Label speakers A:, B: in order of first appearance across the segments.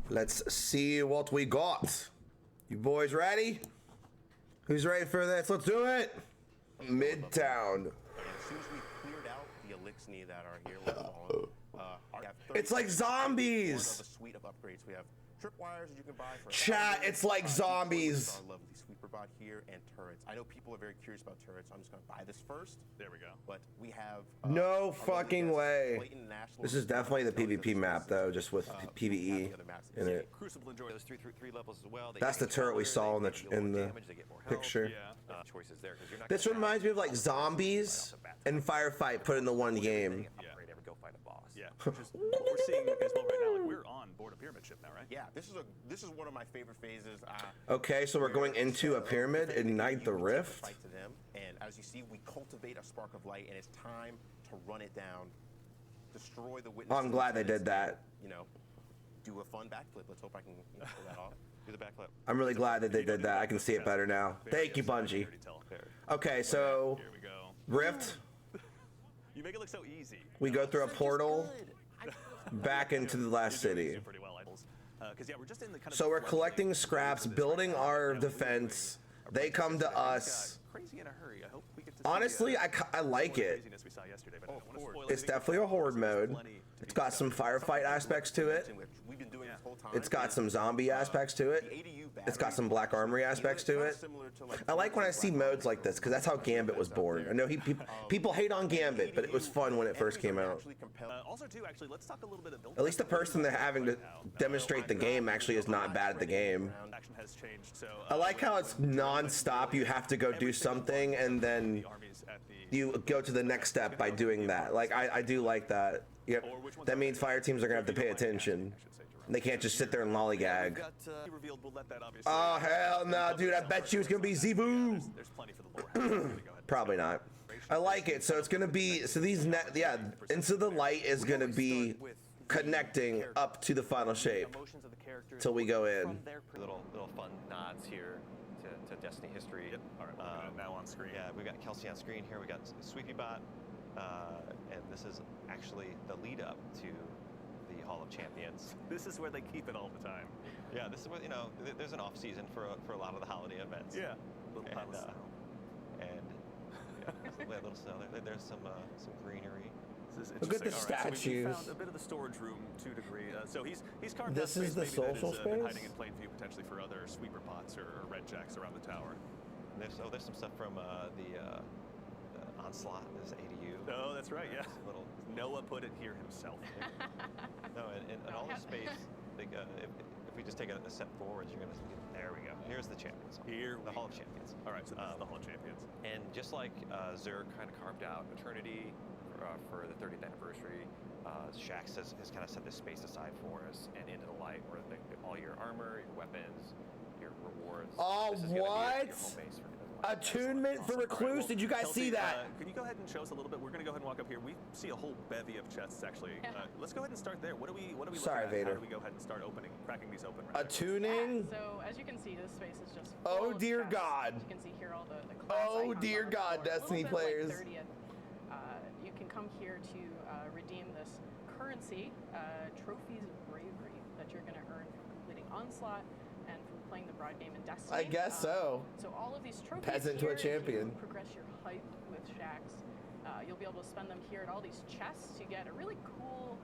A: Let's see what we got. You boys ready? Who's ready for this? Let's do it. Midtown.
B: As soon as we cleared out the Elixir that are here,
A: It's like zombies.
B: A suite of upgrades. We have tripwires that you can buy for
A: chat. It's like zombies.
B: Our lovely sweeper bot here and turrets. I know people are very curious about turrets. So I'm just going to buy this first.
C: There we go.
B: But we have
A: no fucking way. This is definitely the PvP map though, just with PvE in it.
D: Crucible enjoy those three levels as well.
A: That's the turret we saw in the picture.
D: Yeah. Choices there because you're not.
A: This reminds me of like zombies and Firefight put in the one game.
D: Yeah. Go fight a boss.
C: Yeah. Which is what we're seeing as well right now. Like we're on board a pyramid ship now, right?
B: Yeah. This is one of my favorite phases.
A: Okay, so we're going into a pyramid, ignite the rift.
B: Fight to them, and as you see, we cultivate a spark of light, and it's time to run it down, destroy the witness.
A: I'm glad they did that.
B: You know, do a fun backflip. Let's hope I can pull that off.
D: Do the backflip.
A: I'm really glad that they did that. I can see it better now. Thank you, Bungie. Okay, so
C: here we go.
A: Rift.
C: You make it look so easy.
A: We go through a portal back into the last city. So we're collecting scraps, building our defense. They come to us.
C: Crazy in a hurry. I hope we get to
A: honestly, I like it. It's definitely a horde mode. It's got some firefight aspects to it. It's got some zombie aspects to it. It's got some black armory aspects to it. I like when I see modes like this because that's how Gambit was born. I know people hate on Gambit, but it was fun when it first came out.
C: Also, too, actually, let's talk a little bit of build.
A: At least the person they're having to demonstrate the game actually is not bad at the game. I like how it's non-stop. You have to go do something and then you go to the next step by doing that. Like I do like that. Yep. That means fire teams are gonna have to pay attention. They can't just sit there and lollygag. Oh hell no, dude! I bet you it's gonna be Zebu. Probably not. I like it. So it's gonna be Into the Light is gonna be connecting up to the final shape till we go in.
D: Little fun nods here to Destiny history.
C: Yep. All right, now on screen.
D: Yeah, we got Kelsey on screen here. We got Sweepy Bot, and this is actually the lead up to the Hall of Champions.
C: This is where they keep it all the time.
D: Yeah, this is where there's an off season for a lot of the holiday events.
C: Yeah, little pile of snow.
D: A little snow. There's some greenery.
A: Look at the statues.
C: So we found a bit of the storage room to a degree. So he's carved
A: this
C: out
A: is the
C: space
A: social
C: that is,
A: space?
C: hiding in plain view potentially for other sweeper bots or red jacks around the tower.
D: There's some stuff from the Onslaught. This ADU.
C: Oh, that's right. Yeah.
D: Little
C: Noah put it here himself.
D: No, and all the space. If we just take a step forward, you're gonna. There we go. Here's the champions.
C: Here,
D: the Hall of Champions.
C: All right, so this is the Hall of Champions.
D: And just like Zerg kind of carved out Eternity for the 30th anniversary, Shaxx has kind of set this space aside for us and Into the Light, where all your armor, your weapons, your rewards.
A: Oh, what?
D: Your home base for
A: Attunement for Recluse? Did you guys see that?
C: Can you go ahead and show us a little bit? We're going to go ahead and walk up here. We see a whole bevy of chests, actually. Let's go ahead and start there. What are we
A: Sorry,
C: looking at?
A: Vader.
C: How do we go ahead and start cracking these open?
A: Attuning?
E: Yeah, so as you can see, this space is just
A: oh dear
E: chests.
A: God.
E: As you can see here all the class
A: oh
E: icons
A: dear
E: on the
A: God,
E: floor.
A: Destiny
E: Like
A: players.
E: 30th. You can come here to redeem this currency, Trophies of Bravery, that you're going to earn from completing Onslaught and from playing the broad game in Destiny.
A: I guess so.
E: So all of these trophies
A: Peasant
E: here,
A: to a champion.
E: if you progress your hype with Shaxx, you'll be able to spend them here at all these chests to get a really cool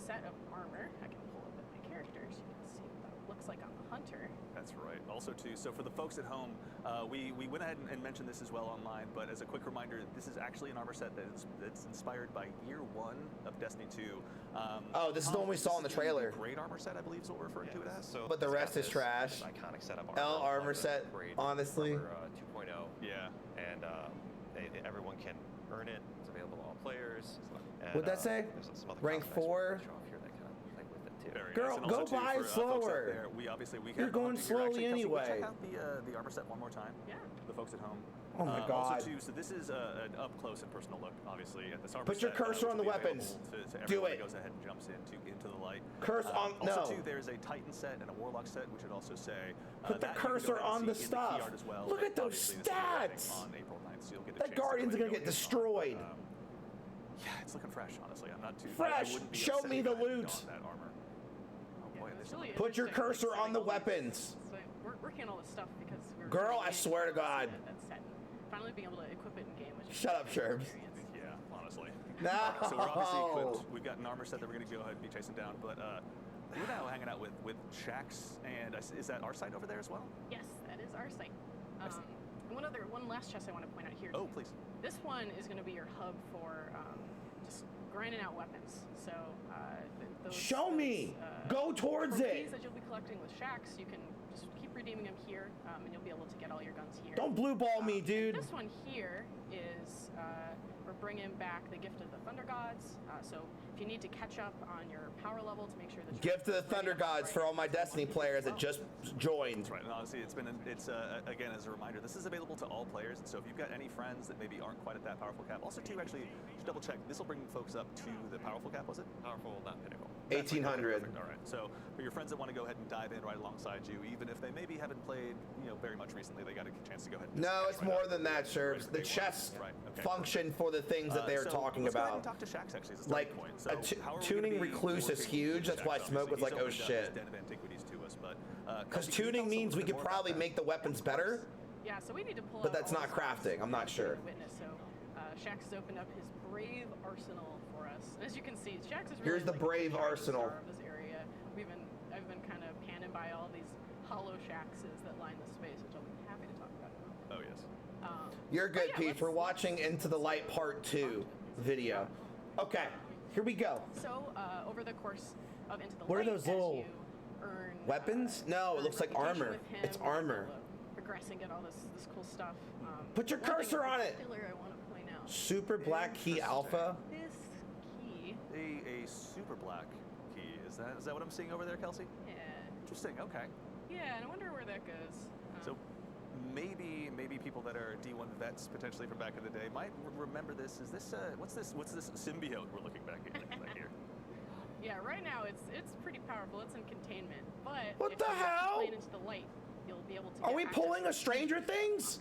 E: set of armor. I can pull up at my characters. You can see what that looks like on the Hunter.
C: That's right. Also, too, so for the folks at home, we went ahead and mentioned this as well online, but as a quick reminder, this is actually an armor set that's inspired by Year 1 of Destiny 2.
A: Oh, this is the one we saw in the trailer.
C: Great armor set, I believe is what we're referring to it as.
D: So
A: but the rest is trash.
D: Iconic setup.
A: L armor set, honestly.
D: 2.0.
C: Yeah.
D: And everyone can earn it. It's available to all players. And,
A: what'd that say? Rank 4? Girl,
C: nice.
A: go by slower. You're going slowly anyway.
C: Check out the armor set one more time.
E: Yeah.
C: The folks at home.
A: Oh my God.
C: Also, too, so this is an up close and personal look, obviously, at this armor
A: Put your
C: set,
A: cursor on the
C: which will be
A: weapons.
C: to
A: Do it.
C: That goes ahead and jumps into the light.
A: Curse on
C: Also, too, there's a Titan set and a Warlock set, which would also say.
A: Put the cursor on the stuff.
C: Well,
A: look at those stats.
C: On April 9th, so you'll get a
A: that Guardian's gonna get destroyed.
C: Yeah, it's looking fresh, honestly. I'm not too
A: fresh. Show me the loot.
C: That armor. Oh boy, point.
E: It's
C: There's
E: really
A: Put your
E: interesting,
A: cursor on the
E: all these-
A: weapons.
E: So we're working on all this stuff because we're
A: Girl,
E: really
A: I swear to
E: getting
A: God.
E: that set. Finally being able to equip it in game, which is
A: Shut up,
E: a great
A: Sherbs.
E: experience.
C: Yeah, honestly.
A: No.
C: So we're obviously equipped. We've got an armor set that we're going to go ahead and be chasing down. But we're now hanging out with Shax, and is that our site over there as well?
E: Yes, that is our site.
C: Excellent.
E: And one last chest I want to point out here.
C: Oh,
E: too.
C: please.
E: This one is going to be your hub for just grinding out weapons. So those,
A: Show me. Go towards
E: trophies
A: it.
E: that you'll be collecting with Shax, you can just keep redeeming them here, and you'll be able to get all your guns here.
A: Don't blue ball me,
E: And
A: dude.
E: this one here is we're bringing back the Gift of the Thunder Gods. So if you need to catch up on your power level to make sure that
A: Gift to the Thunder Gods for all my Destiny players that just joined.
C: That's right. And honestly, it's again, as a reminder, this is available to all players. And so if you've got any friends that maybe aren't quite at that powerful cap, also too, actually, just double check. This will bring folks up to the powerful cap, was it?
D: Powerful, not pinnacle.
A: 1800.
C: Perfect. All right. So for your friends that want to go ahead and dive in right alongside you, even if they maybe haven't played, very much recently, they got a chance to go ahead. And
A: No,
C: catch
A: it's
C: right
A: more
C: up
A: than that,
C: right
A: Sherbs.
C: at
A: The
C: day one.
A: chests
C: Right. Okay.
A: function for the things that they are
C: So
A: talking
C: let's go ahead
A: about.
C: and talk to Shax, actually, as a
A: Like,
C: starting point.
A: a
C: So how are we
A: tuning
C: gonna be
A: recluse is
C: working
A: huge.
C: with
A: That's why
C: Shax,
A: Smoke was
C: obviously?
A: like,
C: He's
A: oh,
C: opened up his
A: shit.
C: Den of Antiquities to us, but,
A: Because
C: Kelsey, can you tell
A: tuning
C: us a
A: means
C: little
A: we
C: bit
A: could
C: more about
A: probably
C: that?
A: make the weapons better.
E: Yeah, so we need to pull
A: But
E: out
A: that's
E: all
A: not
E: the stops
A: crafting, I'm not
E: for
A: sure.
E: the Witness. So Shax has opened up his Brave Arsenal for us. And as you can see, Shax is really
A: Here's the
E: like
A: Brave
E: shining
A: Arsenal.
E: star of this area. I've been kind of panning by all these hollow Shaxes that line the space, which I'll be happy to talk about in a moment.
C: Oh yes.
A: You're good,
E: yeah,
A: Pete. We're
E: let's-
A: watching Into the Light Part 2 video. Okay, here we go.
E: So over the course of Into the
A: What are
E: Light,
A: those
E: as
A: little
E: you earn
A: weapons? No, it
E: earn
A: looks like
E: reputation
A: armor.
E: with him,
A: It's
E: you'll be able
A: armor.
E: to progress and get all this cool stuff.
A: Put your
E: one thing
A: cursor
E: in
A: on it.
E: particular I want to point out.
A: Super Black Key Alpha.
E: This key,
C: A super black key. Is that what I'm seeing over there, Kelsey?
E: yeah,
C: Interesting. Okay.
E: yeah, and I wonder where that goes.
C: So maybe people that are D1 vets potentially from back in the day might remember this. Is this what's this symbiote we're looking back here?
E: yeah, right now it's pretty powerful. It's in containment, but
A: What
E: if
A: the
E: you
A: hell?
E: plane into the light, you'll be able to.
A: Are
E: get
A: we
E: access
A: pulling
E: to
A: a Stranger Things?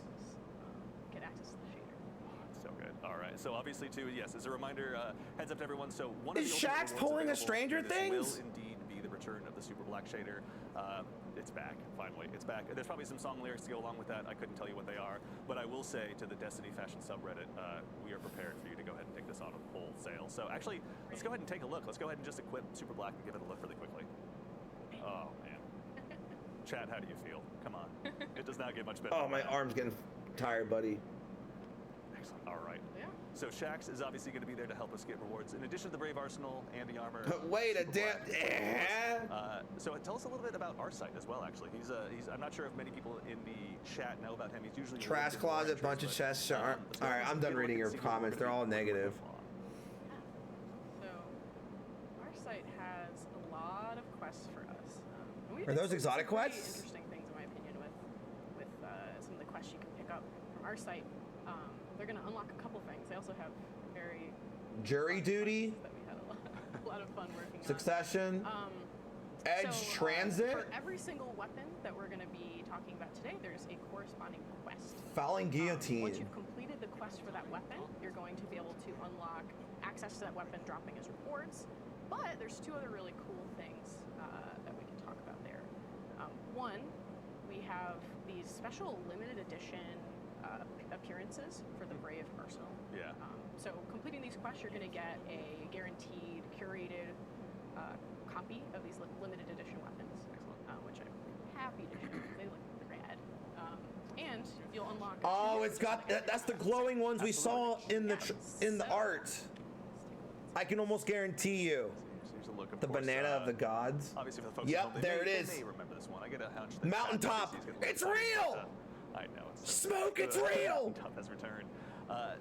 E: Get access to the shader.
C: So good. All right. So obviously, too, yes, as a reminder, heads up to everyone. So one
A: Is
C: of the
A: Shax
C: ultimate rewards
A: pulling a
C: available
A: Stranger
C: for this
A: Things?
C: will indeed be the return of the super black shader. It's back, finally. It's back. There's probably some song lyrics to go along with that. I couldn't tell you what they are, but I will say to the Destiny Fashion subreddit, we are prepared for you to go ahead and take this on wholesale. So actually, let's go ahead and take a look. Let's go ahead and just equip super black and give it a look really quickly. Oh man. Chat, how do you feel? Come on. It does not get much better.
A: Oh,
C: than
A: my
C: that.
A: arm's getting tired, buddy.
C: Excellent. All right.
E: Yeah.
C: So Shax is obviously going to be there to help us get rewards. In addition to the Brave Arsenal and the armor.
A: Wait a
C: Super
A: damn.
C: Black, so tell us a little bit about our site as well. Actually, he's I'm not sure if many people in the chat know about him. He's usually a little
A: Trash
C: bit more
A: closet,
C: interest,
A: bunch of
C: but,
A: chests.
C: let's go
A: All right,
C: ahead
A: I'm
C: and
A: done
C: take a
A: reading
C: look
A: your
C: and see what we're
A: comments.
C: gonna
A: They're
C: be
A: all
C: working
A: negative.
C: on.
E: So our site has a lot of quests for us. And we've
A: Are those
E: done some
A: exotic
E: pretty
A: quests?
E: Interesting things, in my opinion, with some of the quests you can pick up from our site. They're going to unlock a couple things. They also have very
A: Jury
E: fun
A: duty,
E: quests that we had a lot of fun working
A: Succession,
E: on.
A: Edge
E: So,
A: Transit,
E: for every single weapon that we're going to be talking about today, there's a corresponding quest.
A: Fouling
E: Once
A: Guillotine.
E: you've completed the quest for that weapon, you're going to be able to unlock access to that weapon dropping as rewards. But there's two other really cool things that we can talk about there. One, we have these special limited edition appearances for the Brave Arsenal.
C: Yeah.
E: So completing these quests, you're going to get a guaranteed, curated copy of these limited edition weapons, which I'm happy to show. They look rad. And you'll unlock.
A: Oh, it's got that's the glowing ones we saw in the art. I can almost guarantee you.
C: Here's a look, of
A: The
C: course,
A: banana of the gods.
C: Obviously, for the folks
A: Yep,
C: at home,
A: there it
C: they
A: is.
C: may remember this one. I get a hunch that
A: Mountaintop.
C: Chat obviously is
A: It's
C: gonna be excited
A: real.
C: about that. I know.
A: Smoke, it's real.
C: Mountaintop has returned.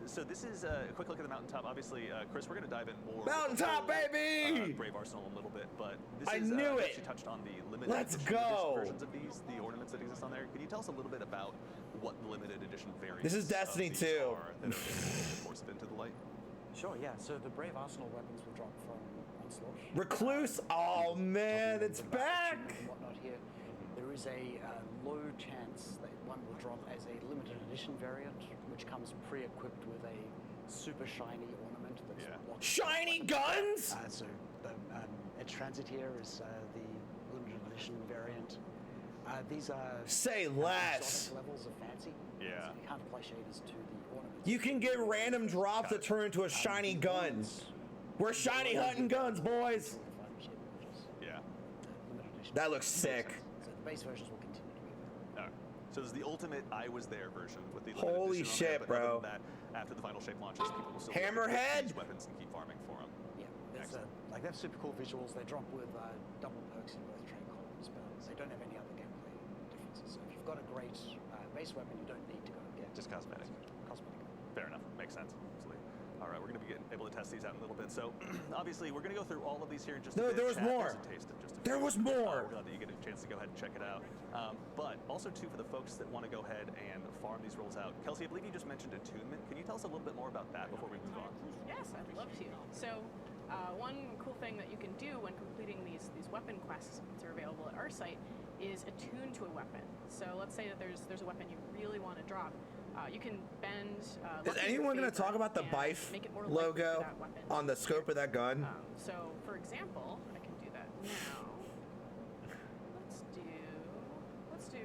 C: So this is a quick look at the mountaintop. Obviously, Chris, we're going to dive in more. with the
A: Mountaintop,
C: whole,
A: baby!
C: Brave Arsenal a little bit, but this
A: I
C: is
A: knew it.
C: actually touched on the limited
A: Let's
C: edition
A: go.
C: versions of these, the ornaments that exist on there. Can you tell us a little bit about what the limited edition variants?
A: This is Destiny
C: of these
A: 2.
C: are that have been over the course of Into the Light?
F: Sure, yeah. So the Brave Arsenal weapons will drop from Onslaught.
A: Recluse. Oh man, it's back.
F: And whatnot here. There is a low chance that one will drop as a limited edition variant, which comes pre-equipped with a super shiny ornament that's
C: Yeah.
F: locked.
A: Shiny guns.
F: So the Edge Transit here is the edition variant. These are
A: Say less.
F: exotic levels of fancy.
C: Yeah.
F: So you can't apply shaders to the ornaments.
A: You can get random drops that turn into a shiny
F: The
A: gun.
F: ornaments
A: We're shiny hunting guns, boys.
F: will find shape images.
C: Yeah.
F: Limited edition.
A: That looks sick.
F: So the base versions will continue to be there.
C: All right. So this is the ultimate I was there version with the limited
A: Holy
C: edition on there,
A: shit,
C: but other
A: bro.
C: than that, after the final shape launches, people will still be able to
A: Hammerhead?
C: use weapons and keep farming for them.
F: Yeah, there's like they have super cool visuals. They drop with double perks in both trade columns, but they don't have any other gameplay differences. So if you've got a great base weapon, you don't need to go and get
D: Just cosmetic.
F: cosmetic.
C: Fair enough. Makes sense. Absolutely. All right, we're going to be able to test these out in a little bit. So, obviously, we're going to go through all of these here in just a
A: No,
C: bit.
A: there was
C: Chat
A: more.
C: has a taste of just a
A: There
C: few.
A: was more.
C: We're glad that you get a chance to go ahead and check it out. But also, too, for the folks that want to go ahead and farm these rolls out. Kelsey, I believe you just mentioned attunement. Can you tell us a little bit more about that before we move on?
E: Yes, I'd love to. So, one cool thing that you can do when completing these weapon quests that are available at our site is attune to a weapon. So let's say that there's a weapon you really want to drop. You can bend.
A: Is
E: look at your
A: anyone going to talk
E: favorite
A: about the
E: and
A: BIFE
E: make it more likely for
A: logo
E: that weapon
A: on the scope of that gun?
E: So, for example, I can do that now. Let's do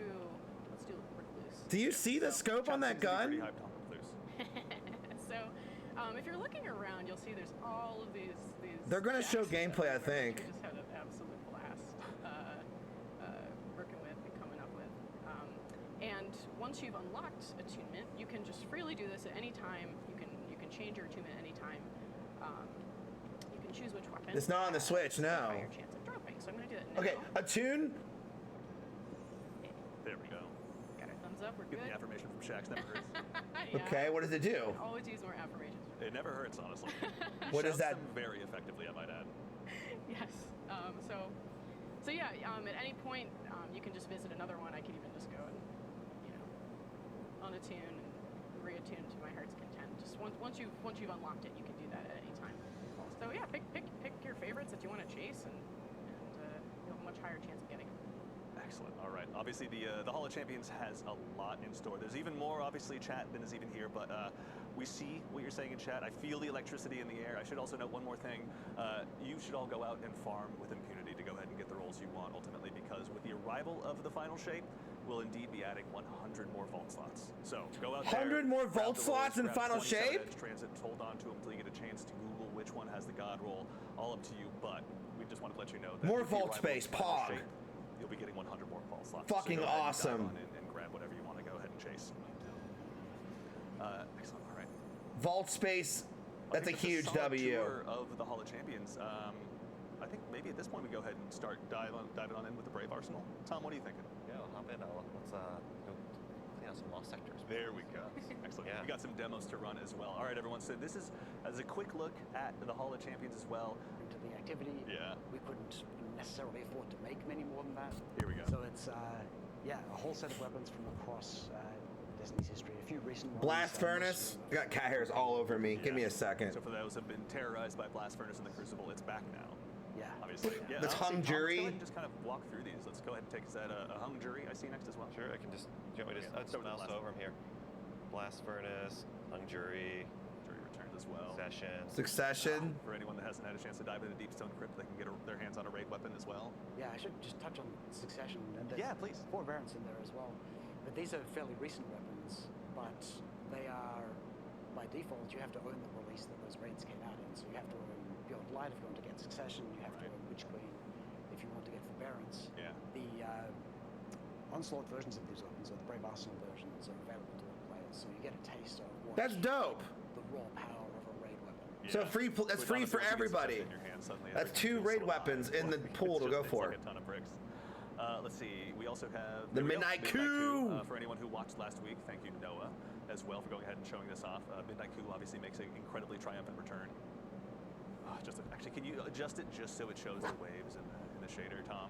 E: Recluse.
A: Do you see the scope on that
C: Chat seems to be
A: gun?
C: pretty hyped on Recluse.
E: So, if you're looking around, you'll see there's all of these.
A: They're gonna show
E: stacks
A: gameplay, I
E: everywhere,
A: think.
E: which We just had an absolute blast working with and coming up with. And once you've unlocked attunement, you can just freely do this at any time. You can change your attunement at any time. You can choose which weapon.
A: It's not on the
E: has
A: Switch,
E: a
A: no.
E: higher chance of dropping. So I'm gonna do that now.
A: Okay, attune.
C: There we go.
E: Got our thumbs up. We're
C: Get
E: good.
C: the affirmation from Shax. Never hurts.
E: Yeah.
A: Okay, what does it do?
E: Always use more affirmations.
C: It never hurts, honestly.
A: What is
C: Shouts
A: that?
C: them very effectively, I might add.
E: Yes. So yeah. At any point, you can just visit another one. I can even just go and, unattune and reattune to my heart's content. Just once you've unlocked it, you can do that at any time. So yeah, pick your favorites that you want to chase, and you'll have a much higher chance of getting them.
C: Excellent. All right. Obviously, the Hall of Champions has a lot in store. There's even more, obviously, chat than is even here, but we see what you're saying in chat. I feel the electricity in the air. I should also note one more thing. You should all go out and farm with impunity to go ahead and get the rolls you want, ultimately, because with the arrival of the final shape, we'll indeed be adding 100 more vault slots. So go out there.
A: 100 more
C: grab
A: vault
C: the
A: slots in
C: rolls, grab
A: final
C: 27
A: shape?
C: Edge transits, hold on to them until you get a chance to Google which one has the God roll. All up to you, but we just wanted to let you know that
A: More
C: with the
A: vault
C: arrival of
A: space,
C: the final
A: Pog.
C: shape, you'll be getting 100 more vault slots.
A: Fucking
C: go ahead and dive
A: awesome.
C: on and grab whatever you want to go ahead and chase. Excellent. All right.
A: Vault space. That's a
C: I think
A: huge
C: a solid
A: W.
C: tour of the Hall of Champions. I think maybe at this point we go ahead and start diving on in with the Brave Arsenal. Tom, what are you thinking?
D: Yeah, I'll hop in. Let's go clean out some lost sectors.
C: There we go. Excellent.
D: Yeah.
C: We got some demos to run as well. All right, everyone. So this is as a quick look at the Hall of Champions as well.
F: Into the activity,
C: Yeah.
F: we couldn't necessarily afford to make many more than that.
C: Here we go.
F: So it's a whole set of weapons from across Destiny's history. A few recent ones.
A: Blast furnace. I got cat hairs all over me. Give me a second.
C: So for those who have been terrorized by Blast Furnace and the Crucible, it's back now.
F: Yeah.
C: Obviously. Yeah.
A: This
C: honestly,
A: hung
C: Tom, let's
A: jury.
C: go ahead and just kind of walk through these. Let's go ahead and take us at a hung jury. I see next as well.
D: Sure, I can just. Do you want me to
C: Yeah,
D: just
C: start with the
D: mouse
C: blast.
D: over? I'm here. Blast furnace, hung jury,
C: Jury returns as well.
D: session.
A: Succession.
C: For anyone that hasn't had a chance to dive into Deep Stone Crypt, they can get their hands on a raid weapon as well.
F: Yeah, I should just touch on Succession. And there's
C: Yeah, please.
F: 4 variants in there as well. But these are fairly recent weapons, but they are, by default, you have to own the release that those raids came out in. So you have to own Beyond Light if you want to get Succession, you have to own Witch Queen if you want to get Forbearance.
C: Yeah.
F: The Onslaught versions of these weapons, or the Brave Arsenal versions, are available to all players, so you get a taste of what
A: That's dope.
F: the raw power of a raid weapon.
A: So
C: Yeah.
A: free. That's
C: Which
A: free
C: honestly,
A: for
C: once you get
A: everybody.
C: Succession in your hand, suddenly
A: That's
C: everything
A: 2
C: feels
A: raid
C: so alive.
A: weapons in the pool to go
C: It's
A: for.
C: like a ton of bricks. Let's see. We also have
A: The
C: there we go,
A: Midnight Coup.
C: For anyone who watched last week, thank you Noah as well for going ahead and showing this off. Midnight Coup obviously makes an incredibly triumphant return. Actually, can you adjust it just so it shows the waves in the shader, Tom?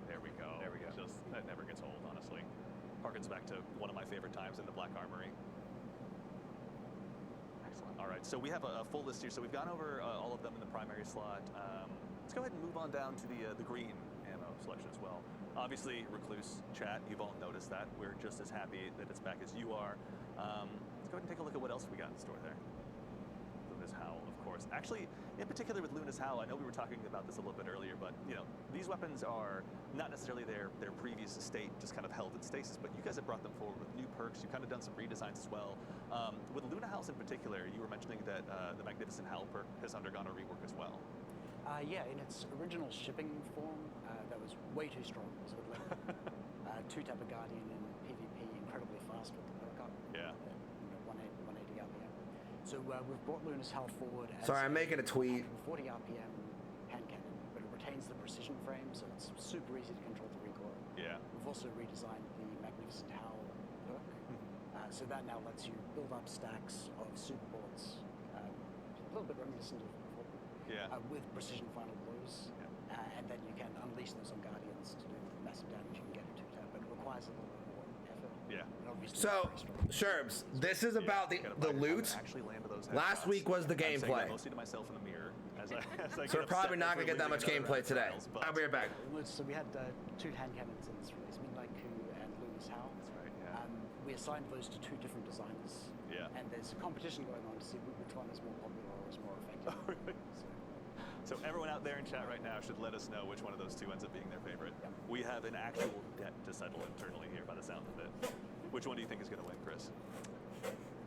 C: There we go.
D: There we go.
C: That never gets old, honestly. Harkens back to one of my favorite times in the Black Armory. Excellent. All right, so we have a full list here. So we've gone over all of them in the primary slot. Let's go ahead and move on down to the green ammo selection as well. Obviously, Recluse chat, you've all noticed that. We're just as happy that it's back as you are. Let's go ahead and take a look at what else we got in store there. So there's Howl, of course. course. Actually, in particular with Luna's Howl, I know we were talking about this a little bit earlier, but these weapons are not necessarily their previous estate, just kind of held in stasis, but you guys have brought them forward with new perks. You've kind of done some redesigns as well. With Luna Howls in particular, you were mentioning that the Magnificent Howl perk has undergone a rework as well.
F: Yeah, in its original shipping form, that was way too strong. So it let 2-tapper Guardian in PvP incredibly fast with the perk up.
C: Yeah.
F: 180 RPM. So we've brought Luna's Howl forward as
A: Sorry, I'm making a tweet.
F: 40 RPM hand cannon, but it retains the precision frame, so it's super easy to control the recoil.
C: Yeah.
F: We've also redesigned the Magnificent Howl perk, so that now lets you build up stacks of super bullets, a little bit reminiscent of
C: Yeah.
F: with precision final blows, and then you can unleash those on Guardians to do massive damage. You can get a 2-tap, but it requires a little bit more effort.
C: Yeah.
F: And obviously
A: So,
F: it's very strong.
A: Sherbs, this is about the loot.
C: Actually landed those
A: Last
C: headshots.
A: week was the
C: I'm saying
A: gameplay.
C: that mostly to myself in the mirror. As I
A: So we're probably not going to get that much gameplay today. I'll be right back.
F: So we had 2 hand cannons in this release, Midnight Coup and Luna's Howl.
C: That's right, yeah.
F: We assigned those to 2 different designers.
C: Yeah.
F: And there's a competition going on to see which one is more popular or is more effective.
C: Oh, really? So everyone out there in chat right now should let us know which one of those 2 ends up being their favorite.
F: Yep.
C: We have an actual debt to settle internally here by the sound of it. Which one do you think is going to win, Chris?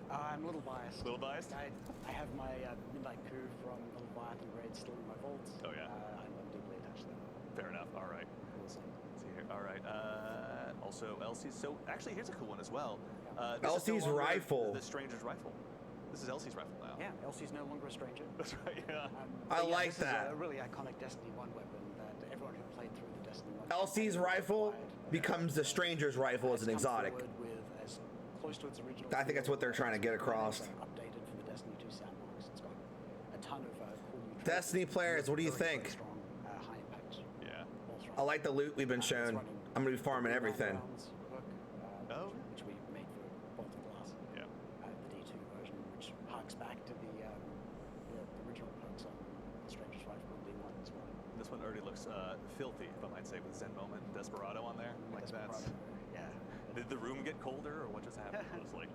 F: I'm a little biased.
C: A little biased?
F: I have my Midnight Coup from the Leviathan raid still in my vault.
C: Oh, yeah.
F: I'm deeply attached to that.
C: Fair enough. All right.
F: We'll see.
C: Let's see here. All right. Also, Elsie's. So actually, here's a cool one as well. This is
A: Elsie's
C: no longer
A: rifle.
C: The Stranger's rifle. This is Elsie's rifle now.
F: Yeah, Elsie's no longer a stranger.
C: That's right. Yeah.
A: I
F: But
A: like
F: this
A: that.
F: is a really iconic Destiny 1 weapon that everyone who played through the Destiny 1
A: Elsie's rifle becomes the Stranger's rifle as an
F: It's come
A: exotic.
F: forward with as close to its original
A: I think that's what they're trying to get across.
F: Updated for the Destiny 2 sandbox. It's got a ton of cool new
A: Destiny
F: traits.
A: players, what do you
F: Very,
A: think?
F: very strong, high impact.
C: Yeah.
F: Pulse
A: I like the loot we've been
F: It's
A: shown.
F: running
A: I'm going to be farming everything.
F: rounds hook,
C: Oh.
F: which we made for Bolt of Glass.
C: Yeah.
F: The D2 version, which harks back to the original perks on the Stranger's Rifle on D1 as well.
C: This one already looks filthy, if I might say, with Zen Moment and Desperado on there. Like that's.
F: Yeah.
C: Did the room get colder, or what just happened? It was like,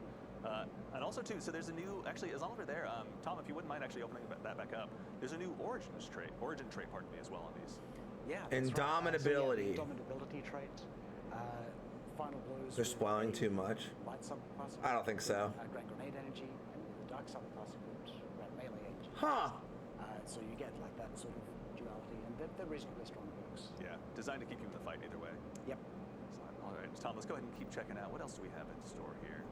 C: and also too. So there's a new. Actually, as long as we're there, Tom, if you wouldn't mind actually opening that back up, there's a new origin trait. Pardon me, as well on these.
F: Yeah. that's right.
A: Indomitability.
F: Indomitability trait. Final blows.
A: They're
F: with
A: spoiling
F: a
A: too much.
F: Light subclass.
A: I don't think so.
F: Grant grenade energy, and with the dark subclass called grant melee energy.
A: Huh.
F: So you get like that sort of duality, and they're reasonably strong perks.
C: Yeah, designed to keep you in the fight either way.
F: Yep.
C: So, all right, Tom, let's go ahead and keep checking out. What else do we have in store here?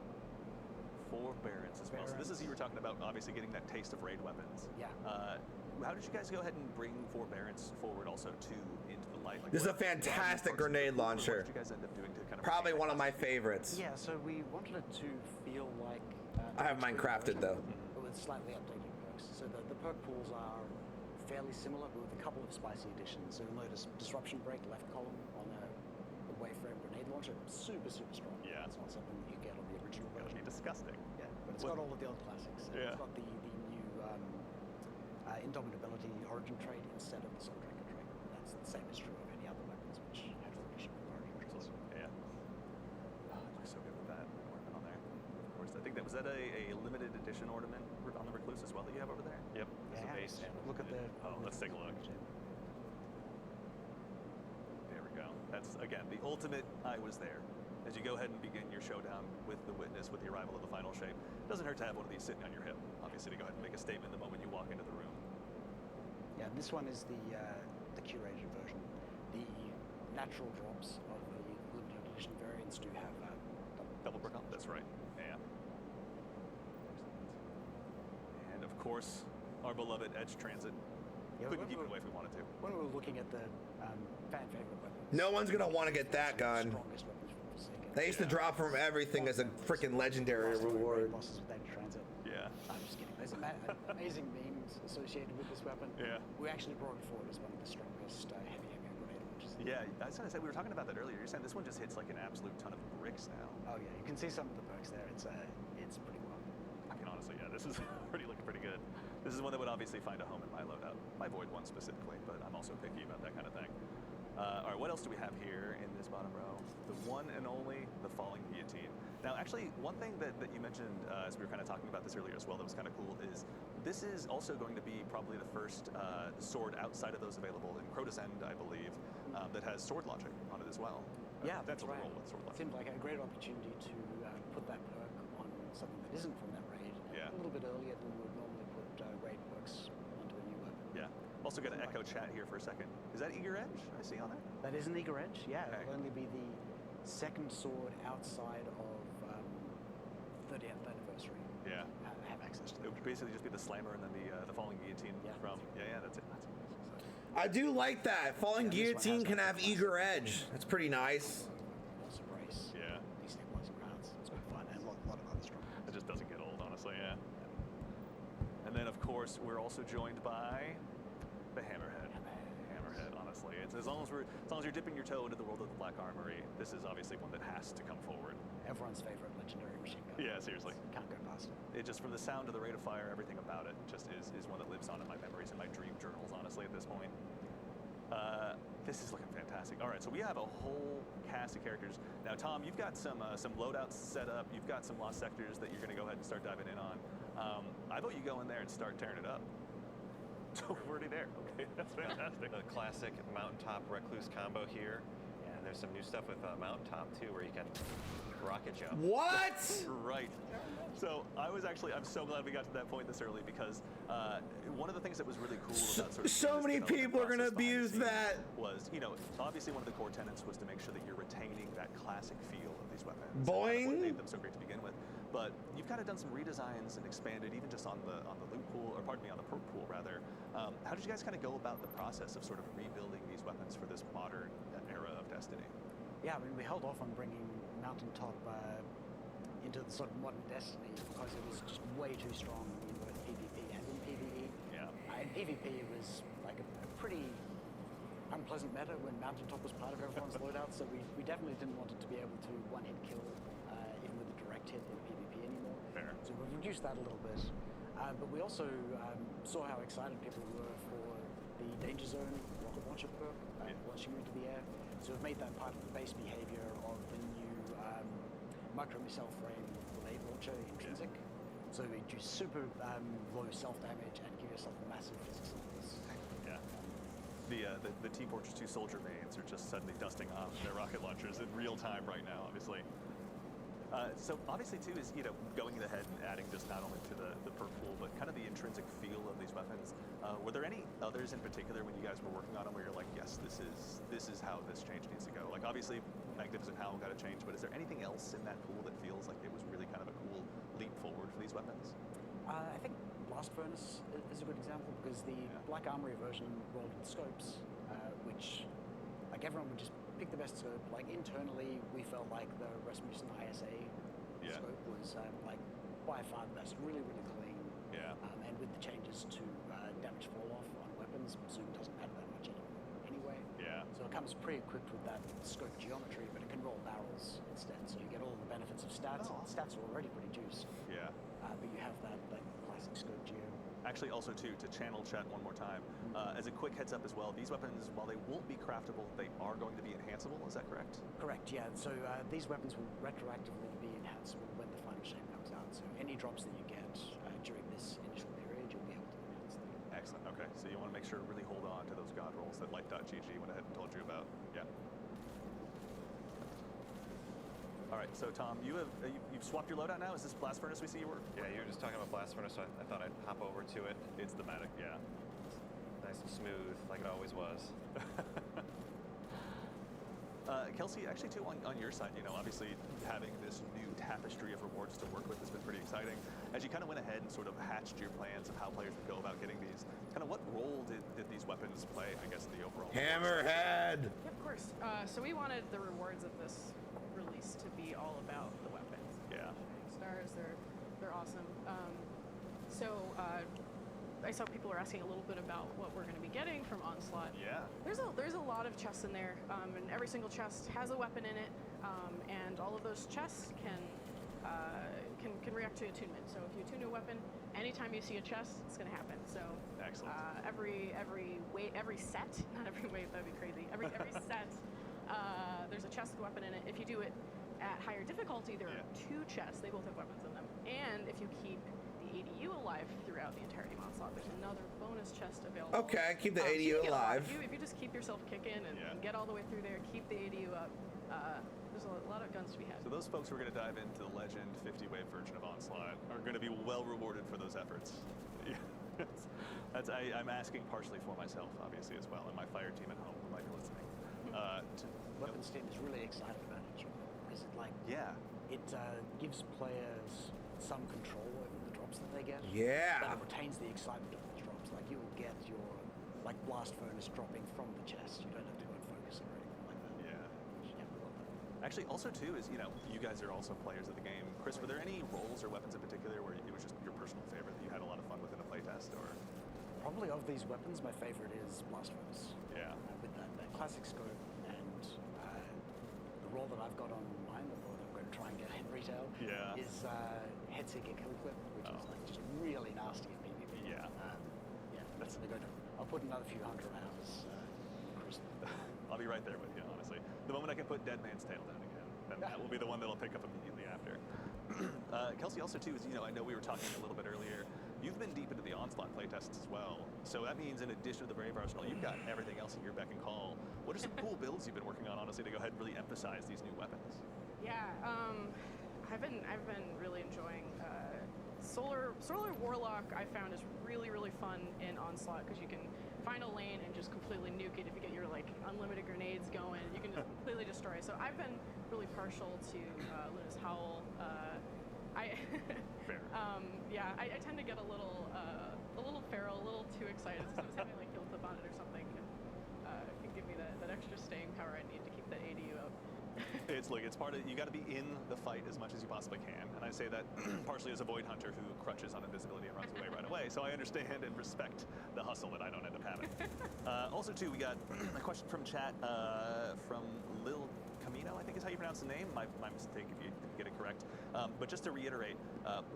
C: 4 Barons as well. So this is, you were talking about obviously getting that taste of raid weapons.
F: Yeah.
C: How did you guys go ahead and bring 4 Barons forward also to into the light? Like
A: This is a
C: what new
A: fantastic
C: perks did
A: grenade
C: you-
A: launcher.
C: What did you guys end up doing to kind of
A: Probably
C: retain
A: one of
C: that
A: my favorites.
F: Yeah, so we wanted it to feel like.
A: I have mine crafted, though.
F: But with slightly updated perks. So the perk pools are fairly similar, but with a couple of spicy additions. So you'll notice Disruption Break left column on a Waveframe grenade launcher. Super, super strong.
C: Yeah.
F: It's not something that you get on the original
C: That would
F: version.
C: be disgusting.
F: Yeah, but it's
C: What-
F: got all of the old classics. So
C: Yeah.
F: It's got the new Indomitability origin trait instead of the Soul Drinker trait. That's the same is true of any other weapons which have traditional origin traits.
C: Yeah. Oh, it looks so good with that ornament on there. Of course, I think that was that a limited edition ornament on the Recluse as well that you have over there.
D: Yep. As a
F: Yeah,
D: base.
F: look at the.
C: Oh, let's take a look. There we go. That's, again, the ultimate I was there. As you go ahead and begin your showdown with the Witness with the arrival of the final shape, it doesn't hurt to have one of these sitting on your hip, obviously, to go ahead and make a statement the moment you walk into the room.
F: Yeah, this one is the curated version. The natural drops of the limited edition variants do have
C: Double brick on? That's right. Yeah. And of course, our beloved Edge Transit.
F: Yeah,
C: Couldn't
F: when
C: keep it
F: we
C: away if we wanted to.
F: When we were looking at the fan favorite weapons,
A: No one's going to want to get that gun.
F: strongest weapons from Forsaken.
A: They used to drop from everything as a freaking legendary reward.
F: Bosses with Edge Transit.
C: Yeah.
F: I'm just kidding. There's amazing memes associated with this weapon.
C: Yeah.
F: We actually brought it forward as one of the strongest heavy grenade launchers.
C: Yeah, I was going to say, we were talking about that earlier. You're saying this one just hits like an absolute ton of bricks now.
F: Oh yeah, you can see some of the perks there. It's pretty wild.
C: I can honestly, yeah, this is already looking pretty good. This is one that would obviously find a home in my loadout. My Void one specifically, but I'm also picky about that kind of thing. All right, what else do we have here in this bottom row? The one and only, the Falling Guillotine. Now, actually, one thing that you mentioned as we were kind of talking about this earlier as well that was kind of cool is this is also going to be probably the first sword outside of those available in Crota's End, I believe, that has sword logic on it as well.
F: Yeah, that's
C: Potential to
F: right.
C: roll with sword
F: It
C: logic.
F: seemed like a great opportunity to put that perk on something that isn't from that raid
C: Yeah.
F: a little bit earlier than we would normally put raid perks onto a new weapon.
C: Yeah. Also got to echo chat here for a second. Is that Eager Edge I see on there?
F: That is an Eager Edge, yeah.
C: Okay.
F: It'll only be the second sword outside of 30th anniversary.
C: Yeah.
F: Have access to
C: It
F: that.
C: would basically just be the slammer and then the falling guillotine
F: Yeah.
C: from. Yeah, that's it. That's amazing.
A: I do like that. Falling
F: Yeah, this one
A: Guillotine
F: has
A: can
F: that
A: have
F: classic.
A: Eager Edge. That's pretty nice.
F: Also brace.
C: Yeah.
F: Destabilizing rounds. It's good fun and a lot of other strong
C: It just doesn't get old, honestly. Yeah. And then, of course, we're also joined by the Hammerhead. Hammerhead, honestly, it's as long as you're dipping your toe into the world of the Black Armory, this is obviously one that has to come forward.
F: Everyone's favorite legendary machine gun.
C: Yeah, seriously.
F: Can't go past it.
C: It just from the sound to the rate of fire, everything about it just is one that lives on in my memories and my dream journals, honestly, at this point. This is looking fantastic. All right, so we have a whole cast of characters. Now, Tom, you've got some loadouts set up. You've got some lost sectors that you're going to go ahead and start diving in on. I vote you go in there and start tearing it up. So we're already there. Okay, that's fantastic.
D: The classic mountaintop recluse combo here, and there's some new stuff with mountaintop too, where you can rocket jump.
A: What?
C: Right. So I'm so glad we got to that point this early because one of the things that was really cool about sort of
A: So
C: this
A: many
C: development
A: people are gonna
C: process behind the
A: abuse
C: scenes
A: that.
C: was, obviously one of the core tenets was to make sure that you're retaining that classic feel of these weapons.
A: Boing.
C: And what made them so great to begin with. But you've kind of done some redesigns and expanded even just on the loot pool, or pardon me, on the perk pool rather. How did you guys kind of go about the process of sort of rebuilding these weapons for this modern era of Destiny?
F: Yeah, I mean, we held off on bringing Mountaintop into the sort of modern Destiny because it was just way too strong in both PvP and in PvE.
C: Yeah.
F: In PvP, it was like a pretty unpleasant meta when Mountaintop was part of everyone's loadout, so we definitely didn't want it to be able to one-hit kill even with a direct hit in PvP anymore.
C: Fair.
F: So we've reduced that a little bit. But we also saw how excited people were for the Danger Zone rocket launcher perk, launching you into the air. So we've made that part of the base behavior of the new micro-missile frame grenade launcher intrinsic. So we do super low self-damage and give yourself massive physics levels.
C: Yeah. The Team Fortress 2 soldier mains are just suddenly dusting off their rocket launchers in real time right now, obviously. So obviously too is going ahead and adding just not only to the perk pool but kind of the intrinsic feel of these weapons. Were there any others in particular when you guys were working on them where you're like, yes, this is how this change needs to go? Like obviously Magnificent Howl got to change, but is there anything else in that pool that feels like it was really kind of a cool leap forward for these weapons?
F: I think Blast Furnace is a good example because the Black Armory version rolled with scopes, which like everyone would just pick the best scope. Like internally, we felt like the Rasmussen ISA scope was like by far the best, really, really clean.
C: Yeah.
F: And with the changes to damage fall off on weapons, Zoom doesn't matter that much anyway.
C: Yeah.
F: So it comes pre-equipped with that scope geometry, but it can roll barrels instead. So you get all the benefits of stats.
C: Oh.
F: And stats are already pretty juiced,
C: Yeah.
F: but you have that classic scope geo.
C: Actually, also too, to channel chat one more time, as a quick heads up as well, these weapons, while they won't be craftable, they are going to be enhanceable. Is that correct?
F: Correct, yeah. So these weapons will retroactively be enhanceable when the final shape comes out. So any drops that you get during this initial period, you'll be able to enhance them.
C: Excellent. Okay, so you want to make sure to really hold on to those god rolls that Light.gg went ahead and told you about. Yeah. All right, so Tom, you've swapped your loadout now. Is this Blast Furnace we see you were?
D: Yeah, you were just talking about Blast Furnace, so I thought I'd hop over to it.
C: It's thematic, yeah.
D: Nice and smooth, like it always was.
C: Kelsey, actually too, on your side, obviously having this new tapestry of rewards to work with has been pretty exciting. As you kind of went ahead and sort of hatched your plans of how players would go about getting these, kind of what role did these weapons play, I guess, in the overall?
A: Hammerhead.
E: Yeah, of course. So we wanted the rewards of this release to be all about the weapons.
C: Yeah.
E: Stars, they're awesome. I saw people are asking a little bit about what we're going to be getting from Onslaught.
C: Yeah.
E: There's a lot of chests in there, and every single chest has a weapon in it, and all of those chests can react to attunement. So if you attune to a weapon, anytime you see a chest, it's going to happen. So
C: Excellent.
E: Every set, not every wave, that'd be crazy. Every set, there's a chest with a weapon in it. If you do it at higher difficulty, there are 2 chests. They both have weapons in them. And if you keep the ADU alive throughout the entirety of Onslaught, there's another bonus chest available.
A: Okay, keep the
E: So you
A: ADU
E: get a lot.
A: alive.
E: If you just keep yourself kicking and get all the way through there, keep the ADU up, there's a lot of guns to be had.
C: So those folks who are going to dive into the Legend 50-wave version of Onslaught are going to be well rewarded for those efforts. I'm asking partially for myself, obviously, as well, and my fire team at home who might be listening.
F: Weapons team is really excited about it, because it gives players some control over the drops that they get.
A: Yeah.
F: But it retains the excitement of those drops. Like, you will get your blast furnace dropping from the chest. You don't have to go and focus it or anything like that.
C: Yeah.
F: Yeah, we love that.
C: Actually, also too is you guys are also players of the game. Chris, were there any roles or weapons in particular where it was just your personal favorite that you had a lot of fun with in a playtest, or?
F: Probably of these weapons, my favorite is blast furnace.
C: Yeah.
F: With that classic scope and the role that I've got on mine, the role that I'm going to try and get in retail, is Headseeker Kill Clip, which is like just really nasty in PvP.
C: Yeah.
F: That's going to. I'll put another few hundred hours.
C: I'll be right there with you, honestly. The moment I can put Dead Man's Tail down again, then that will be the one that'll pick up immediately after. Kelsey, also too is I know we were talking a little bit earlier. You've been deep into the Onslaught playtests as well, so that means in addition to the Brave Arsenal, you've got everything else at your beck and call. What are some cool builds you've been working on, honestly, to go ahead and really emphasize these new weapons?
E: Yeah, I've been really enjoying Solar Warlock. I found is really fun in Onslaught because you can find a lane and just completely nuke it if you get your unlimited grenades going. You can just completely destroy. So I've been really partial to Luna's Howl.
C: Fair.
E: I tend to get a little feral, a little too excited. Sometimes having Guilt Clip on it or something can give me that extra staying power I need to keep the ADU up.
C: It's part of, you got to be in the fight as much as you possibly can, and I say that partially as a Void Hunter who crutches on invisibility and runs away right away, so I understand and respect the hustle that I don't end up having. Also too, we got a question from chat from Lil Camino, I think is how you pronounce the name. My mistake if you didn't get it correct. But just to reiterate,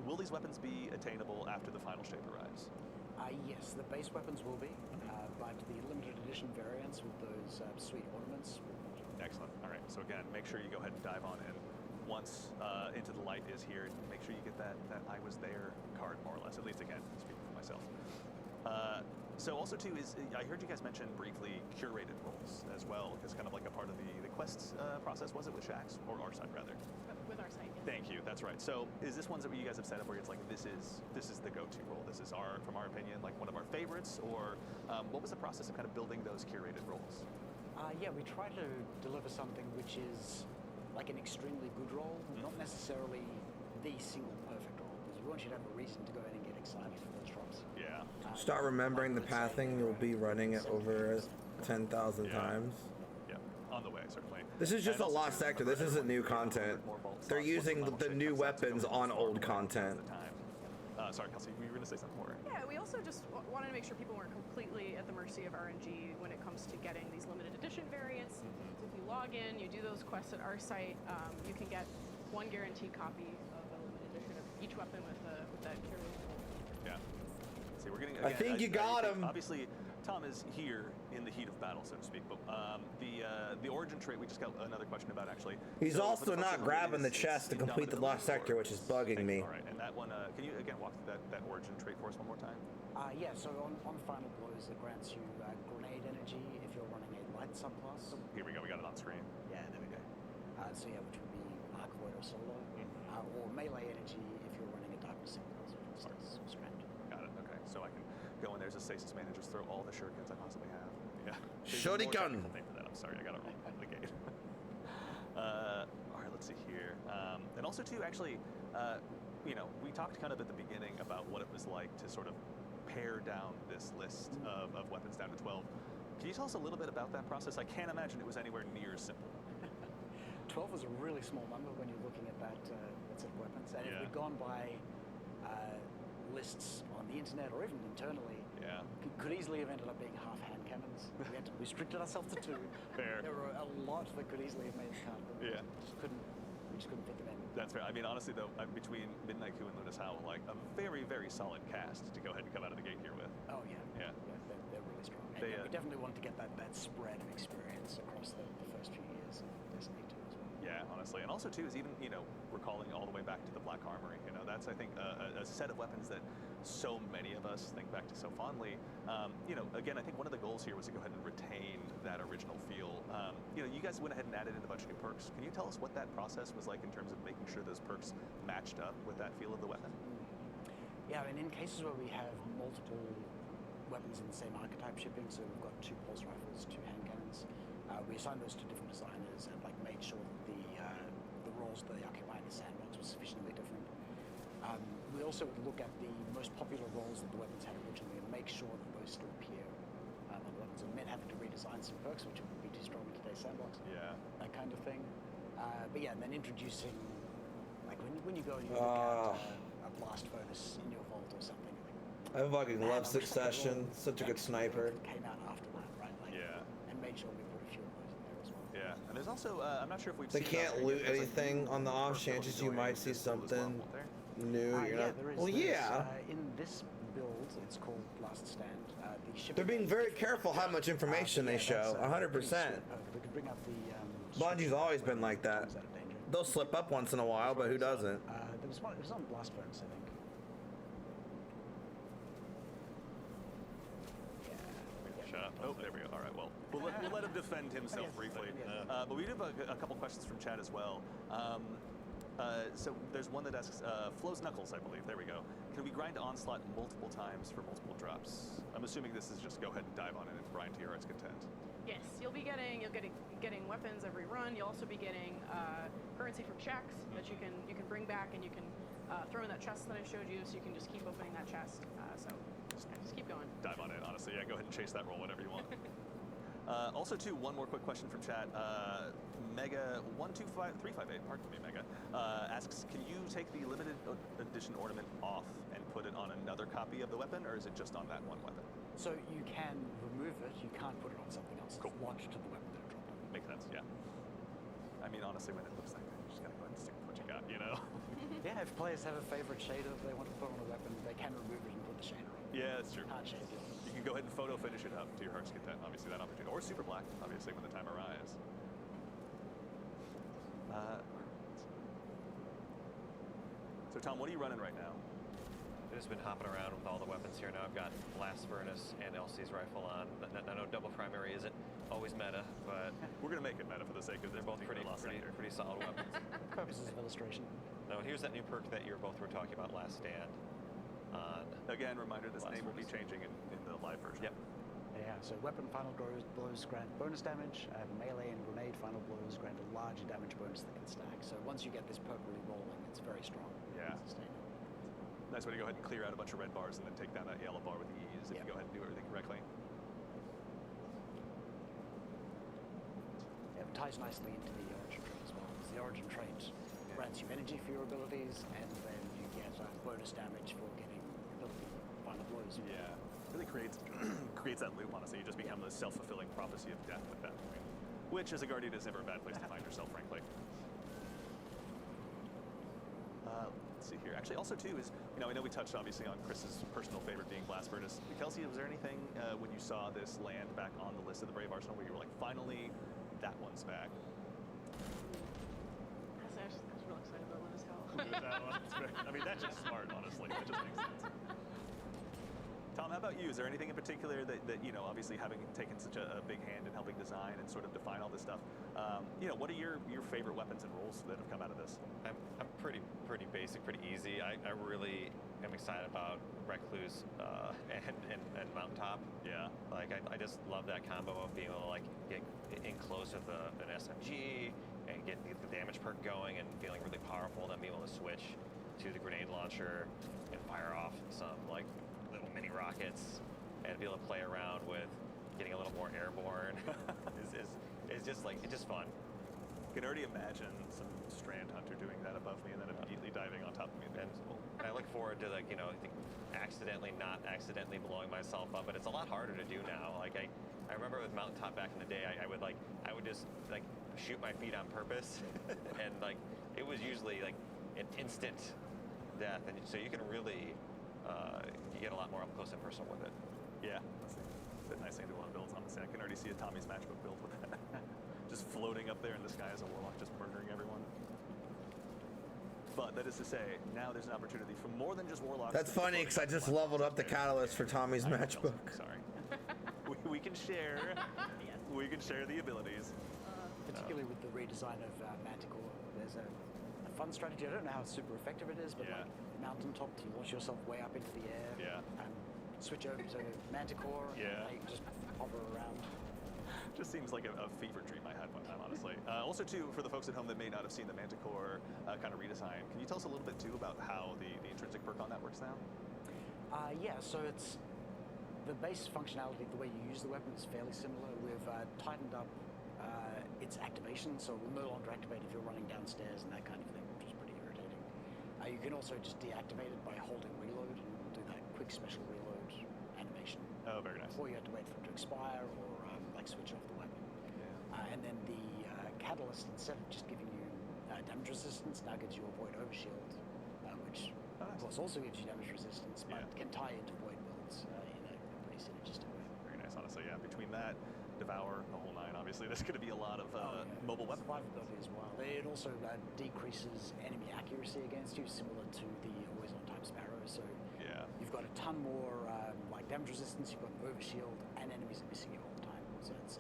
C: will these weapons be attainable after the final shape arrives?
F: Yes, the base weapons will be, but the limited edition variants with those sweet ornaments will not.
C: Excellent. All right. So again, make sure you go ahead and dive on in. Once Into the Light is here, make sure you get that I was there card, more or less. At least again, speaking for myself. So also too is I heard you guys mention briefly curated roles as well as kind of like a part of the quests process. Was it with Shaxx or our side rather?
E: With our site. Yes.
C: Thank you. That's right. So is this one that you guys have set up where it's like this is the go-to role? This is from our opinion, like one of our favorites, or what was the process of kind of building those curated roles?
F: Yeah, we try to deliver something which is like an extremely good role, not necessarily the single perfect role, because we want you to have a reason to go ahead and get excited for those drops.
C: Yeah.
A: Start remembering the pathing. You'll be running it over 10,000 times.
C: Yeah. On the way, certainly.
A: This is just
C: And
A: a
C: also
A: lost sector. This isn't new content. They're using the new weapons on old content.
C: Sorry, Kelsey, you were going to say something more.
E: Yeah, we also just wanted to make sure people weren't completely at the mercy of RNG when it comes to getting these limited edition variants. So if you log in, you do those quests at our site, you can get one guaranteed copy of a limited edition of each weapon with that curated role.
C: Yeah. See, we're getting.
A: I think you got him.
C: Obviously, Tom is here in the heat of battle, so to speak. But the origin trait, we just got another question about actually.
A: He's
C: So,
A: also
C: for the
A: not
C: folks who
A: grabbing the
C: it's
A: chest to complete the
C: indomitable
A: lost sector,
C: or-
A: which is bugging
C: Thank you.
A: me.
C: All right, and that one, can you again walk through that origin trait for us one more time?
F: Yeah, so on Final Blows, it grants you grenade energy if you're running a light subclass.
C: Here we go. We got it on screen.
F: Yeah, there we go. So yeah, which would be Arc Void or Solo, or melee energy if you're running a Darkness subclass, which is Strand.
C: Got it. Okay, so I can go in. There's a stasis man and just throw all the shurikens I possibly have. Yeah.
A: Shuriken.
C: Technical name for that. I'm sorry, I got it wrong out of the gate. All right, let's see here. And also too, actually, we talked kind of at the beginning about what it was like to sort of pare down this list of weapons down to 12. Can you tell us a little bit about that process? I can't imagine it was anywhere near as simple.
F: 12 is a really small number when you're looking at that set of weapons. And if we'd gone by lists on the internet or even internally, could easily have ended up being half hand cannons. We had to restricted ourselves to 2.
C: Fair.
F: There were a lot that could easily have made the cut, but we just couldn't fit them in.
C: That's fair. I mean, honestly, though, between Midnight Coup and Luna's Howl, like a very, very solid cast to go ahead and come out of the gate here with.
F: Oh, yeah.
C: Yeah.
F: They're really strong. And we definitely wanted to get that spread of experience across the first few years of Destiny 2 as well.
C: Yeah, honestly, and also too is even recalling all the way back to the Black Armory. That's I think a set of weapons that so many of us think back to so fondly. Again, I think one of the goals here was to go ahead and retain that original feel. You guys went ahead and added in a bunch of new perks. Can you tell us what that process was like in terms of making sure those perks matched up with that feel of the weapon?
F: Yeah, and in cases where we have multiple weapons in the same archetype shipping, so we've got 2 pulse rifles, 2 hand cannons, we assigned those to different designers and made sure that the roles that they occupy in the sandbox were sufficiently different. We also would look at the most popular roles that the weapons had originally and make sure that those still appear on the weapons. It meant having to redesign some perks, which would be too strong in today's sandbox.
C: Yeah.
F: That kind of thing. But yeah, and then introducing, when you go and you look at a blast bonus in your vault or something.
G: I fucking
F: man,
G: love
F: I wish they could
G: Succession.
F: roll
G: Such a good
F: that
G: sniper.
F: Came out after that, right?
C: Yeah.
F: And made sure we put a few of those in there as well.
C: Yeah, and there's also I'm not sure if we've
G: They
C: seen it
G: can't
C: out there
G: loot
C: yet, there's,
G: anything
C: new
G: on the off
C: perks that will be
G: chances you
C: going
G: might
C: into
G: see
C: this build as well,
G: something
C: won't there?
G: new. You're
F: Yeah,
G: not.
F: there is.
G: Well,
F: there is.
G: yeah.
F: In this build, it's called Last Stand. The shipping
G: They're being very careful how much information they show. 100%.
F: We could bring up the.
G: Bungie's always been like that.
F: Out of danger.
G: They'll slip up once in a while, but who doesn't?
F: There was one. It was on Blast Furnace, I think.
C: Shut up. Oh, there we go. All right, well, we'll let him defend himself briefly. But we do have a couple questions from chat as well. So there's one that asks, Flo's Knuckles, I believe. There we go. Can we grind Onslaught multiple times for multiple drops? I'm assuming this is just go ahead and dive on it and grind to your heart's content.
E: Yes, you'll be getting weapons every run. You'll also be getting currency from shacks that you can bring back, and you can throw in that chest that I showed you. So you can just keep opening that chest. Just keep going.
C: Dive on it, honestly. Yeah, go ahead and chase that roll whenever you want. Also, too, one more quick question from chat. Mega125358, pardon me, Mega, asks, can you take the limited edition ornament off and put it on another copy of the weapon, or is it just on that one weapon?
F: So you can remove it. You can't put it on something else.
C: Cool.
F: It's lodged to the weapon that it dropped on.
C: Makes sense, yeah. I mean, honestly, when it looks like that, you just gotta go ahead and stick with what you got,
F: Yeah, if players have a favorite shader that they want to put on a weapon, they can remove it and put the shader on.
C: Yeah, that's true.
F: Hard shade deal.
C: You can go ahead and photo finish it up to your heart's content, obviously, that opportunity. Or super black, obviously, when the time arrives. So, Tom, what are you running right now?
D: I've just been hopping around with all the weapons here now. I've got Blast Furnace and LC's rifle on. I know double primary isn't always meta, but
C: We're going to make it meta for the sake of
D: they're both pretty solid weapons.
F: Purposes of illustration.
D: Now, here's that new perk that you both were talking about, Last Stand. On
C: Again, reminder, this
D: Blast
C: name will be
D: Furnace.
C: changing in the live version.
D: Yep.
F: Yeah, so weapon final blows grant bonus damage. Melee and grenade final blows grant a larger damage bonus that can stack. So once you get this perk really rolling, it's very strong.
C: Yeah.
F: Sustainable.
C: Nice way to go ahead and clear out a bunch of red bars and then take down that yellow bar with ease if
F: Yeah.
C: you go ahead and do everything correctly.
F: Yeah, it ties nicely into the origin trait as well. Because the origin trait grants you energy for your abilities, and then you get bonus damage for getting ability final blows.
C: Yeah, really creates that loop. Honestly, you just become the self-fulfilling prophecy of death at that point, which, as a guardian, is never a bad place to find yourself, frankly. Let's see here. Actually, also too is I know we touched obviously on Chris's personal favorite being Blast Furnace. Kelsey, was there anything when you saw this land back on the list of the Brave Arsenal where you were like, finally, that one's back?
E: I was real excited about Lose Hell.
C: That one. I mean, that's just smart, honestly. That just makes sense. Tom, how about you? Is there anything in particular that obviously having taken such a big hand in helping design and sort of define all this stuff, what are your favorite weapons and roles that have come out of this?
D: I'm pretty basic, pretty easy. I really am excited about Recluse and Mountaintop.
C: Yeah.
D: Like I just love that combo of being able to get in close with an SMG and get the damage perk going and feeling really powerful, then being able to switch to the grenade launcher and fire off some little mini rockets and be able to play around with getting a little more airborne it's just fun.
C: I can already imagine some Strand Hunter doing that above me and then immediately diving on top of me.
D: And I look forward to not accidentally blowing myself up, but it's a lot harder to do now. I remember with Mountaintop back in the day, I would just shoot my feet on purpose, and it was usually an instant death, and so you can really you get a lot more up close and personal with it.
C: Yeah, that's a nice thing to want to build on. I can already see a Tommy's matchbook build with that. Just floating up there in the sky as a warlock, just murdering everyone. But that is to say, now there's an opportunity for more than just warlocks.
G: That's
C: to be
G: funny
C: floating
G: because I
C: up
G: just
C: the
G: leveled up the
C: platforms.
G: catalyst for Tommy's
C: I know,
G: matchbook.
C: Chelsea, Sorry. we can share.
E: Yes.
C: We can share the abilities.
F: Particularly with the redesign of Manticore, there's a fun strategy. I don't know how super effective it is, but
C: Yeah.
F: like mountaintop to launch yourself way up into the air.
C: Yeah.
F: And switch over to Manticore.
C: Yeah.
F: And you can just hover around.
C: Just seems like a fever dream I had one time, honestly. Also, too, for the folks at home that may not have seen the Manticore kind of redesign, can you tell us a little bit, too, about how the intrinsic perk on that works now?
F: Yeah, so it's the base functionality, the way you use the weapon is fairly similar. We've tightened up its activation, so it will no longer activate if you're running downstairs and that kind of thing, which is pretty irritating. You can also just deactivate it by holding reload and do that quick special reload animation.
C: Oh, very nice.
F: Before you have to wait for it to expire or like switch off the weapon.
C: Yeah.
F: And then the catalyst, instead of just giving you damage resistance, now gives you a void overshield, which
C: Oh, nice.
F: of course also gives you damage resistance, but
C: Yeah.
F: can tie into void builds in a pretty synergistic way.
C: Very nice, honestly. Yeah, between that, Devour, the whole nine, obviously, there's going to be a lot of mobile weapon.
F: Survivability as well. It also decreases enemy accuracy against you, similar to the always on time Sparrow. So
C: Yeah.
F: you've got a ton more like damage resistance. You've got an overshield, and enemies are missing you all the time. So it's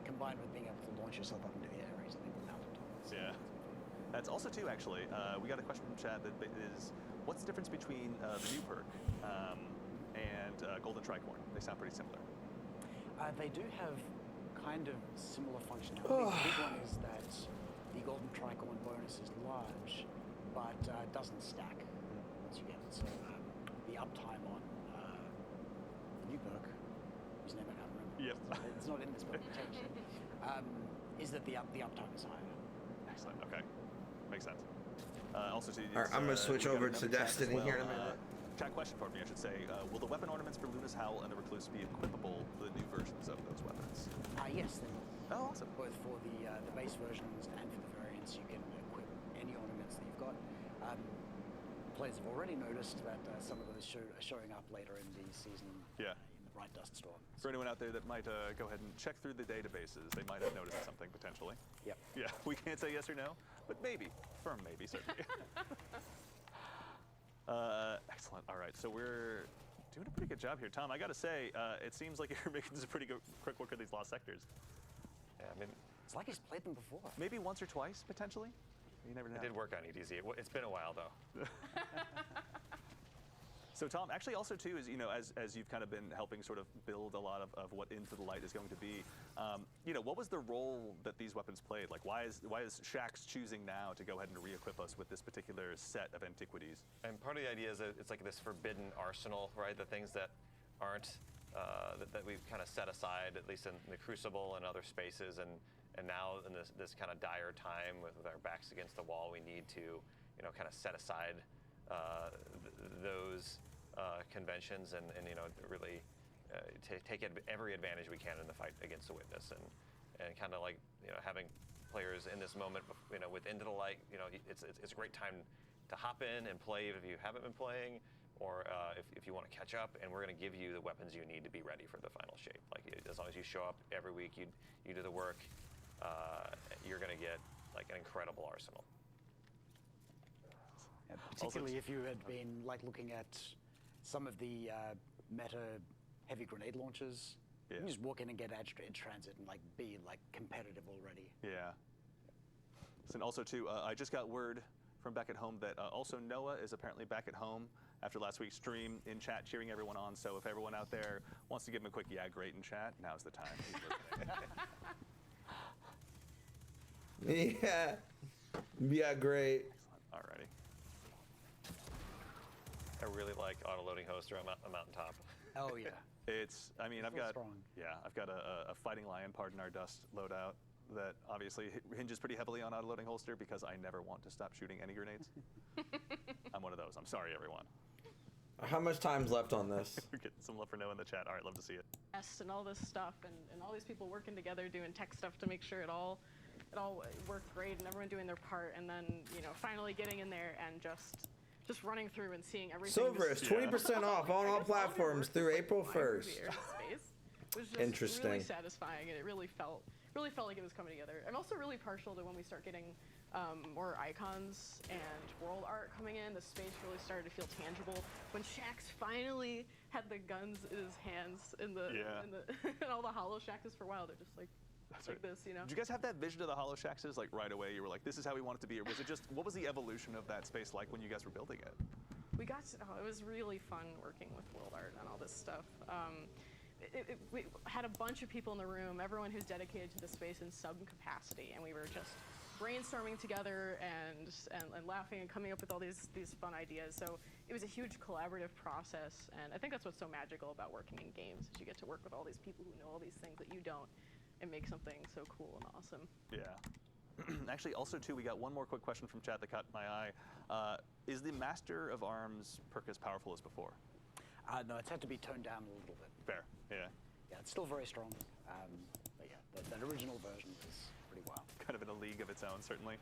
F: combined with being able to launch yourself up into the air easily with mountaintop. So
C: Yeah. That's also, too, actually, we got a question from chat that is, what's the difference between the new perk and Golden Tricorn? They sound pretty similar.
F: They do have kind of similar functionality. The big one is that the Golden Tricorn bonus is large, but doesn't stack once you get it. So the uptime on the new perk, whose name I can't remember.
C: Yep.
F: It's not in this book. It changed it. Is that the uptime is higher.
C: Excellent. Okay. Makes sense. Also, too,
G: All right, I'm gonna switch
C: we got
G: over
C: another
G: to
C: chat as
G: Destiny here in a
C: well.
G: minute.
C: Chat question for me, I should say. Will the weapon ornaments for Luna's Howl and the Recluse be equipable for the new versions of those weapons?
F: Yes, then
C: Oh, awesome.
F: both for the base versions and for the variants, you can equip any ornaments that you've got. Players have already noticed that some of those are showing up later in the season.
C: Yeah.
F: In the Bright Dust Storm.
C: For anyone out there that might go ahead and check through the databases, they might have noticed something potentially.
F: Yep.
C: Yeah, we can't say yes or no, but maybe. Firm maybe, certainly. Excellent. All right, so we're doing a pretty good job here. Tom, I got to say, it seems like you're making some pretty good, quick work of these lost sectors.
D: Yeah, I mean,
F: It's like he's played them before.
C: Maybe once or twice, potentially? You never know.
D: I did work on EDZ. It's been a while, though.
C: So Tom, actually also too is, as you've kind of been helping sort of build a lot of what Into the Light is going to be, what was the role that these weapons played? Like why is Shaxx choosing now to go ahead and re-equip us with this particular set of antiquities?
D: And part of the idea is that it's like this forbidden arsenal, right? The things that aren't, that we've kind of set aside, at least in the Crucible and other spaces, and now in this kind of dire time with our backs against the wall, we need to, kind of set aside those conventions and really take every advantage we can in the fight against the Witness, and kind of like having players in this moment, with Into the Light, it's a great time to hop in and play if you haven't been playing, or if you want to catch up, and we're going to give you the weapons you need to be ready for the final shape. Like as long as you show up every week, you do the work, you're going to get like an incredible arsenal.
F: Particularly if you had been like looking at some of the meta heavy grenade launchers.
C: Yeah.
F: You can just walk in and get edge transit and like be like competitive already.
C: Yeah. And also too, I just got word from back at home that also Noah is apparently back at home after last week's stream in chat, cheering everyone on. So if everyone out there wants to give him a quick yeah great in chat, now's the time. He's listening.
G: Yeah, great.
C: Alrighty.
D: I really like auto-loading hoster on Mountaintop.
F: Oh yeah.
C: I've got
F: strong.
C: I've got a Fighting Lion Pardon Our Dust loadout that obviously hinges pretty heavily on auto-loading holster because I never want to stop shooting any grenades. I'm one of those. I'm sorry, everyone.
G: How much time's left on this?
C: We're getting some love for Noah in the chat. All right, love to see it.
E: And all this stuff and all these people working together doing tech stuff to make sure it all worked great and everyone doing their part, and then finally getting in there and just running through and seeing everything.
G: Silverus, 20% off on all platforms through April 1st.
E: It was just
G: Interesting.
E: really satisfying, and it really felt really felt like it was coming together. I'm also really partial to when we start getting more icons and world art coming in. The space really started to feel tangible. When Shaxx finally had the guns in his hands in the, and all the hollow Shaxxes for a while, they're just like, this, you know?
C: Did you guys have that vision of the hollow Shaxxes like right away? You were like, this is how we want it to be, or was it just, what was the evolution of that space like when you guys were building it?
E: We got to, it was really fun working with world art and all this stuff. We had a bunch of people in the room, everyone who's dedicated to the space in some capacity, and we were just brainstorming together and laughing and coming up with all these fun ideas. So it was a huge collaborative process, and I think that's what's so magical about working in games, is you get to work with all these people who know all these things that you don't, and make something so cool and awesome.
C: Yeah. Actually, also too, we got one more quick question from chat that caught my eye. Is the Master of Arms perk as powerful as before?
F: No, it's had to be toned down a little bit.
C: Fair, yeah.
F: Yeah, it's still very strong. But yeah, that original version was pretty wild.
C: Kind of in a league of its own, certainly.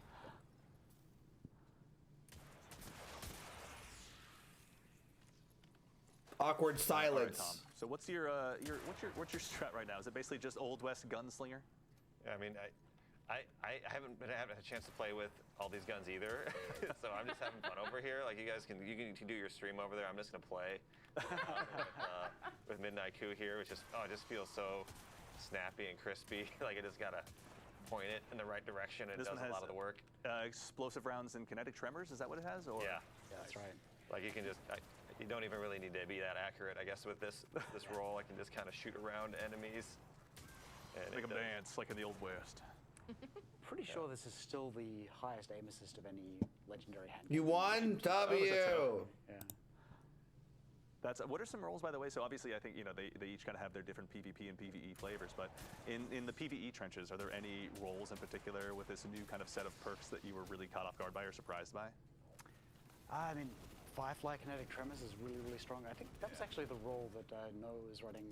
G: Awkward
C: All right,
G: silence.
C: Tom. So what's your what's your strat right now? Is it basically just Old West gunslinger?
D: Yeah, I mean, I haven't had a chance to play with all these guns either, so I'm just having fun over here. Like you can do your stream over there. I'm just gonna play with Midnight Coup here, which just it just feels so snappy and crispy. Like I just gotta point it in the right direction. It
C: This
D: does
C: one has
D: a lot of the work.
C: Explosive rounds and kinetic tremors. Is that what it has? Or
D: Yeah.
F: Yeah, that's right.
D: Like you can just, you don't even really need to be that accurate, I guess, with this roll. I can just kind of shoot around enemies. And
C: Make
D: it
C: them
D: does-
C: dance like in the Old West.
F: Pretty sure this is still the highest aim assist of any legendary hand.
G: You won? W.
F: Yeah.
C: That's what are some roles, by the way? So obviously, I think they each kind of have their different PvP and PvE flavors. But in the PvE trenches, are there any roles in particular with this new kind of set of perks that you were really caught off guard by or surprised by?
F: I mean, Firefly Kinetic Tremors is really, really strong. I think that was actually the role that Noah was running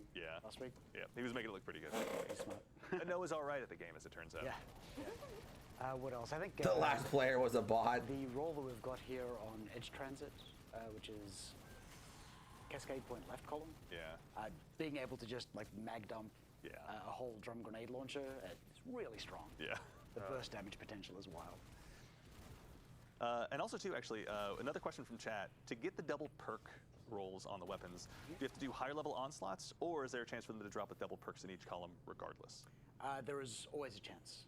F: last week.
C: Yeah, he was making it look pretty good.
F: He's smart.
C: And Noah's all right at the game, as it turns out.
F: Yeah. What else? I think
G: The last player was a bot.
F: the role that we've got here on Edge Transit, which is Cascade Point left column.
C: Yeah.
F: Being able to just like mag dump
C: Yeah.
F: a whole drum grenade launcher, it's really strong.
C: Yeah.
F: The burst damage potential is wild.
C: And also, too, actually, another question from chat. To get the double perk rolls on the weapons, do you have to do higher level onslaughts, or is there a chance for them to drop with double perks in each column regardless?
F: There is always a chance.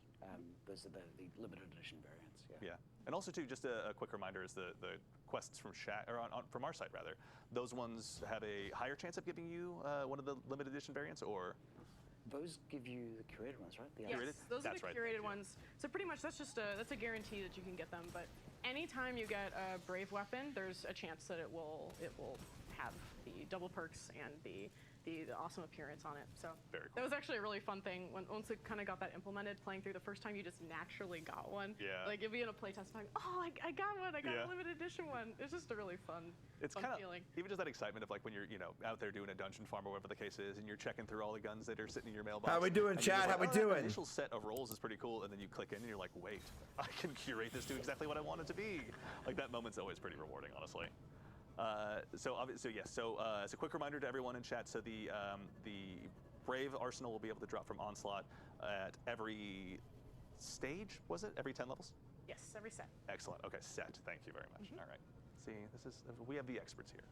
F: Those are the limited edition variants.
C: Yeah. And also, too, just a quick reminder is the quests from from our site, rather. Those ones have a higher chance of giving you one of the limited edition variants, or?
F: Those give you the curated ones, right? The
E: Yes,
C: Curated?
E: those are
C: That's
E: the
C: right,
E: curated
C: thank you.
E: ones. So pretty much that's a guarantee that you can get them. But anytime you get a brave weapon, there's a chance that it will have the double perks and the awesome appearance on it. So
C: Very cool.
E: that was actually a really fun thing. Once it kind of got that implemented, playing through the first time, you just naturally got one.
C: Yeah.
E: Like you'd be in a playtest, like, oh, I got one. I got
C: Yeah.
E: a limited edition one. It's just a really fun,
C: It's
E: fun
C: kind of
E: feeling.
C: even just that excitement of like when you're out there doing a dungeon farm or whatever the case is, and you're checking through all the guns that are sitting in your mailbox.
G: How we doing,
C: and you're just
G: chat? How we
C: like, "Oh, that
G: doing?"
C: initial set of rolls is pretty cool, and then you click in and you're like, wait, I can curate this to exactly what I want it to be. Like that moment's always pretty rewarding, honestly. So as a quick reminder to everyone in chat, so the Brave Arsenal will be able to drop from Onslaught at every stage, was it? Every 10 levels?
E: Yes, every set.
C: Excellent. Okay, set. Thank you very much. All right. See, we have the experts here.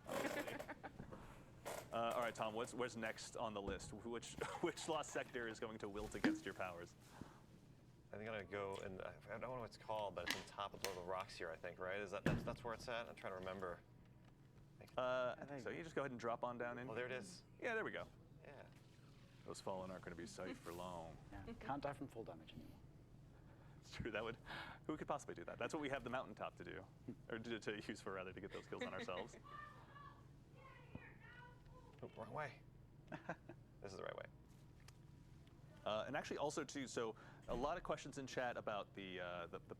C: All right, Tom. What's next on the list? Which lost sector is going to wilt against your powers?
D: I think I'm gonna go, and I don't know what it's called, but it's on top of the rocks here, I think, right? That's where it's at? I'm trying to remember.
C: So you just go ahead and drop on down in.
D: Well, there it is.
C: Yeah, there we go.
D: Yeah.
C: Those fallen aren't going to be safe for long.
F: Yeah. Can't die from full damage anymore.
C: It's true. Who could possibly do that? That's what we have the mountaintop to do, or to use for rather to get those kills on ourselves.
D: Oh, wrong way. This is the right way.
C: And actually, also too, so a lot of questions in chat about the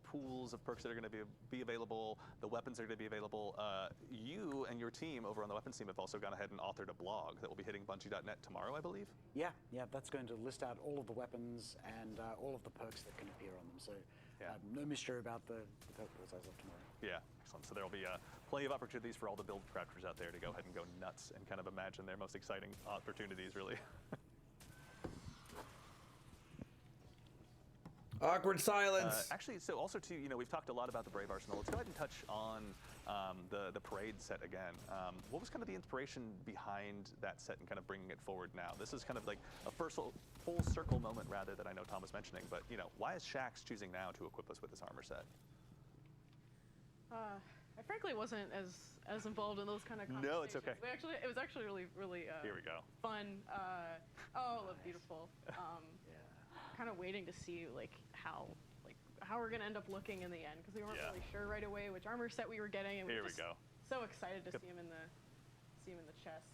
C: pools of perks that are going to be available, the weapons that are going to be available. You and your team over on the weapons team have also gone ahead and authored a blog that will be hitting Bungie.net tomorrow, I believe.
F: Yeah, that's going to list out all of the weapons and all of the perks that can appear on them. So no mystery about the purples as of tomorrow.
C: Yeah, excellent. So there will be plenty of opportunities for all the build crafters out there to go ahead and go nuts and kind of imagine their most exciting opportunities, really.
G: Awkward silence.
C: Actually, so also too, we've talked a lot about the Brave Arsenal. Let's go ahead and touch on the parade set again. What was kind of the inspiration behind that set and kind of bringing it forward now? This is kind of like a full circle moment, rather, that I know Tom was mentioning. But why is Shaxx choosing now to equip us with this armor set?
E: I frankly wasn't as involved in those kind of conversations.
C: No, it's okay.
E: It was actually really
C: Here we go.
E: fun. Oh, it looked beautiful. Kind of waiting to see how we're gonna end up looking in the end, because we weren't really sure right away which armor set we were getting, and we
C: Here
E: were
C: we
E: just
C: go.
E: so excited to see him in the chest.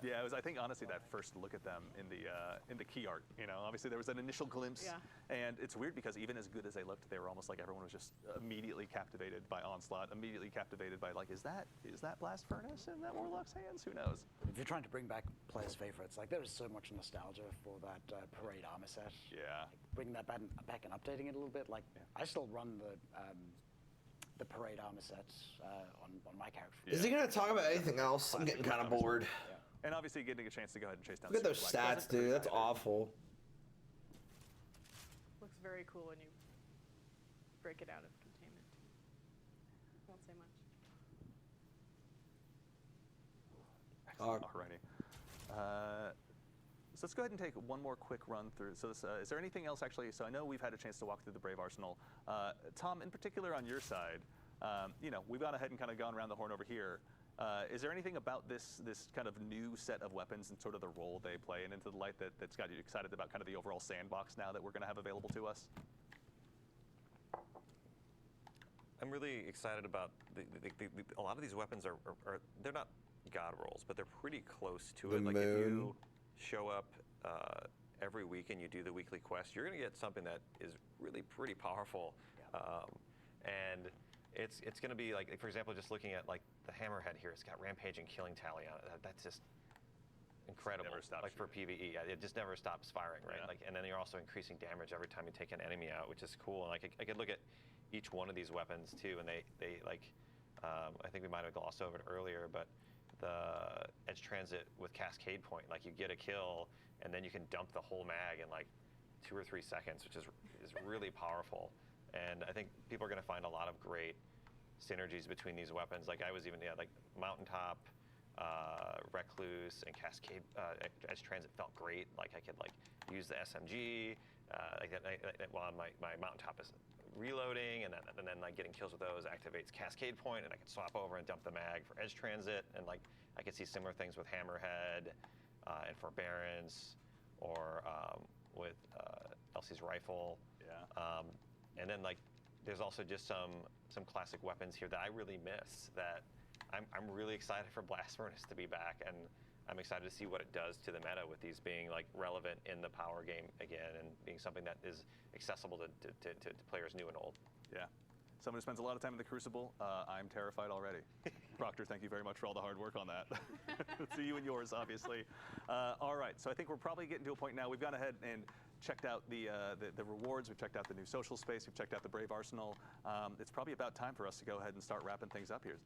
C: Yeah, it was. I think honestly that first look at them in the key art. Obviously there was an initial glimpse, and it's weird because even as good as they looked, they were almost like everyone was just immediately captivated by Onslaught, immediately captivated by like, is that Blast Furnace in that Warlock's hands? Who knows?
F: If you're trying to bring back players' favorites, like there is so much nostalgia for that Parade armor set.
C: Yeah.
F: Bringing that back and updating it a little bit. Like I still run the Parade armor set on my character.
A: Is he gonna talk about anything else? I'm getting kind of bored.
F: Yeah.
C: And obviously getting a chance to go ahead and chase down.
A: Look at those
C: Super Black
A: stats, dude. That's awful.
E: Looks very cool when you break it out of containment. Won't say much.
C: Alrighty. So let's go ahead and take one more quick run through. So is there anything else actually? So I know we've had a chance to walk through the Brave Arsenal. Tom, in particular on your side, we've gone ahead and kind of gone around the horn over here. Is there anything about this kind of new set of weapons and sort of the role they play and Into the Light that's got you excited about kind of the overall sandbox now that we're going to have available to us?
D: I'm really excited about a lot of these weapons are they're not god rolls, but they're pretty close to it. Like if you show up every week and you do the weekly quest, you're going to get something that is really pretty powerful, and it's going to be like, for example, just looking at like the Hammerhead here, it's got rampage and killing tally on it. That's just incredible.
C: Never stops
D: like for PvE, it just never stops firing, right?
C: Yeah.
D: Like, and then you're also increasing damage every time you take an enemy out, which is cool. And like I could look at each one of these weapons too, and they like I think we might have glossed over it earlier, but the Edge Transit with Cascade Point, like you get a kill and then you can dump the whole mag in like 2 or 3 seconds, which is really powerful. And I think people are going to find a lot of great synergies between these weapons. Like I was even, like Mountaintop, Recluse, and Cascade Edge Transit felt great. Like I could use the SMG while my Mountaintop is reloading, and then like getting kills with those activates Cascade Point, and I could swap over and dump the mag for Edge Transit. And like I could see similar things with Hammerhead and Forbearance, or with Elsie's Rifle.
C: Yeah.
D: And then like there's also just some classic weapons here that I really miss, that I'm really excited for Blast Furnace to be back, and I'm excited to see what it does to the meta with these being like relevant in the power game again, and being something that is accessible to players new and old.
C: Yeah. Someone who spends a lot of time in the Crucible, I'm terrified already. Proctor, thank you very much for all the hard work on that. To you and yours, obviously. All right, so I think we're probably getting to a point now. We've gone ahead and checked out the rewards. We've checked out the new social space. We've checked out the Brave Arsenal. It's probably about time for us to go ahead and start wrapping things up here.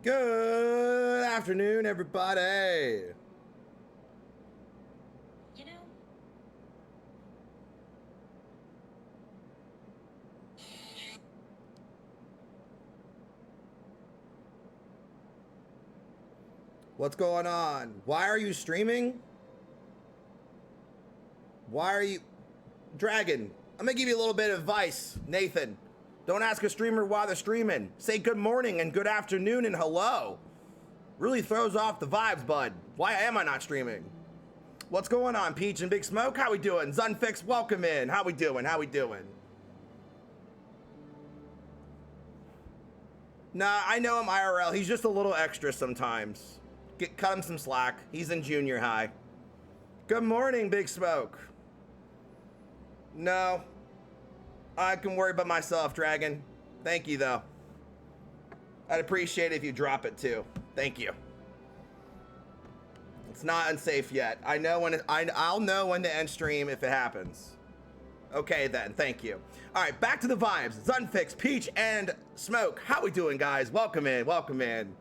A: Good afternoon, everybody.
H: You know,
A: What's going on? Why are you streaming? Why are you... Dragon, I'm gonna give you a little bit of advice, Nathan. Don't ask a streamer why they're streaming. Say good morning and good afternoon and hello. Really throws off the vibes, bud. Why am I not streaming? What's going on, Peach and Big Smoke? How we doing? Zunfix, welcome in. How we doing? How we doing? Nah, I know him IRL. He's just a little extra sometimes. Cut him some slack. He's in junior high. Good morning, Big Smoke. No. I can worry about myself, Dragon. Thank you, though. I'd appreciate it if you drop it too. Thank you. It's not unsafe yet. I know when I'll know when to end stream if it happens. Okay then, thank you. All right, back to the vibes. Zunfix, Peach, and Smoke. How we doing, guys? Welcome in, welcome in.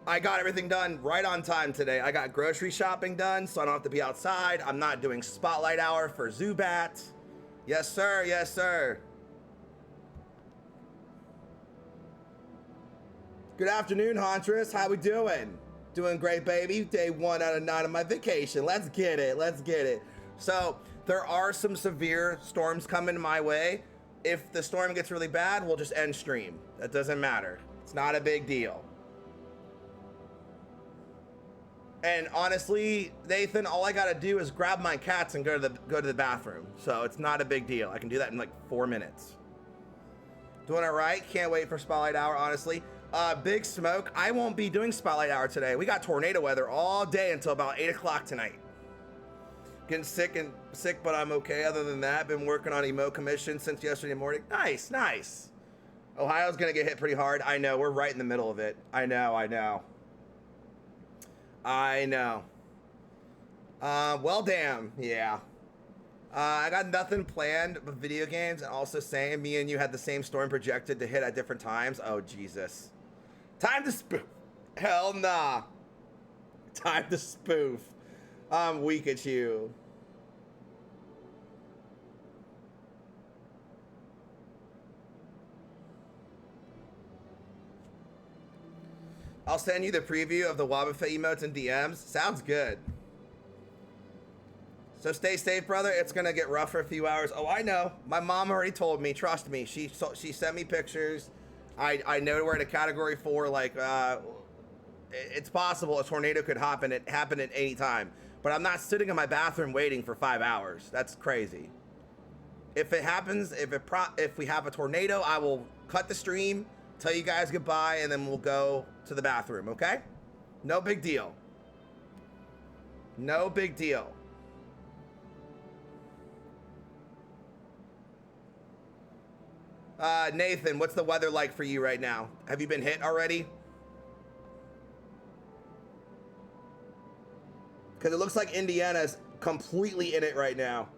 A: I got everything done right on time today. I got grocery shopping done, so I don't have to be outside. I'm not doing spotlight hour for Zubat. Yes, sir, yes, sir. Good afternoon, Huntress. How we doing? Doing great, baby. Day 1 out of 9 of my vacation. Let's get it, let's get it. So, there are some severe storms coming my way. If the storm gets really bad, we'll just end stream. That doesn't matter. It's not a big deal. And honestly, Nathan, all I gotta do is grab my cats and go to the bathroom. So it's not a big deal. I can do that in like 4 minutes. Doing it right. Can't wait for Spotlight Hour, honestly. Big Smoke, I won't be doing Spotlight Hour today. We got tornado weather all day until about 8 o'clock tonight. Getting sick, but I'm okay. Other than that, been working on emo commission since yesterday morning. Nice, nice. Ohio's gonna get hit pretty hard. I know, we're right in the middle of it. I know. Well, damn, yeah. I got nothing planned but video games, and also saying me and you had the same storm projected to hit at different times. Oh, Jesus. Time to spoof. Hell nah. Time to spoof. I'm weak at you. I'll send you the preview of the Wobbuffet emotes and DMs. Sounds good. So stay safe, brother. It's gonna get rough for a few hours. Oh, I know. My mom already told me. Trust me. She sent me pictures. I know we're in a category 4. Like, it's possible a tornado could happen at any time. But I'm not sitting in my bathroom waiting for 5 hours. That's crazy. If it happens, if we have a tornado, I will cut the stream, tell you guys goodbye, and then we'll go to the bathroom, okay? No big deal. No big deal. Nathan, what's the weather like for you right now? Have you been hit already? Because it looks like Indiana's completely in it right now.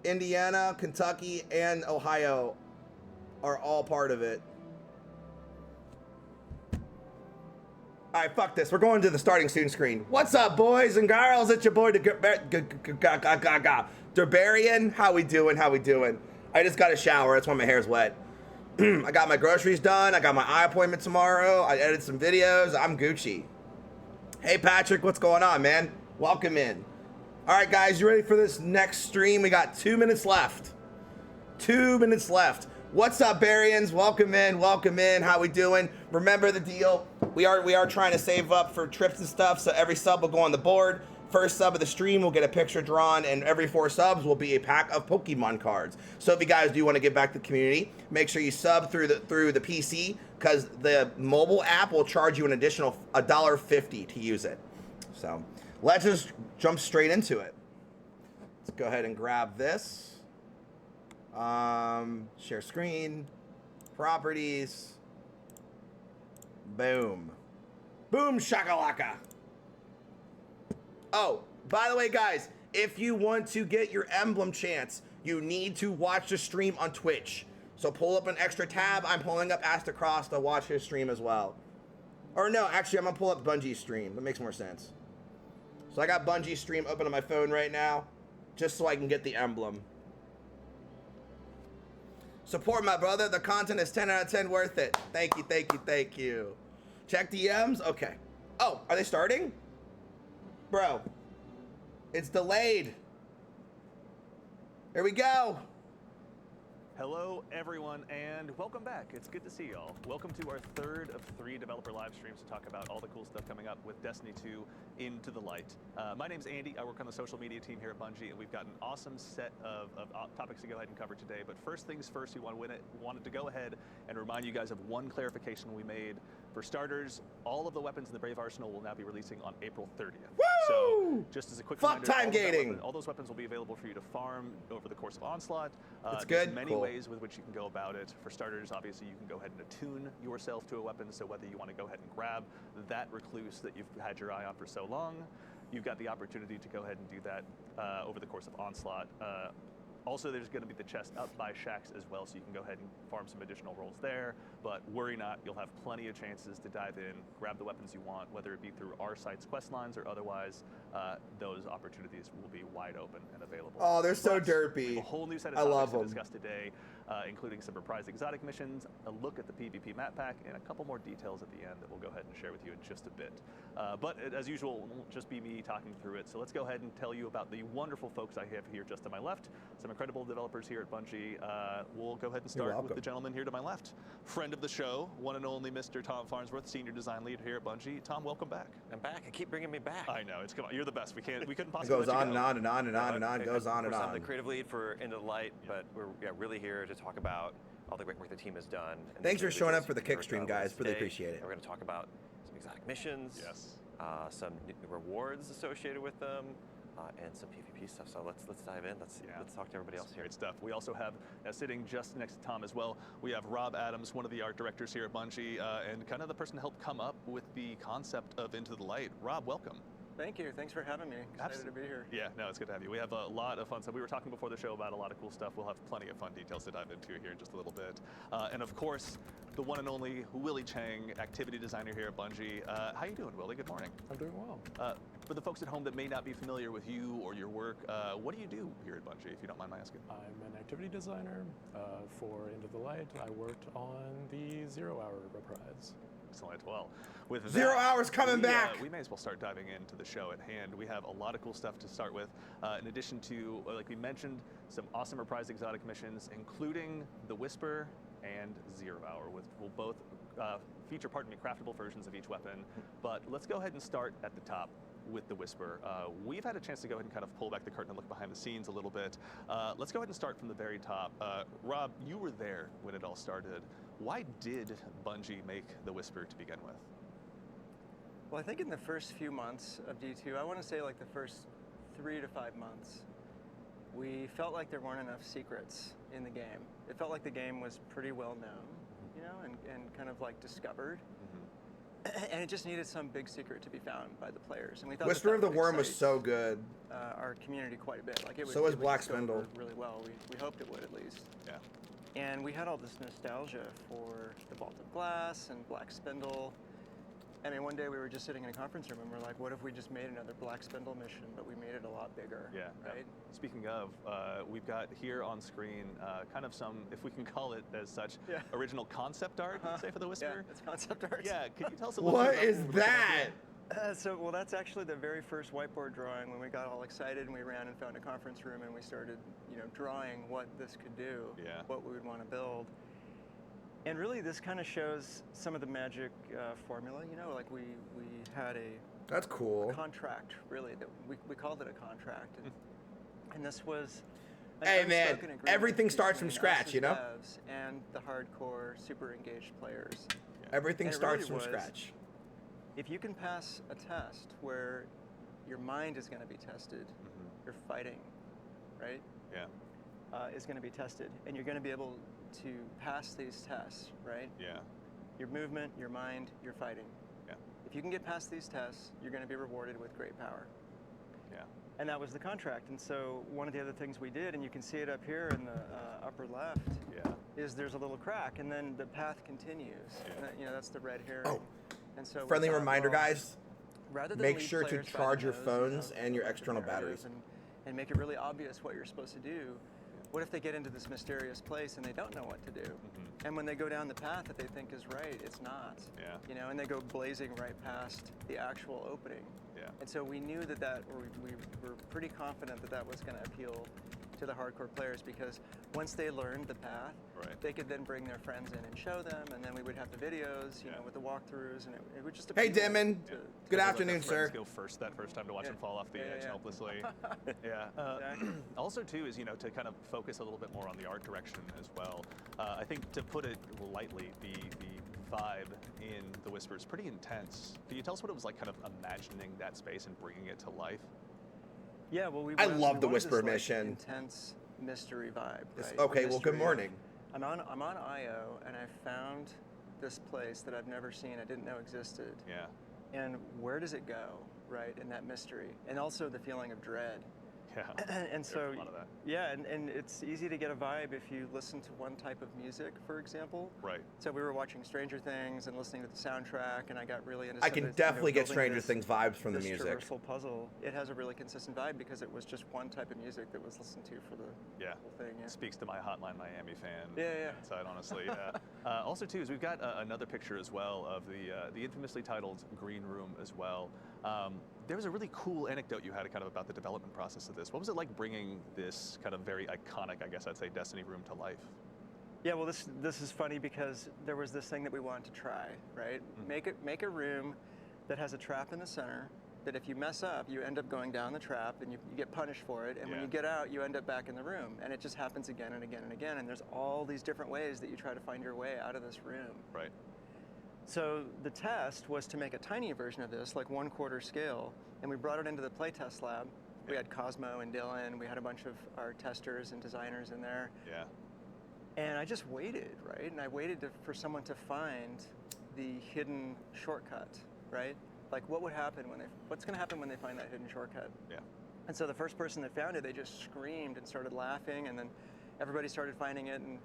A: Indiana, Kentucky, and Ohio are all part of it. All right, fuck this. We're going to the starting soon screen. What's up, boys and girls? It's your boy, Derbarian. How we doing? How we doing? I just got a shower. That's why my hair's wet. I got my groceries done. I got my eye appointment tomorrow. I edited some videos. I'm Gucci. Hey, Patrick, what's going on, man? Welcome in. All right, guys, you ready for this next stream? We got 2 minutes left. 2 minutes left. What's up, Barians? Welcome in. Welcome in. How we doing? Remember the deal. We are trying to save up for trips and stuff, so every sub will go on the board. First sub of the stream will get a picture drawn, and every 4 subs will be a pack of Pokemon cards. So if you guys do want to give back to the community, make sure you sub through the PC, because the mobile app will charge you an additional $1.50 to use it. So let's just jump straight into it. Let's go ahead and grab this. Share screen, properties. Boom. Boom shakalaka. Oh, by the way, guys, if you want to get your emblem chance, you need to watch the stream on Twitch. So pull up an extra tab. I'm pulling up Astacross to watch his stream as well. Or no, actually, I'm gonna pull up Bungie's stream. That makes more sense. So I got Bungie's stream open on my phone right now, just so I can get the emblem. Support my brother. The content is 10 out of 10 worth it. Thank you, thank you, thank you. Check DMs? Okay. Oh, are they starting? Bro, it's delayed. Here we go.
C: Hello, everyone, and welcome back. It's good to see y'all. Welcome to our 3rd of 3 developer live streams to talk about all the cool stuff coming up with Destiny 2 Into the Light. My name's Andy. I work on the social media team here at Bungie, and we've got an awesome set of topics to go ahead and cover today. But first things first, we wanted to go ahead and remind you guys of one clarification we made For starters, all of the weapons in the Brave Arsenal will now be releasing on April 30th.
A: Woo!
C: So, just as a quick
A: Fuck
C: reminder,
A: time gating.
C: all those weapons will be available for you to farm over the course of Onslaught.
A: That's
C: There's
A: good.
C: many
A: Cool.
C: ways with which you can go about it. For starters, obviously, you can go ahead and attune yourself to a weapon. So whether you want to go ahead and grab that recluse that you've had your eye on for so long, you've got the opportunity to go ahead and do that over the course of Onslaught. Also, there's going to be the chest up by Shaxx as well, so you can go ahead and farm some additional rolls there. But worry not, you'll have plenty of chances to dive in, grab the weapons you want, whether it be through our site's quest lines or otherwise. Those opportunities will be wide open and available.
A: Oh, they're so
C: Plus, we have
A: derpy.
C: a whole new set of
A: I love
C: topics to
A: them.
C: discuss today, including some reprised exotic missions, a look at the PvP map pack, and a couple more details at the end that we'll go ahead and share with you in just a bit. But as usual, it won't just be me talking through it. So let's go ahead and tell you about the wonderful folks I have here just to my left. Some incredible developers here at Bungie. We'll go ahead and start with
A: welcome.
C: the gentleman here to my left. Friend of the show, one and only Mr. Tom Farnsworth, Senior Design Lead here at Bungie. Tom, welcome back.
D: I'm back. I keep bringing me back.
C: I know, come on, you're the best. We couldn't
A: It
C: possibly
A: goes
C: let you
A: on
C: go.
A: and on and on and on and on. Goes on and
D: I'm the
A: on.
D: creative lead for Into the Light, but we're really here to talk about all the great work the team has done. And
A: Thanks
D: the
A: for showing up
D: individuals
A: for the
D: who
A: kick
D: worked
A: stream,
D: on
A: guys.
D: this
A: Really
D: today.
A: appreciate it.
D: We're going to talk about some exotic missions,
C: Yes.
D: some rewards associated with them, and some PvP stuff. So let's dive in. Let's talk to everybody else here.
C: Great stuff. We also have, sitting just next to Tom as well, we have Rob Adams, one of the art directors here at Bungie, and kind of the person to help come up with the concept of Into the Light. Rob, welcome.
H: Thank you. Thanks for having me. Excited to be here.
C: Yeah, no, it's good to have you. We have a lot of fun stuff. We were talking before the show about a lot of cool stuff. We'll have plenty of fun details to dive into here in just a little bit. And of course, the one and only Willie Chang, activity designer here at Bungie. How you doing, Willie? Good morning.
I: I'm doing well.
C: For the folks at home that may not be familiar with you or your work, what do you do here at Bungie, if you don't mind my asking?
I: I'm an activity designer for Into the Light. I worked on the 0 Hour Reprise.
C: Excellent. Well, with
A: 0
C: that,
A: hours coming back.
C: We may as well start diving into the show at hand. We have a lot of cool stuff to start with. In addition to, like we mentioned, some awesome reprised exotic missions, including the Whisper and 0 Hour, which will both feature, craftable versions of each weapon. But let's go ahead and start at the top with the Whisper. We've had a chance to go ahead and kind of pull back the curtain and look behind the scenes a little bit. Let's go ahead and start from the very top. Rob, you were there when it all started. Why did Bungie make the Whisper to begin with?
H: Well, I think in the first few months of D2, I want to say like the first 3 to 5 months, we felt like there weren't enough secrets in the game. It felt like the game was pretty well known, you know, and kind of like discovered. And it just needed some big secret to be found by the players. And we thought
A: Whisper of the
H: would
A: Worm was
H: excite,
A: so good.
H: our community quite a bit. Like it would,
A: So was
H: it would
A: Black
H: just go
A: Spindle.
H: over really well. We hoped it would at least.
C: Yeah.
H: And we had all this nostalgia for the Vault of Glass and Black Spindle. I mean, one day we were just sitting in a conference room and we're like, what if we just made another Black Spindle mission, but we made it a lot bigger,
C: Yeah.
H: right?
C: Speaking of, we've got here on screen kind of some, if we can call it as such,
H: Yeah.
C: original concept art, let's say, for the
H: Yeah,
C: Whisper.
H: it's concept art.
C: Yeah, can you tell us a little
A: What
C: bit about
A: is
C: what we're looking at
A: that?
C: here?
H: Well, that's actually the very first whiteboard drawing when we got all excited and we ran and found a conference room and we started, drawing what this could do,
C: Yeah.
H: what we would want to build. And really, this kind of shows some of the magic formula. Like we had a
A: That's cool.
H: contract, really, that we called it a contract, and this was. An
A: Hey, man,
H: unspoken agreement
A: everything starts from
H: between
A: scratch,
H: us
A: you know?
H: as devs and the hardcore, super engaged players.
A: Everything
H: And it
A: starts
H: really
A: from
H: was-
A: scratch.
H: If you can pass a test where your mind is going to be tested, your fighting, right?
C: Yeah.
H: Is going to be tested, and you're going to be able to pass these tests, right?
C: Yeah.
H: Your movement, your mind, your fighting.
C: Yeah.
H: If you can get past these tests, you're going to be rewarded with great power.
C: Yeah.
H: And that was the contract. And so one of the other things we did, and you can see it up here in the upper left,
C: Yeah.
H: is there's a little crack, and then the path continues.
C: Yeah.
H: And that, that's the red herring.
A: Oh,
H: and so we
A: friendly
H: thought,
A: reminder,
H: well,
A: guys.
H: rather than
A: Make
H: lead
A: sure to
H: players by the
A: charge your
H: nose
A: phones
H: have
A: and your
H: a bunch of
A: external
H: narrative
A: batteries.
H: and make it really obvious what you're supposed to do. What if they get into this mysterious place and they don't know what to do? And when they go down the path that they think is right, it's not.
C: Yeah.
H: And they go blazing right past the actual opening.
C: Yeah.
H: And so we knew that we were pretty confident that was going to appeal to the hardcore players, because once they learned the path,
C: Right.
H: they could then bring their friends in and show them, and then we would have the videos, you
C: Yeah.
H: know, with the walkthroughs, and it would just
A: Hey,
H: appeal
A: Damon.
H: to-
A: Good
C: Let
A: afternoon,
C: their friends
A: sir.
C: Go first that first time to watch
H: Yeah.
C: them fall off the
H: Yeah,
C: edge
H: yeah.
C: helplessly. Yeah.
H: Exactly.
C: Also, too, is to kind of focus a little bit more on the art direction as well. I think, to put it lightly, the vibe in the Whisper is pretty intense. Can you tell us what it was like kind of imagining that space and bringing it to life?
H: Yeah, well,
A: I
H: we
A: love the
H: wanted
A: Whisper
H: this, like,
A: mission.
H: intense mystery vibe.
A: It's-
H: Right?
A: okay, well, good
H: Mystery.
A: morning.
H: I'm on IO, and I found this place that I've never seen. I didn't know existed.
C: Yeah.
H: And where does it go, right? In that mystery, and also the feeling of dread.
C: Yeah.
H: And so,
C: a lot of that.
H: yeah, and it's easy to get a vibe if you listen to one type of music, for example.
C: Right.
H: So we were watching Stranger Things and listening to the soundtrack, and I got really into.
A: I
H: some
A: can
H: of the,
A: definitely get
H: building
A: Stranger
H: this-
A: Things vibes from the
H: this
A: music.
H: traversal puzzle. It has a really consistent vibe because it was just one type of music that was listened to for the
C: Yeah.
H: whole thing. Yeah.
C: Speaks to my Hotline Miami fan.
H: Yeah.
C: Inside, honestly. Yeah. Also, too, is we've got another picture as well of the infamously titled Green Room as well. There was a really cool anecdote you had kind of about the development process of this. What was it like bringing this kind of very iconic, I guess I'd say, Destiny room to life?
H: Yeah, well, this is funny because there was this thing that we wanted to try, right? Make a room that has a trap in the center. That if you mess up, you end up going down the trap and you get punished for it. And when
C: Yeah.
H: you get out, you end up back in the room. And it just happens again and again and again. And there's all these different ways that you try to find your way out of this room.
C: Right.
H: So the test was to make a tiny version of this, like 1/4 scale, and we brought it into the playtest lab. We had Cosmo and Dylan, we had a bunch of our testers and designers in there,
C: Yeah.
H: and I just waited, right? And I waited for someone to find the hidden shortcut, right? Like what's going to happen when they find that hidden shortcut?
C: Yeah.
H: And so the first person that found it, they just screamed and started laughing, and then everybody started finding it, and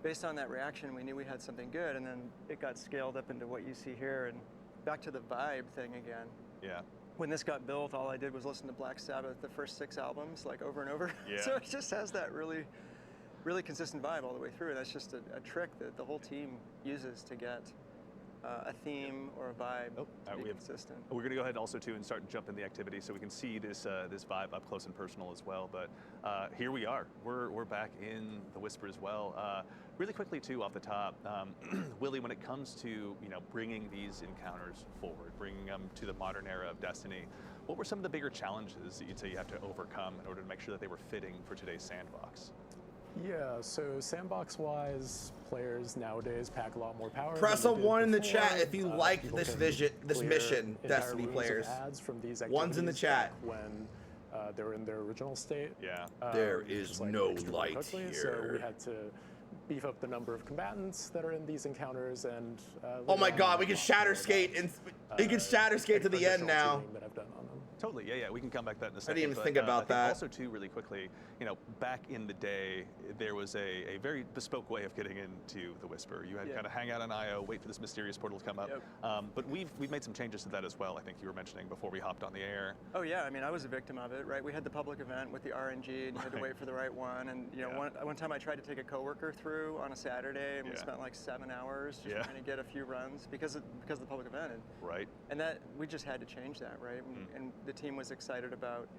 H: based on that reaction, we knew we had something good, and then it got scaled up into what you see here, and back to the vibe thing again.
C: Yeah.
H: When this got built, all I did was listen to Black Sabbath, the first 6 albums, like over and over.
C: Yeah.
H: So it just has that really, really consistent vibe all the way through, and that's just a trick that the whole team uses to get a theme or a vibe to be consistent.
C: We're going to go ahead also too and start jumping the activity so we can see this this vibe up close and personal as well. But here we are. We're back in the Whisper as well. Really quickly too, off the top, Willie, when it comes to bringing these encounters forward, bringing them to the modern era of Destiny, what were some of the bigger challenges that you'd say you have to overcome in order to make sure that they were fitting for today's sandbox?
I: Yeah, so sandbox-wise, players nowadays pack a lot more power.
A: Press
I: than
A: a
I: they did
A: 1 in the
I: before.
A: chat if you like
I: People
A: this
I: can
A: this
I: clear
A: mission,
I: entire
A: Destiny
I: rooms of
A: players.
I: ads from these
A: One's in the
I: activities
A: chat.
I: back when they were in their original state.
C: Yeah.
A: There is
I: just,
A: no
I: extremely
A: light
I: quickly.
A: here.
I: So we had to beef up the number of combatants that are in these encounters, and
A: Oh my
I: later
A: God,
I: on,
A: we can
I: I'll
A: shatter
I: talk
A: skate
I: about,
A: and we can shatter skate to the end
I: additional
A: now.
I: tuning that I've done on them.
C: Totally, yeah, we can come back to that in a second.
A: didn't even
C: but,
A: think about
C: I think
A: that.
C: Also, too, really quickly, back in the day, there was a very bespoke way of getting into the Whisper. You had
H: Yeah.
C: kind of hang out on IO, wait for this mysterious portal to come up.
H: Yep.
C: But we've made some changes to that as well. I think you were mentioning before we hopped on the air.
H: Oh yeah, I mean, I was a victim of it, right? We had the public event with the RNG, and you had to
C: Right.
H: wait for the right one. And
C: Yeah.
H: one time I tried to take a coworker through on a Saturday, and we
C: Yeah.
H: spent like 7 hours just
C: Yeah.
H: trying to get a few runs because of the public event.
C: Right.
H: And that we just had to change that, right? And the team was excited about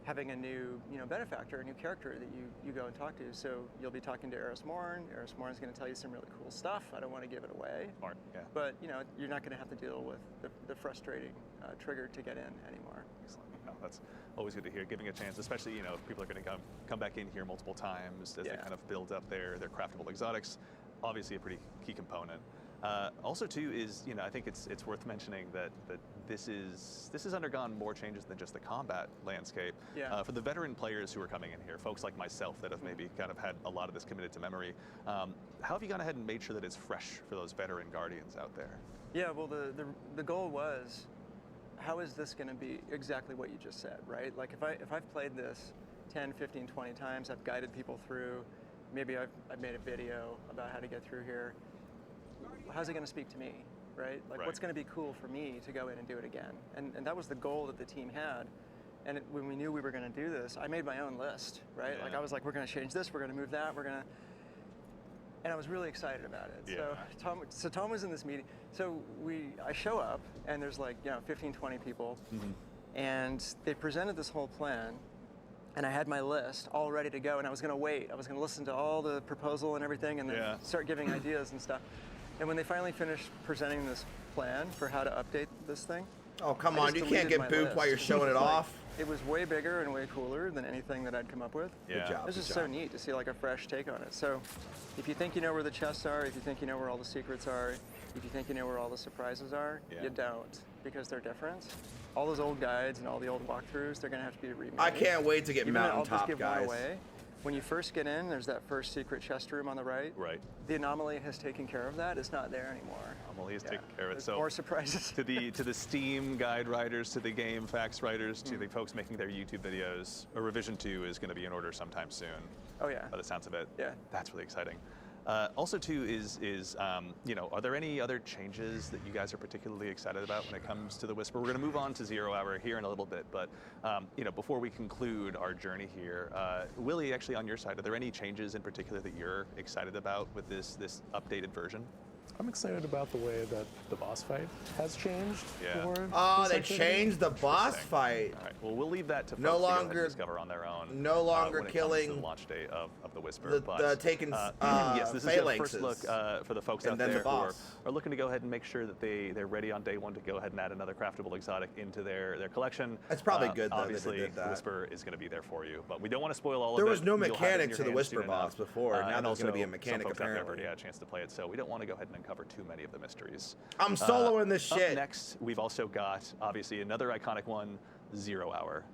H: having a new, benefactor, a new character that you go and talk to. So you'll be talking to Eris Morn. Eris Morn is going to tell you some really cool stuff. I don't want to give it away.
C: Smart. Yeah.
H: But you're not going to have to deal with the frustrating trigger to get in anymore.
C: Excellent. No, that's always good to hear. Giving a chance, especially if people are going to come back in here multiple times as they
H: Yeah.
C: kind of build up their craftable exotics. Obviously, a pretty key component. Also, too, is I think it's worth mentioning that this has undergone more changes than just the combat landscape.
H: Yeah.
C: For the veteran players who are coming in here, folks like myself that have maybe kind of had a lot of this committed to memory, how have you gone ahead and made sure that it's fresh for those veteran guardians out there?
H: Yeah, well, the goal was, how is this going to be exactly what you just said, right? Like if I've played this 10, 15, 20 times, I've guided people through, maybe I've made a video about how to get through here. How's it going to speak to me, right? Like what's going to be cool for me to go in and do it again? And that was the goal that the team had. And when we knew we were going to do this, I made my own list, right?
C: Yeah.
H: Like I was like, we're going to change this, we're going to move that, and I was really excited about it.
C: Yeah.
H: So Tom was in this meeting. So I show up, and there's like 15, 20 people, and they presented this whole plan, and I had my list all ready to go, and I was going to wait. I was going to listen to all the proposal and everything, and then
C: Yeah.
H: start giving ideas and stuff. And when they finally finished presenting this plan for how to update this thing,
A: Oh, come
H: I
A: on.
H: just
A: You can't
H: deleted
A: get
H: my
A: booped while
H: list.
A: you're showing it
H: Like,
A: off.
H: It was way bigger and way cooler than anything that I'd come up with.
C: Yeah.
A: Good job.
H: It was
A: good
H: just so
A: job.
H: neat to see like a fresh take on it. So if you think you know where the chests are, if you think you know where all the secrets are, if you think you know where all the surprises are,
C: Yeah.
H: you don't, because they're different. All those old guides and all the old walkthroughs, they're gonna have to be remade.
G: I can't wait to get
H: Even though I'll just
G: mountaintop,
H: give
G: guys.
H: one away. When you first get in, there's that first secret chest room on the right.
C: Right.
H: The anomaly has taken care of that. It's not there anymore.
C: Amelie is
H: Yeah.
C: taking care of it.
H: There's
C: So
H: more surprises.
C: to the Steam guide writers, to the game facts writers, to the folks making their YouTube videos, a revision 2 is going to be in order sometime soon.
H: Oh yeah.
C: By the sounds of it.
H: Yeah.
C: That's really exciting. Also, too, are there any other changes that you guys are particularly excited about when it comes to the Whisper? We're going to move on to 0 Hour here in a little bit, but before we conclude our journey here, Willie, actually on your side, are there any changes in particular that you're excited about with this updated version?
I: I'm excited about the way that the boss fight has changed.
C: Yeah.
I: For
G: Oh,
I: this
G: they
I: activity.
G: changed the boss
C: Interesting.
G: fight.
C: All right. Well, we'll leave that to folks
G: No
C: to go ahead
G: longer-
C: and discover on their own.
G: no longer
C: when it comes to
G: killing
C: the launch date of the Whisper.
G: the
C: but,
G: taken,
C: yes, this is the first
G: phalanxes.
C: look for the folks
G: And
C: out
G: then the
C: there who
G: boss.
C: are looking to go ahead and make sure that they're ready on day one to go ahead and add another craftable exotic into their collection.
G: It's probably good, though, that they
C: Obviously,
G: did that.
C: the Whisper is going to be there for you, but we don't want to spoil all
G: There
C: of it.
G: was no
C: You'll have it in
G: mechanic
C: your
G: to the
C: hands
G: Whisper
C: soon
G: boss
C: enough.
G: before. Now
C: And
G: there's gonna
C: also,
G: be a mechanic,
C: some folks out there have
G: apparently.
C: already had a chance to play it, so we don't want to go ahead and uncover too many of the mysteries.
G: I'm soloing this
C: Up
G: shit.
C: next, we've also got, obviously, another iconic one, 0 Hour.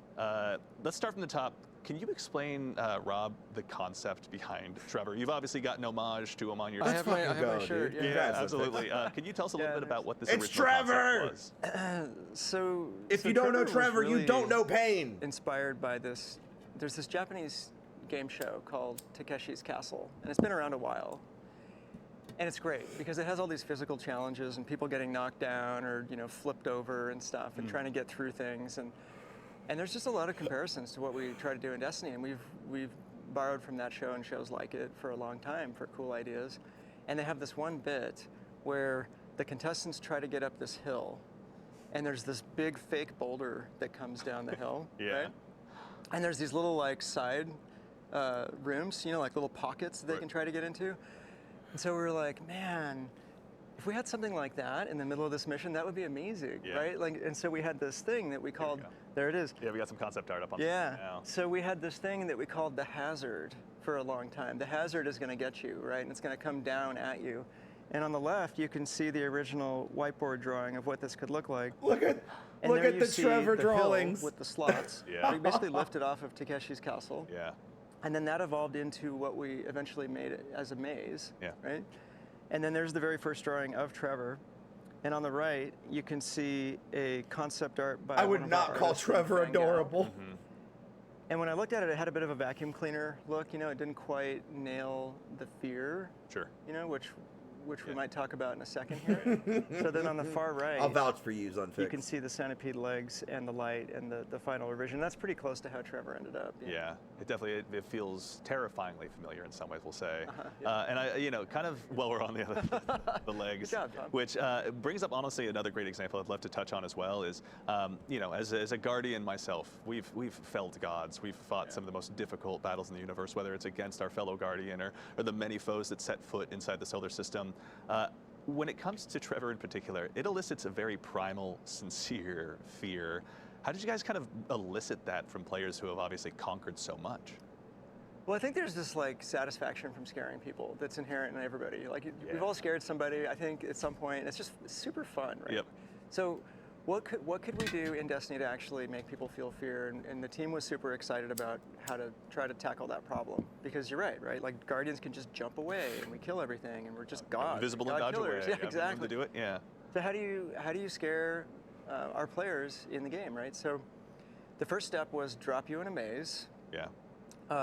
C: Let's start from the top. Can you explain, Rob, the concept behind Trevor? You've obviously got an homage to him on your...
H: I have my
G: go,
H: shirt.
G: dude.
H: Yeah.
G: Congrats.
C: Yeah, absolutely. Can you tell us a little
H: Yeah,
C: bit about what this
G: It's
C: original
G: Trevor!
C: concept was?
H: So
G: If
H: so
G: you don't know
H: was
G: Trevor, you
H: really
G: don't know pain.
H: Inspired by this, there's this Japanese game show called Takeshi's Castle, and it's been around a while. And it's great because it has all these physical challenges and people getting knocked down or flipped over and stuff and trying to get through things and there's just a lot of comparisons to what we try to do in Destiny, and we've borrowed from that show and shows like it for a long time for cool ideas. And they have this one bit where the contestants try to get up this hill, and there's this big fake boulder that comes down the hill,
C: Yeah.
H: right? And there's these little like side rooms, like little pockets that they
C: Right.
H: can try to get into. And so we were like, man, if we had something like that in the middle of this mission, that would be amazing,
C: Yeah.
H: right? And so we had this thing that we called,
C: go.
H: there it is.
C: Yeah, we got some concept art up on
H: Yeah.
C: screen now.
H: So we had this thing that we called the hazard for a long time. The hazard is going to get you, right? And it's going to come down at you. And on the left, you can see the original whiteboard drawing of what this could look like.
G: Look at
H: And
G: look
H: there
G: at
H: you
G: the
H: see
G: Trevor
H: the hill
G: drawings.
H: with the slots.
C: Yeah.
H: We basically lifted off of Takeshi's Castle.
C: Yeah.
H: And then that evolved into what we eventually made it as a maze,
C: Yeah.
H: right? And then there's the very first drawing of Trevor. And on the right, you can see a concept art by
G: I
H: one
G: would
H: of
G: not
H: our
G: call
H: artists,
G: Trevor
H: Frank Gao.
G: adorable.
H: And when I looked at it, it had a bit of a vacuum cleaner look. It didn't quite nail the fear,
C: Sure.
H: which we might talk about in a second here. So then on the far right,
G: I'll vouch for you, Unfixed.
H: you can see the centipede legs and the light and the final revision. That's pretty close to how Trevor ended up.
C: Yeah, it definitely it feels terrifyingly familiar in some ways, we'll say.
H: yeah.
C: And I, kind of while we're on the legs,
H: Good job, Tom.
C: which brings up honestly another great example I'd love to touch on as well is, as a guardian myself, we've felled gods, we've fought some of the most difficult battles in the universe, whether it's against our fellow guardian or the many foes that set foot inside the solar system. When it comes to Trevor in particular, it elicits a very primal, sincere fear. How did you guys kind of elicit that from players who have obviously conquered so much?
H: Well, I think there's this satisfaction from scaring people that's inherent in everybody. We've all scared somebody, I think, at some point. It's just super fun, right?
C: Yep.
H: So what could we do in Destiny to actually make people feel fear? And the team was super excited about how to try to tackle that problem. Because you're right? Like Guardians can just jump away and we kill everything and we're just gods.
C: Invisible and
H: God
C: dodge away.
H: killers. Yeah,
C: Room
H: exactly.
C: to do it. Yeah.
H: So how do you scare our players in the game, right? So the first step was drop you in a maze.
C: Yeah.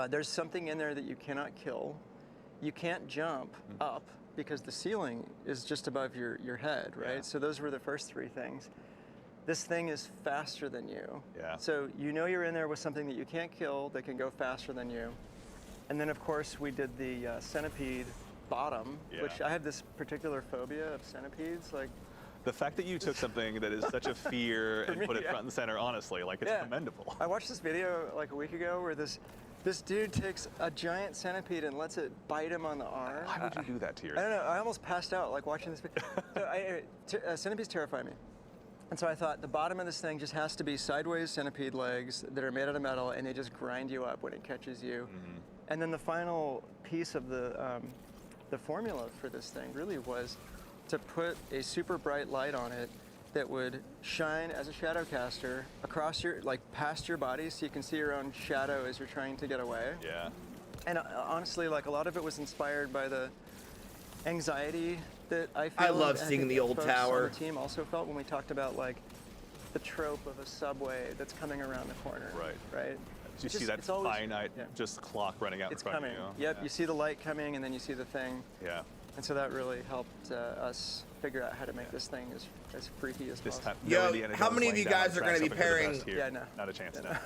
H: There's something in there that you cannot kill. You can't jump up because the ceiling is just above your head, right?
C: Yeah.
H: So those were the first three things. This thing is faster than you.
C: Yeah.
H: So you're in there with something that you can't kill that can go faster than you. And then of course we did the centipede bottom,
C: Yeah.
H: which I have this particular phobia of centipedes.
C: The fact that you took something that is such a fear and
H: me,
C: put it
H: yeah.
C: front and center, honestly, it's
H: Yeah.
C: commendable.
H: I watched this video a week ago where this dude takes a giant centipede and lets it bite him on the arm.
C: Why would you do that to
H: I
C: yourself?
H: don't know. I almost passed out watching this video. Centipedes terrify me. And so I thought the bottom of this thing just has to be sideways centipede legs that are made out of metal, and they just grind you up when it catches you. And then the final piece of the formula for this thing really was to put a super bright light on it that would shine as a shadow caster across your, like past your body, so you can see your own shadow as you're trying to get away.
C: Yeah.
H: And honestly, like a lot of it was inspired by the anxiety that I feel.
G: I love
H: and
G: seeing
H: think
G: the old
H: folks
G: tower.
H: on the team also felt when we talked about like the trope of a subway that's coming around the corner.
C: Right.
H: Right.
C: So you
H: It's
C: see
H: just-
C: that
H: it's always-
C: finite
H: yeah.
C: just clock running out
H: It's
C: in front
H: coming.
C: of you.
H: Yep.
C: Yeah.
H: You see the light coming, and then you see the thing.
C: Yeah.
H: And so that really helped us figure out how to make this thing as freaky as
C: This
H: possible.
C: time,
G: Yo,
C: no Indiana
G: how
C: Jones
G: many of
C: laying
G: you
C: down
G: guys are
C: tracks
G: gonna be
C: up into the
G: pairing-
C: dust here.
H: Yeah, no.
C: Not a chance. No.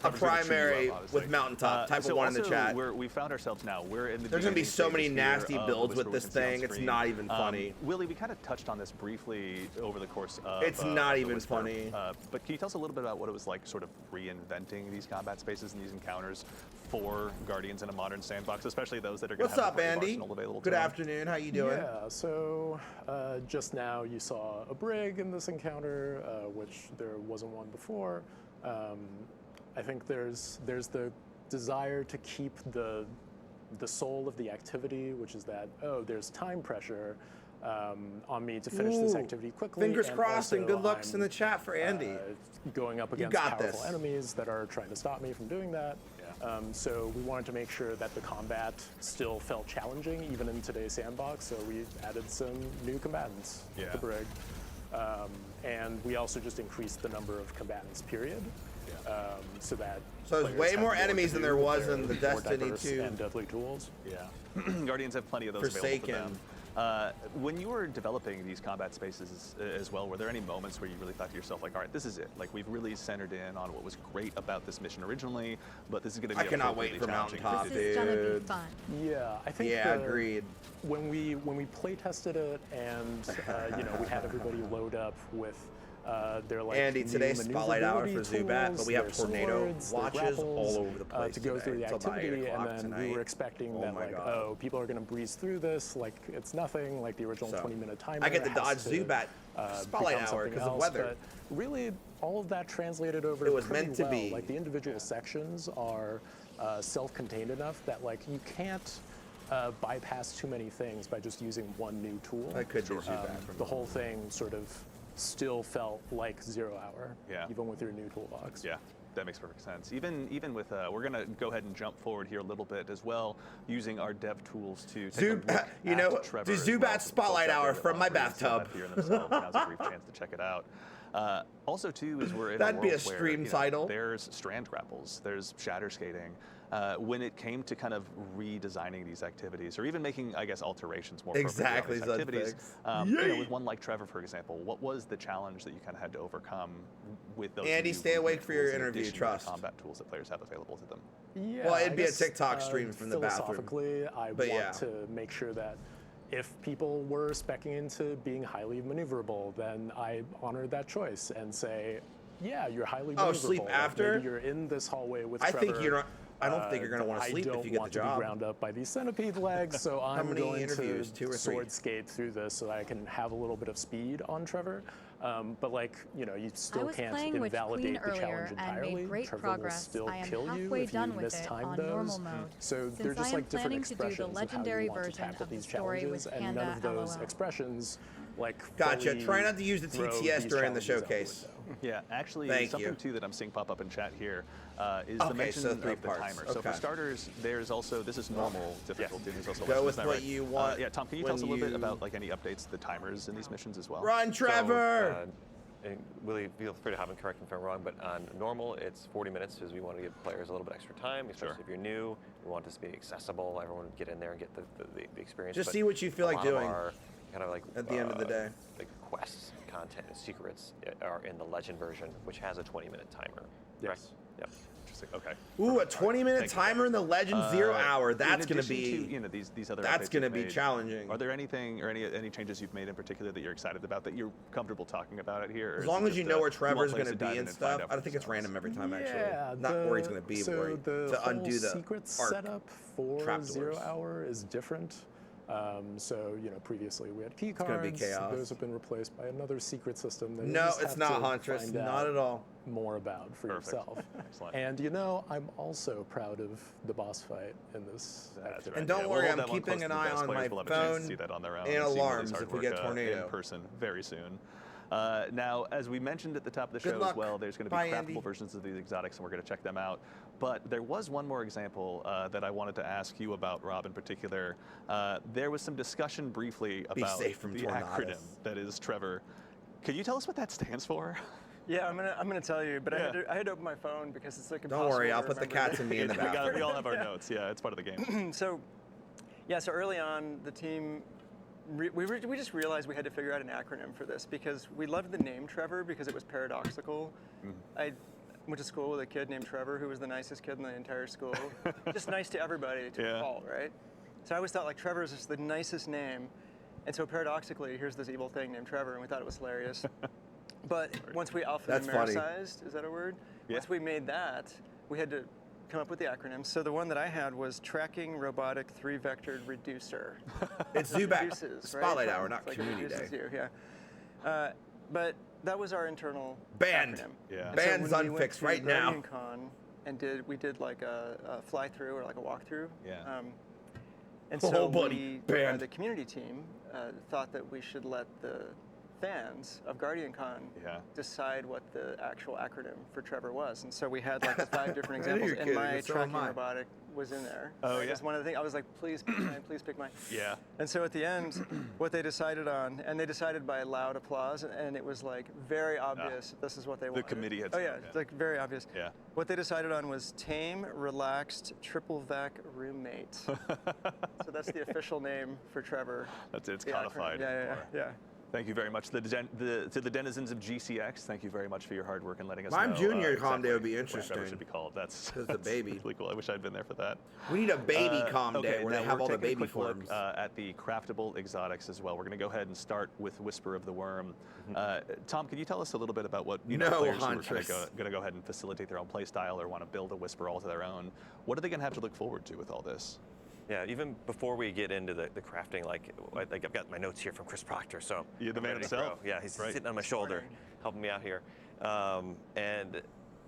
G: A primary with Mountaintop. Type
C: so
G: of one in the
C: also,
G: chat.
C: We found ourselves now. We're in the.
G: There's gonna be
C: beginning
G: so many
C: stages here
G: nasty
C: of
G: builds
C: Whisper
G: with this
C: We Can See on
G: thing, it's
C: Screen.
G: not even funny.
C: Willie, we kind of touched on this briefly over the course of.
G: It's not
C: the
G: even
C: Whisper.
G: funny.
C: But can you tell us a little bit about what it was like, sort of reinventing these combat spaces and these encounters for Guardians in a modern sandbox, especially those that are going to
G: What's
C: have
G: up,
C: the brave
G: Andy?
C: arsenal available to
G: Good
C: them?
G: afternoon. How you doing?
I: Yeah, so just now you saw a brig in this encounter, which there wasn't one before. I think there's the desire to keep the soul of the activity, which is that, oh, there's time pressure on me to finish this
G: Ooh,
I: activity quickly.
G: Fingers
I: and
G: crossed and
I: also
G: good lucks in the
I: I'm,
G: chat for Andy.
I: going up against
G: got
I: powerful
G: this.
I: enemies that are trying to stop me from doing that.
C: Yeah.
I: So we wanted to make sure that the combat still felt challenging, even in today's sandbox. So we added some new combatants
C: Yeah.
I: with the brig. And we also just increased the number of combatants, period. So that
G: So there's
I: players
G: way
I: have
G: more
I: more to
G: enemies than
I: do
G: there
I: with
G: was
I: their
G: in the
I: more
G: Destiny
I: diverse
G: 2.
I: and deadly tools.
C: Yeah. Guardians have plenty of those available to
G: Forsaken.
C: them. When you were developing these combat spaces as well, were there any moments where you really thought to yourself, like, all right, this is it. Like, we've really centered in on what was great about this mission originally, but this is going to be
G: I cannot wait
C: appropriately
G: for
C: challenging
G: Mountaintop,
C: to
J: This
C: do.
J: is gonna be
G: dude.
J: fun.
I: Yeah, I think.
G: Yeah, agreed.
I: When we play tested it and we had everybody load up with their like
G: Andy,
I: new
G: today's spotlight hour for
I: maneuverability
G: Zubat,
I: tools,
G: but we have
I: their
G: tornado
I: swords, their
G: watches
I: grapples,
G: all over the place
I: to go through the
G: today, till about 8
I: activity, and
G: o'clock
I: then we
G: tonight.
I: were expecting
G: Oh
I: that
G: my
I: like,
G: God.
I: oh, people are gonna breeze through this like it's nothing, like the original
G: So,
I: 20-minute timer.
G: I get to
I: has
G: dodge
I: to,
G: Zubat spotlight
I: become
G: hour
I: something
G: 'cause of
I: else,
G: weather.
I: But really, all of that translated over.
G: It was
I: pretty
G: meant to
I: well.
G: be.
I: Like the individual sections are self-contained enough that like you can't bypass too many things by just using one new tool.
G: I could do Zubat from
I: The whole thing sort of still felt like 0 hour,
C: Yeah.
I: even with your new toolbox.
C: Yeah, that makes perfect sense. Even with, we're gonna go ahead and jump forward here a little bit as well, using our dev tools to take a look
G: you
C: at
G: know,
C: Trevor
G: do
C: as
G: Zubat
C: well.
G: spotlight
C: Folks out
G: hour
C: there
G: from my
C: that want to
G: bathtub.
C: see that here themselves. Now's a brief chance to check it out. Also, too, is we're in
G: That'd
C: a
G: be a
C: world where,
G: stream title.
C: there's strand grapples, there's shatter skating. When it came to kind of redesigning these activities, or even making, I guess, alterations more appropriately on
G: Exactly,
C: these
G: such
C: activities,
G: things.
C: with one like Trevor, for example, what was the challenge that you kind of had to overcome with those?
G: Andy,
C: new
G: stay awake
C: movement
G: for your
C: tools in
G: interview,
C: addition to the
G: trust.
C: combat tools that players have available to them.
I: Yeah,
G: Well, it'd
I: I
G: be a
I: guess,
G: TikTok stream from the bathroom.
I: Philosophically, I
G: But
I: want
G: yeah.
I: to make sure that if people were speccing into being highly maneuverable, then I honor that choice and say, yeah, you're highly maneuverable.
G: Oh, sleep
I: Like,
G: after?
I: maybe you're in this hallway with
G: I
I: Trevor.
G: think you're not. I don't think you're going to want to sleep if you
I: I don't
G: get the
I: want to
G: job.
I: be ground up by these centipede legs, so I'm
G: many
I: going
G: interviews?
I: to
G: 2 or 3?
I: sword skate through this so that I can have a little bit of speed on Trevor. But like, you still
J: was
I: can't
J: playing Witch
I: invalidate
J: Queen
I: the
J: earlier
I: challenge
J: and
I: entirely.
J: made great
I: Trevor
J: progress.
I: will still
J: I am
I: kill you
J: halfway
I: if
J: done
I: you
J: with it
I: mistime
J: on
I: those.
J: normal mode.
I: So
J: Since
I: they're just
J: I am
I: like different
J: planning to do the
I: expressions of how
J: legendary
I: you want to
J: version
I: tackle
J: of the
I: these
J: story
I: challenges,
J: with
I: and none of
J: Panda
I: those
J: LOL.
I: expressions like
G: Gotcha.
I: fully
G: Try not to use the
I: throw
G: TTS
I: these
G: during the
I: challenges out
G: showcase.
I: window.
C: Yeah, actually,
G: Thank
C: something
G: you.
C: too that I'm seeing pop up in chat here is
G: Okay,
C: the mention
G: so
C: of
G: 3
C: the
G: parts.
C: timer. So for
G: Okay.
C: starters, there's also this is normal difficulty. There's also
G: Go
C: lessons,
G: with
C: isn't that
G: what
C: right?
G: you want
C: Yeah, Tom, can you tell us a
G: when
C: little bit
G: you-
C: about like any updates to the timers in these missions as well?
G: Run, Trevor!
D: And Willie, feel free to have him correct me if I'm wrong, but on normal, it's 40 minutes because we want to give players a little bit extra time, especially
C: Sure.
D: if you're new. We want this to be accessible. Everyone would get in there and get the experience.
G: Just
D: But
G: see what you feel
D: a
G: like
D: lot of
G: doing
D: our kind of like
G: at the end of the day.
D: like quests, content, and secrets are in the Legend version, which has a 20-minute timer. Correct?
C: Yes.
D: Yep.
C: Interesting. Okay.
G: Ooh, a 20-minute
C: Thank you.
G: timer in the Legend 0 hour.
C: In
G: That's going to
C: addition
G: be.
C: to, these other
G: that's
C: updates
G: gonna
C: you've
G: be
C: made,
G: challenging.
C: Are there anything or any changes you've made in particular that you're excited about that you're comfortable talking about it here? or
G: As
C: is
G: long
C: it
G: as you
C: just
G: know
C: a-
G: where
C: you want
G: Trevor's
C: players
G: going to
C: dive
G: be
C: in
G: and
C: find
G: stuff.
C: out
G: I
C: for
G: think it's
C: themselves?
G: random every time, actually.
I: Yeah,
G: Not where he's going to be,
I: so
G: but
I: the
G: to undo
I: whole
G: the
I: secret
G: arc
I: setup for
G: trapdoors.
I: 0 hour is different. So, previously we had key
G: gonna be
I: cards.
G: chaos.
I: Those have been replaced by another secret system that you
G: No,
I: just
G: it's
I: have
G: not,
I: to
G: Huntress.
I: find
G: Not
I: out
G: at all.
I: more about for
C: Perfect.
I: yourself.
C: Excellent.
I: And I'm also proud of the boss fight in this
C: That's
I: activity.
C: right.
G: And don't
C: Yeah,
G: worry,
C: we'll
G: I'm
C: hold that one
G: keeping
C: close
G: an
C: to the
G: eye
C: vest.
G: on
C: Players
G: my
C: will have a chance to
G: phone
C: see that on their own
G: and
C: see more of
G: alarms
C: this
G: if
C: hard
G: we get
C: work,
G: tornado.
C: in person very soon. Now, as we mentioned at the top of the
G: Good
C: show
G: luck.
C: as well, there's going to be
G: Bye,
C: craftable
G: Andy.
C: versions of these exotics, and we're going to check them out. But there was one more example that I wanted to ask you about, Rob, in particular. There was some discussion briefly about
G: safe from
C: the
G: tornadoes.
C: acronym that is Trevor. Can you tell us what that stands for?
H: Yeah, I'm gonna tell you, but
C: Yeah.
H: I had to open my phone because it's like
G: Don't
H: impossible
G: worry,
H: to
G: I'll put the
H: remember
G: cats and me in the
C: we, got,
G: bathroom.
C: we all have our notes. Yeah, it's part of the game.
H: So early on, the team, we just realized we had to figure out an acronym for this because we loved the name Trevor because it was paradoxical. I went to school with a kid named Trevor who was the nicest kid in the entire school. Just nice to everybody to a
C: Yeah.
H: fault, right? So I always thought like Trevor is just the nicest name. And so paradoxically, here's this evil thing named Trevor, and we thought it was hilarious. But once we
G: That's funny.
H: alphanumericized, is that a word?
C: Yeah.
H: Once we made that, we had to come up with the acronym. So the one that I had was Tracking Robotic 3-Vectored Reducer.
G: It's Zubac
H: Reduces,
G: Spotlight
H: right?
G: Hour,
H: It's
G: not
H: like it
G: Community Day.
H: reduces you, yeah. But that was our internal
G: Banned.
H: acronym.
C: Yeah.
H: And
G: Banned's
H: when we went
G: unfixed
H: to
G: right now.
H: GuardianCon and we did like a fly-through or like a walkthrough.
C: Yeah.
H: And
G: Oh,
H: so
G: buddy, banned.
H: the community team thought that we should let the fans of GuardianCon
C: Yeah.
H: decide what the actual acronym for Trevor was. And so we had like the 5 different
G: I knew
H: examples,
G: you were
H: and
G: kidding,
H: my
G: and so
H: tracking
G: am I.
H: robotic was in there.
C: Oh,
H: That
C: yeah?
H: was one of the things. I was like, please pick mine, please pick mine.
C: Yeah.
H: And so at the end, what they decided on, and they decided by loud applause, and it was like very obvious that this is what they wanted.
C: committee had
H: Oh
C: said
H: yeah,
C: that.
H: it's like very obvious.
C: Yeah.
H: What they decided on was tame, relaxed, triple vac roommate. So that's the official name for Trevor.
C: It's
H: The acronym.
C: codified.
H: Yeah.
C: Thank you very much to the denizens of GCX. Thank you very much for your hard work in letting us
G: Mime
C: know.
G: Junior Com Day would be
C: what Trevor
G: interesting.
C: should be called. That's
G: the baby.
C: Really cool. I wish I'd been there for that.
G: We need a baby com
C: okay,
G: day where
C: now
G: they have
C: we're
G: all the
C: taking a
G: baby
C: quick look,
G: forms.
C: at the craftable exotics as well. We're going to go ahead and start with Whisper of the Worm. Tom, can you tell us a little bit about what
G: No,
C: players who are
G: Huntress.
C: going to go ahead and facilitate their own play style or want to build a Whisper all to their own? What are they going to have to look forward to with all this?
D: Yeah, even before we get into the crafting, like I've got my notes here from Chris Proctor, so
C: You're the
D: I'm
C: man
D: ready to
C: himself.
D: go. Yeah, he's
C: Right.
D: sitting on my shoulder, helping me out here, and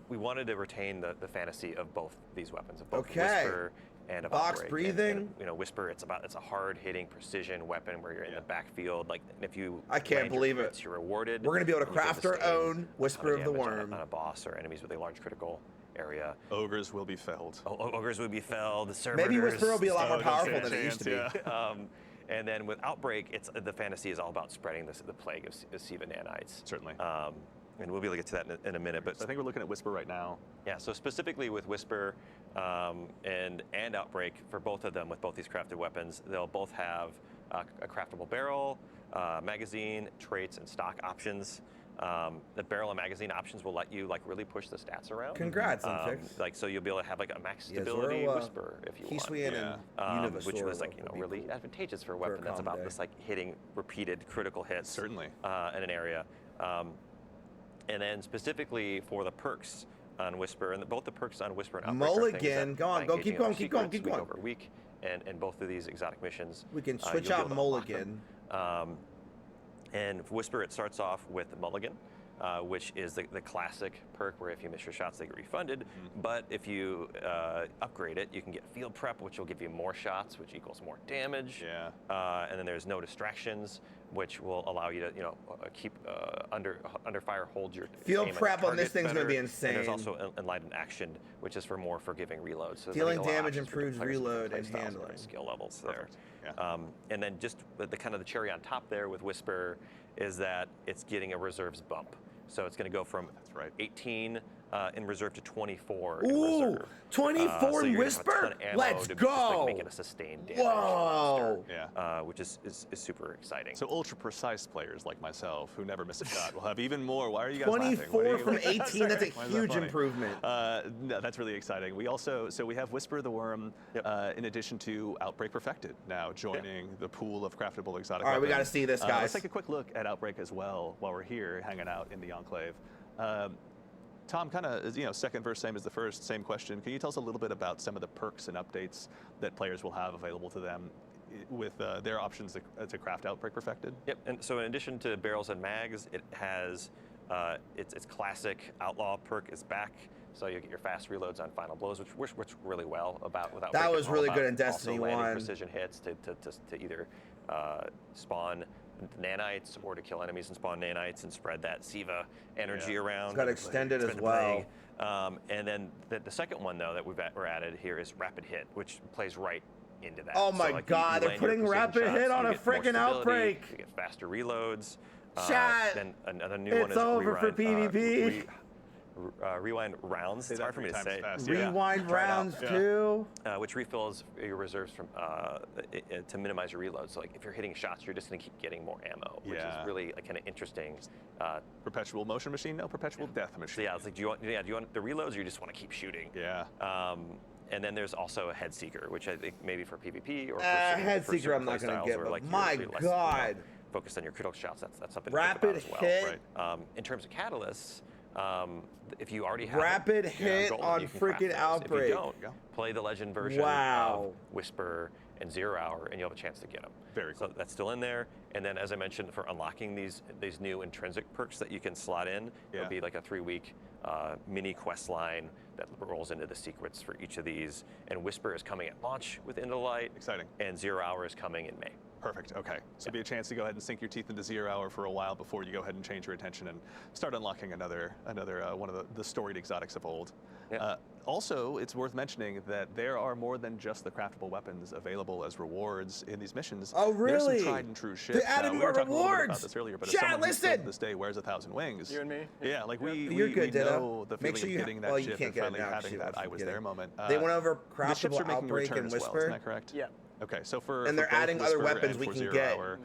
D: we wanted to retain the fantasy of both these weapons, of both
G: Okay.
D: Whisper and of
G: Box
D: Outbreak.
G: breathing.
D: And, Whisper, it's a hard-hitting precision weapon where you're in the backfield. Like if you
G: I can't
D: land your
G: believe it.
D: crits, you're rewarded.
G: We're gonna be able to
D: and you can
G: craft our
D: sustain
G: own
D: a ton
G: Whisper of the
D: damage on a-
G: Worm.
D: on a boss or enemies with a large critical area.
C: Ogres will be felled.
D: Ogres would be felled. The
G: Maybe
D: servitors-
G: Whisper will be a lot more
C: Oh, don't
G: powerful
C: stand
G: than
C: a
G: it used to be.
C: chance, yeah.
D: And then with Outbreak, the fantasy is all about spreading the plague of Siva nanites.
C: Certainly.
D: And we'll be able to get to that in a minute. But
C: So I think we're looking at Whisper right now.
D: yeah, so specifically with Whisper and Outbreak, for both of them, with both these crafted weapons, they'll both have a craftable barrel, magazine, traits, and stock options. The barrel and magazine options will let you really push the stats around.
G: Congrats, Unfixed.
D: So you'll be able to have a max
G: Yeah,
D: stability
G: Zoro,
D: Whisper if you want.
G: Hisui
C: Yeah.
G: and
D: Which was
G: Univasor would be
D: really
G: cool.
D: advantageous for a
G: for a
D: weapon that's
G: calm
D: about
G: day.
D: this hitting repeated critical hits
C: Certainly.
D: in an area. And then specifically for the perks on Whisper, and both the perks on Whisper and Outbreak are things
G: Mulligan.
D: that
G: Go on,
D: by
G: go,
D: engaging
G: keep going,
D: other
G: keep going,
D: secrets
G: keep going.
D: Week over week, and both of these exotic missions.
G: We can
D: you'll
G: switch
D: be
G: out
D: able to unlock them.
G: Mulligan.
D: And for Whisper, it starts off with Mulligan, which is the classic perk where if you miss your shots, they get refunded. But if you upgrade it, you can get Field Prep, which will give you more shots, which equals more damage.
C: Yeah.
D: And then there's No Distractions, which will allow you to keep under fire, hold your
G: Field
D: aim at
G: prep
D: the
G: on this
D: target
G: thing's gonna be
D: better. And there's
G: insane.
D: also Enlightened Action, which is for more forgiving reloads. So there's,
G: Dealing
D: a lot of
G: damage
D: options for
G: improves
D: different players with
G: reload
D: different
G: and
D: playstyles
G: handling.
D: different skill levels
C: Perfect.
D: there.
C: Yeah.
D: And then just the kind of the cherry on top there with Whisper is that it's getting a reserves bump. So it's going to go from
C: That's right.
D: 18 in reserve to 24 in
G: Ooh,
D: reserve.
G: 24
D: so
G: in
D: you're gonna have a
G: Whisper?
D: ton of ammo
G: Let's
D: to just,
G: go.
D: make it a sustained damage
G: Whoa.
D: monster,
C: Yeah.
D: which is super exciting.
C: So ultra precise players like myself who never miss a shot will have even more. Why are you guys laughing?
G: 24 from 18, that's a
C: Why is that
G: huge
C: funny?
G: improvement.
C: No, that's really exciting. We also, we have Whisper of the Worm,
D: Yep.
C: in addition to Outbreak Perfected, now joining the pool of craftable exotic
G: All right, we
C: weapons.
G: gotta see this, guys.
C: Let's take a quick look at Outbreak as well while we're here hanging out in the Enclave. Tom, kind of, second verse, same as the first, same question. Can you tell us a little bit about some of the perks and updates that players will have available to them with their options to craft Outbreak Perfected.
G: Yep, and so in addition to barrels and mags, it has its classic outlaw perk is back. So you get your fast reloads on final blows, which works really well without.
A: That was really good in
G: also
A: Destiny
G: landing
A: 1.
G: precision hits to either spawn nanites or to kill enemies and spawn nanites and spread that Siva energy around.
A: It's got extended
G: It's
A: as
G: been
A: well.
G: playing. And then the second one though that we're added here is rapid hit, which plays right into that.
A: Oh my
G: like,
A: God, they're
G: land your
A: putting
G: precision
A: rapid
G: shots,
A: hit
G: you
A: on a
G: get more
A: freaking
G: stability,
A: Outbreak.
G: You get faster reloads.
A: Chat,
G: Then another new one
A: it's
G: is
A: over for PvP.
G: rewind rounds. It's hard for me to say.
A: Rewind rounds too.
G: Which refills your reserves from to minimize your reload. So like if you're hitting shots, you're just going to keep getting more ammo, which is really kind of interesting.
C: Perpetual motion machine, no perpetual death machine.
G: So yeah, it's like do you want the reloads, or you just want to keep shooting?
C: Yeah.
G: And then there's also a head seeker, which I think maybe for PvP or for
A: head
G: for
A: seeker
G: certain
A: I'm not going to
G: playstyles
A: get.
G: where,
A: But
G: like,
A: my
G: you're less,
A: God.
G: Focused on your critical shots. That's something
A: Rapid
G: to think about
A: hit.
G: as well. In terms of catalysts, if you already have
A: Rapid
G: it,
A: hit
G: golden,
A: on
G: you can craft
A: freaking
G: those.
A: Outbreak.
G: If you don't, play the legend version
A: Wow.
G: of Whisper and 0 Hour, and you'll have a chance to get them.
C: Very cool.
G: So that's still in there. And then, as I mentioned, for unlocking these new intrinsic perks that you can slot in, it'll be like a 3-week mini quest line that rolls into the secrets for each of these. And Whisper is coming at launch with Into the Light.
C: Exciting.
G: And 0 Hour is coming in May.
C: Perfect. Okay. So be a chance to go ahead and sink your teeth into 0 Hour for a while before you go ahead and change your attention and start unlocking another one of the storied exotics of old.
G: Yeah.
C: Also, it's worth mentioning that there are more than just the craftable weapons available as rewards in these missions.
A: Oh, really?
C: There's some tried and true ships.
A: They added
C: we
A: more
C: were talking a little bit about
A: rewards.
C: this earlier, but
A: Chat,
C: as someone who still
A: listen.
C: to this day wears 1,000 wings.
H: You and me?
C: Yeah, like we
A: You're good, Ditto.
C: know the
A: Make
C: feeling
A: sure
C: of
A: you
C: getting that
A: well, you
C: ship
A: can't
C: and
A: get it
C: finally
A: now,
C: having
A: actually,
C: that
A: once
C: I
A: you
C: was
A: get
C: there
A: it.
C: moment.
A: They went over
C: The ships
A: craftable
C: are making a
A: Outbreak
C: return
A: and
C: as well,
A: Whisper.
C: isn't that correct?
H: Yeah.
C: Okay, so for
A: And they're
C: both
A: adding other
C: Whisper
A: weapons
C: and
A: we
C: for
A: can
C: 0
A: get.
C: Hour,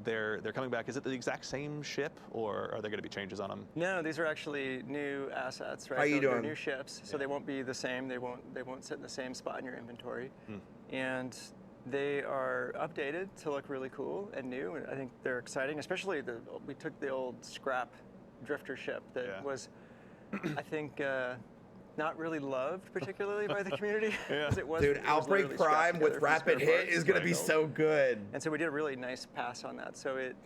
C: they're coming back. Is it the exact same ship, or are there going to be changes on them?
H: No, these are actually new assets, right?
A: How you
H: They're
A: doing?
H: new ships, so they won't be the same. They won't sit in the same spot in your inventory, and they are updated to look really cool and new. And I think they're exciting, especially we took the old scrap drifter ship that was, I think. Not really loved particularly by the community. It was,
A: Dude,
H: it was
A: Outbreak
H: literally scrapped
A: Prime
H: together
A: with
H: from
A: rapid
H: spare
A: hit
H: parts
A: is going to
H: and
A: be
H: built.
A: so good.
H: And so we did a really nice pass on that. So it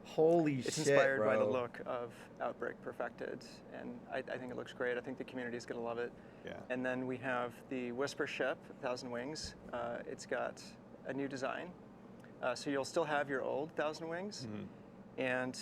A: Holy
H: it's
A: shit,
H: inspired by the
A: bro.
H: look of Outbreak Perfected, and I think it looks great. I think the community is going to love it.
C: Yeah.
H: And then we have the Whisper ship, 1,000 Wings. It's got a new design, so you'll still have your old 1,000 Wings, and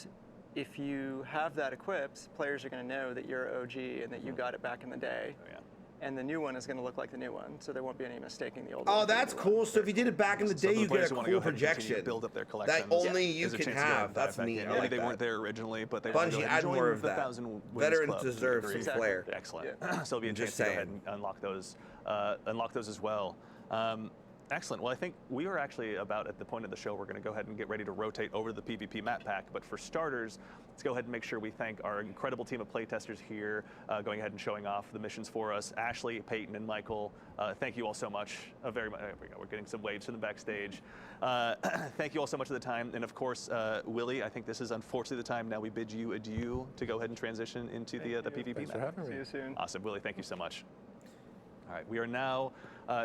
H: if you have that equipped, players are going to know that you're OG and that you got it back in the day.
C: Oh, yeah.
H: And the new one is going to look like the new one, so there won't be any mistaking the old
A: Oh,
H: one.
A: that's cool. So if you did it back in the
C: So
A: day,
C: for
A: you
C: the players
A: get a
C: who wanna
A: cool
C: go ahead and continue to
A: projection
C: build up their
A: that
C: collections,
A: only you
C: there's a
A: can
C: chance to go ahead
A: have.
C: and dive
A: That's
C: back
A: neat.
C: in.
A: I
C: Maybe
A: like
C: they
A: that.
C: weren't there originally, but they
A: Bungie,
C: want to
A: add
C: join
A: more of
C: the
A: that.
C: 1,000 Wings
A: Veterans
C: Club to a
A: deserve
C: degree.
A: some flair.
C: Excellent.
H: Yeah.
C: So it'll be a
A: I'm
C: chance
A: just
C: to go ahead
A: saying.
C: and unlock those as well. Excellent. Well, I think we are actually about at the point of the show we're going to go ahead and get ready to rotate over to the PvP map pack. But for starters, let's go ahead and make sure we thank our incredible team of playtesters here, going ahead and showing off the missions for us. Ashley, Peyton, and Michael, thank you all so much. Very much. There we go. We're getting some waves from the backstage. Thank you all so much for the time. And of course, Willie, I think this is unfortunately the time now we bid you adieu to go ahead and transition into the PvP
I: Thanks for
C: map.
I: having me.
H: See you soon.
C: Awesome, Willie, thank you so much. All right, we are now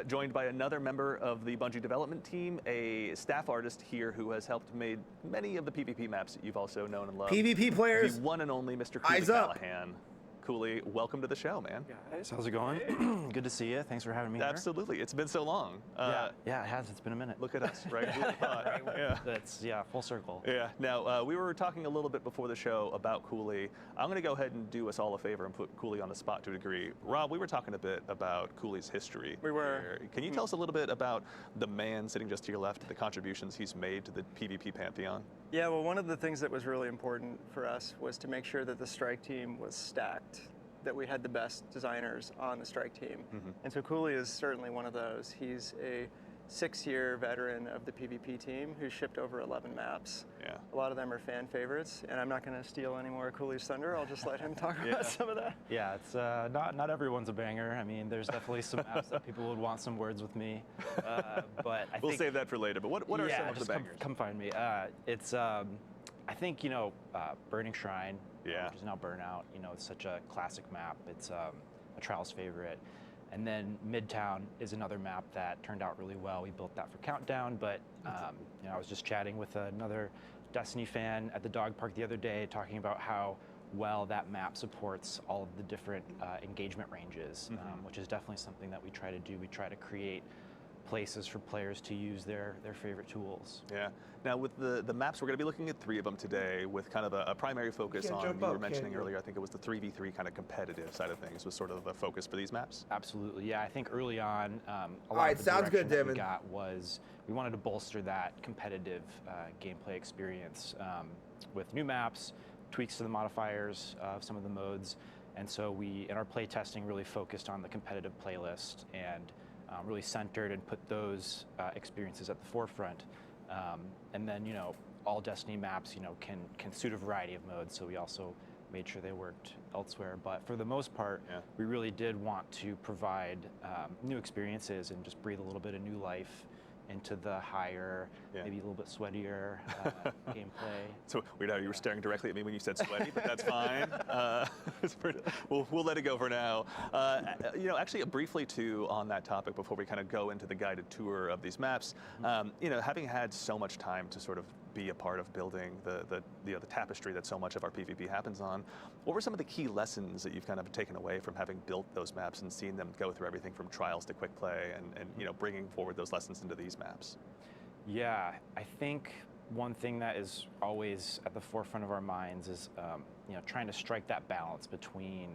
C: joined by another member of the Bungie development team, a staff artist here who has helped made many of the PvP maps that you've also known and loved.
A: PvP players,
C: The one and only Mr. Cooley
A: eyes up.
C: Callahan. Cooley, welcome to the show, man.
J: Guys, how's it going? Good to see you. Thanks for having me
C: Absolutely, it's been so long.
J: Yeah, it has. It's been a minute.
C: Look at us, right? Who would've thought? Yeah.
J: That's full circle.
C: Yeah. Now, we were talking a little bit before the show about Cooley. I'm going to go ahead and do us all a favor and put Cooley on the spot to a degree. Rob, we were talking a bit about Cooley's history.
H: We were.
C: here. Can you tell us a little bit about the man sitting just to your left, the contributions he's made to the PvP pantheon?
H: Yeah, well, one of the things that was really important for us was to make sure that the strike team was stacked, that we had the best designers on the strike team. And so Cooley is certainly one of those. He's a 6-year veteran of the PvP team who's shipped over 11 maps.
C: Yeah.
H: A lot of them are fan favorites, and I'm not going to steal any more of Cooley's thunder. I'll just let him talk about some of that.
J: Yeah, it's not everyone's a banger. I mean, there's definitely some apps that people would want some words with me. But I
C: We'll
J: think,
C: save that for later. But what are some of the
J: just
C: bangers?
J: come find me. It's I think Burning Shrine,
C: Yeah.
J: which is now Burnout. It's such a classic map. It's a Trials favorite. And then Midtown is another map that turned out really well. We built that for Countdown, but you know, I was just chatting with another Destiny fan at the dog park the other day, talking about how well that map supports all of the different engagement ranges, which is definitely something that we try to do. We try to create places for players to use their favorite tools.
C: Yeah. Now with the maps, we're going to be looking at 3 of them today with kind of a primary focus on, you were mentioning earlier, I think it was the 3v3 kind of competitive side of things was sort of the focus for these maps?
J: Absolutely, yeah. I think early on, a lot
A: right,
J: of the
A: sounds good,
J: direction that
A: Devin.
J: we got was we wanted to bolster that competitive gameplay experience with new maps, tweaks to the modifiers of some of the modes, and so we, in our play testing, really focused on the competitive playlist and really centered and put those experiences at the forefront. And then, you know, all Destiny maps, you know, can suit a variety of modes, so we also made sure they worked elsewhere. But for the most part, we really did want to provide new experiences and just breathe a little bit of new life into the higher, maybe a little bit sweatier gameplay.
C: So weird how you were staring directly at me when you said sweaty, but that's fine. We'll let it go for now. You know, actually, briefly too on that topic before we kind of go into the guided tour of these maps. You know, having had so much time to sort of be a part of building the tapestry that so much of our PvP happens on, what were some of the key lessons that you've kind of taken away from having built those maps and seen them go through everything from trials to quick play and you know, bringing forward those lessons into these maps?
J: Yeah, I think one thing that is always at the forefront of our minds is you know, trying to strike that balance between,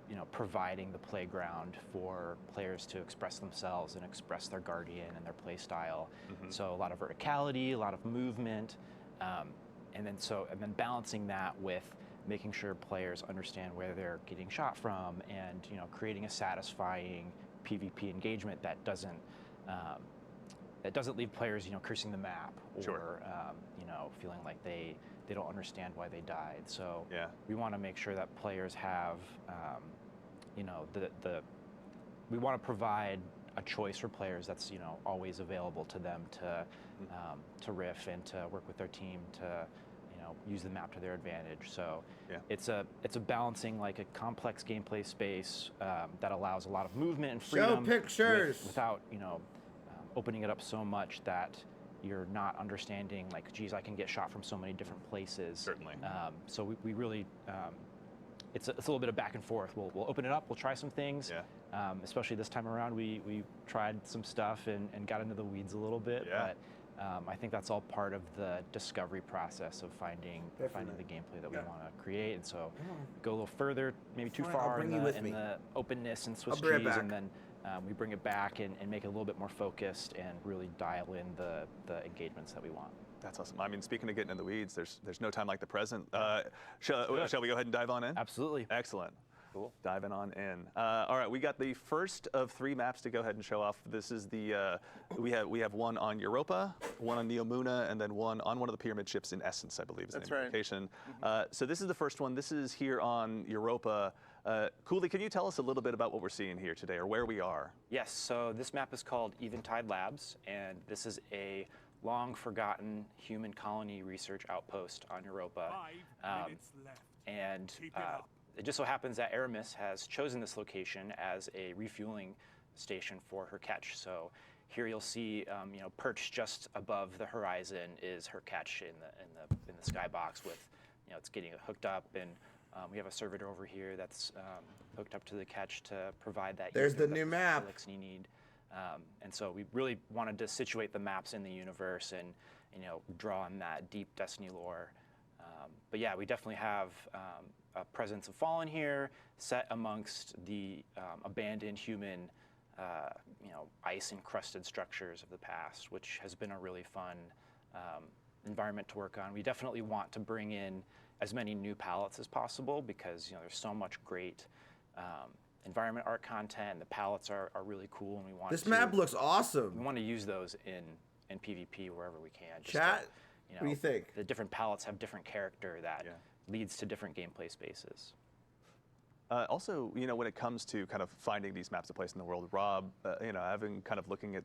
J: you know, providing the playground for players to express themselves and express their Guardian and their play style. So a lot of verticality, a lot of movement, and then balancing that with making sure players understand where they're getting shot from, and, you know, creating a satisfying PvP engagement that doesn't leave players, you know, cursing the map or you know, feeling like they don't understand why they died. So we want to make sure that players have you know, we want to provide a choice for players that's, you know, always available to them to riff and to work with their team to, you know, use the map to their advantage. So it's a balancing, like, a complex gameplay space that allows a lot of movement and freedom.
A: Show pictures
J: without, you know, opening it up so much that you're not understanding, like, geez, I can get shot from so many different places.
C: Certainly.
J: So we really, it's a little bit of back and forth. We'll open it up, we'll try some things. Especially this time around, we tried some stuff and got into the weeds a little bit. But I think that's all part of the discovery process of finding the gameplay that we want to create. And so go a little further, maybe too far in the openness and Swiss cheese, and then we bring it back and make it a little bit more focused and really dial in the engagements that we want.
C: That's awesome. I mean, speaking of getting in the weeds, there's no time like the present. Shall we go ahead and dive on in?
J: Absolutely.
C: Excellent. Cool. Diving on in. All right, we got the first of 3 maps to go ahead and show off. This is the we have one on Europa, one on Neomuna, and then one on one of the pyramid ships in Essence, I believe is the name of the location. So this is the first one. This is here on Europa. Cooley, can you tell us a little bit about what we're seeing here today, or where we are?
J: Yes. So this map is called Eventide Labs, and this is a long-forgotten human colony research outpost on Europa.
K: 5 minutes left.
J: And
K: Keep it up.
J: it just so happens that Aramis has chosen this location as a refueling station for her catch. So here you'll see, you know, perched just above the horizon is her catch in the skybox with, you know, it's getting hooked up, and we have a servitor over here that's hooked up to the catch to provide that.
A: There's the new map.
J: Elixir need. And so we really wanted to situate the maps in the universe and, you know, draw on that deep Destiny lore. But yeah, we definitely have a presence of Fallen here, set amongst the abandoned human, you know, ice-encrusted structures of the past, which has been a really fun environment to work on. We definitely want to bring in as many new palettes as possible because, you know, there's so much great environment art content. The palettes are really cool, and we want
A: this map looks awesome.
J: We want to use those in PvP wherever we can. Just
A: Chat,
J: to, you know,
A: what do you think?
J: The different palettes have different character that leads to different gameplay spaces.
C: Also, you know, when it comes to kind of finding these maps of place in the world, Rob, you know, having kind of looking at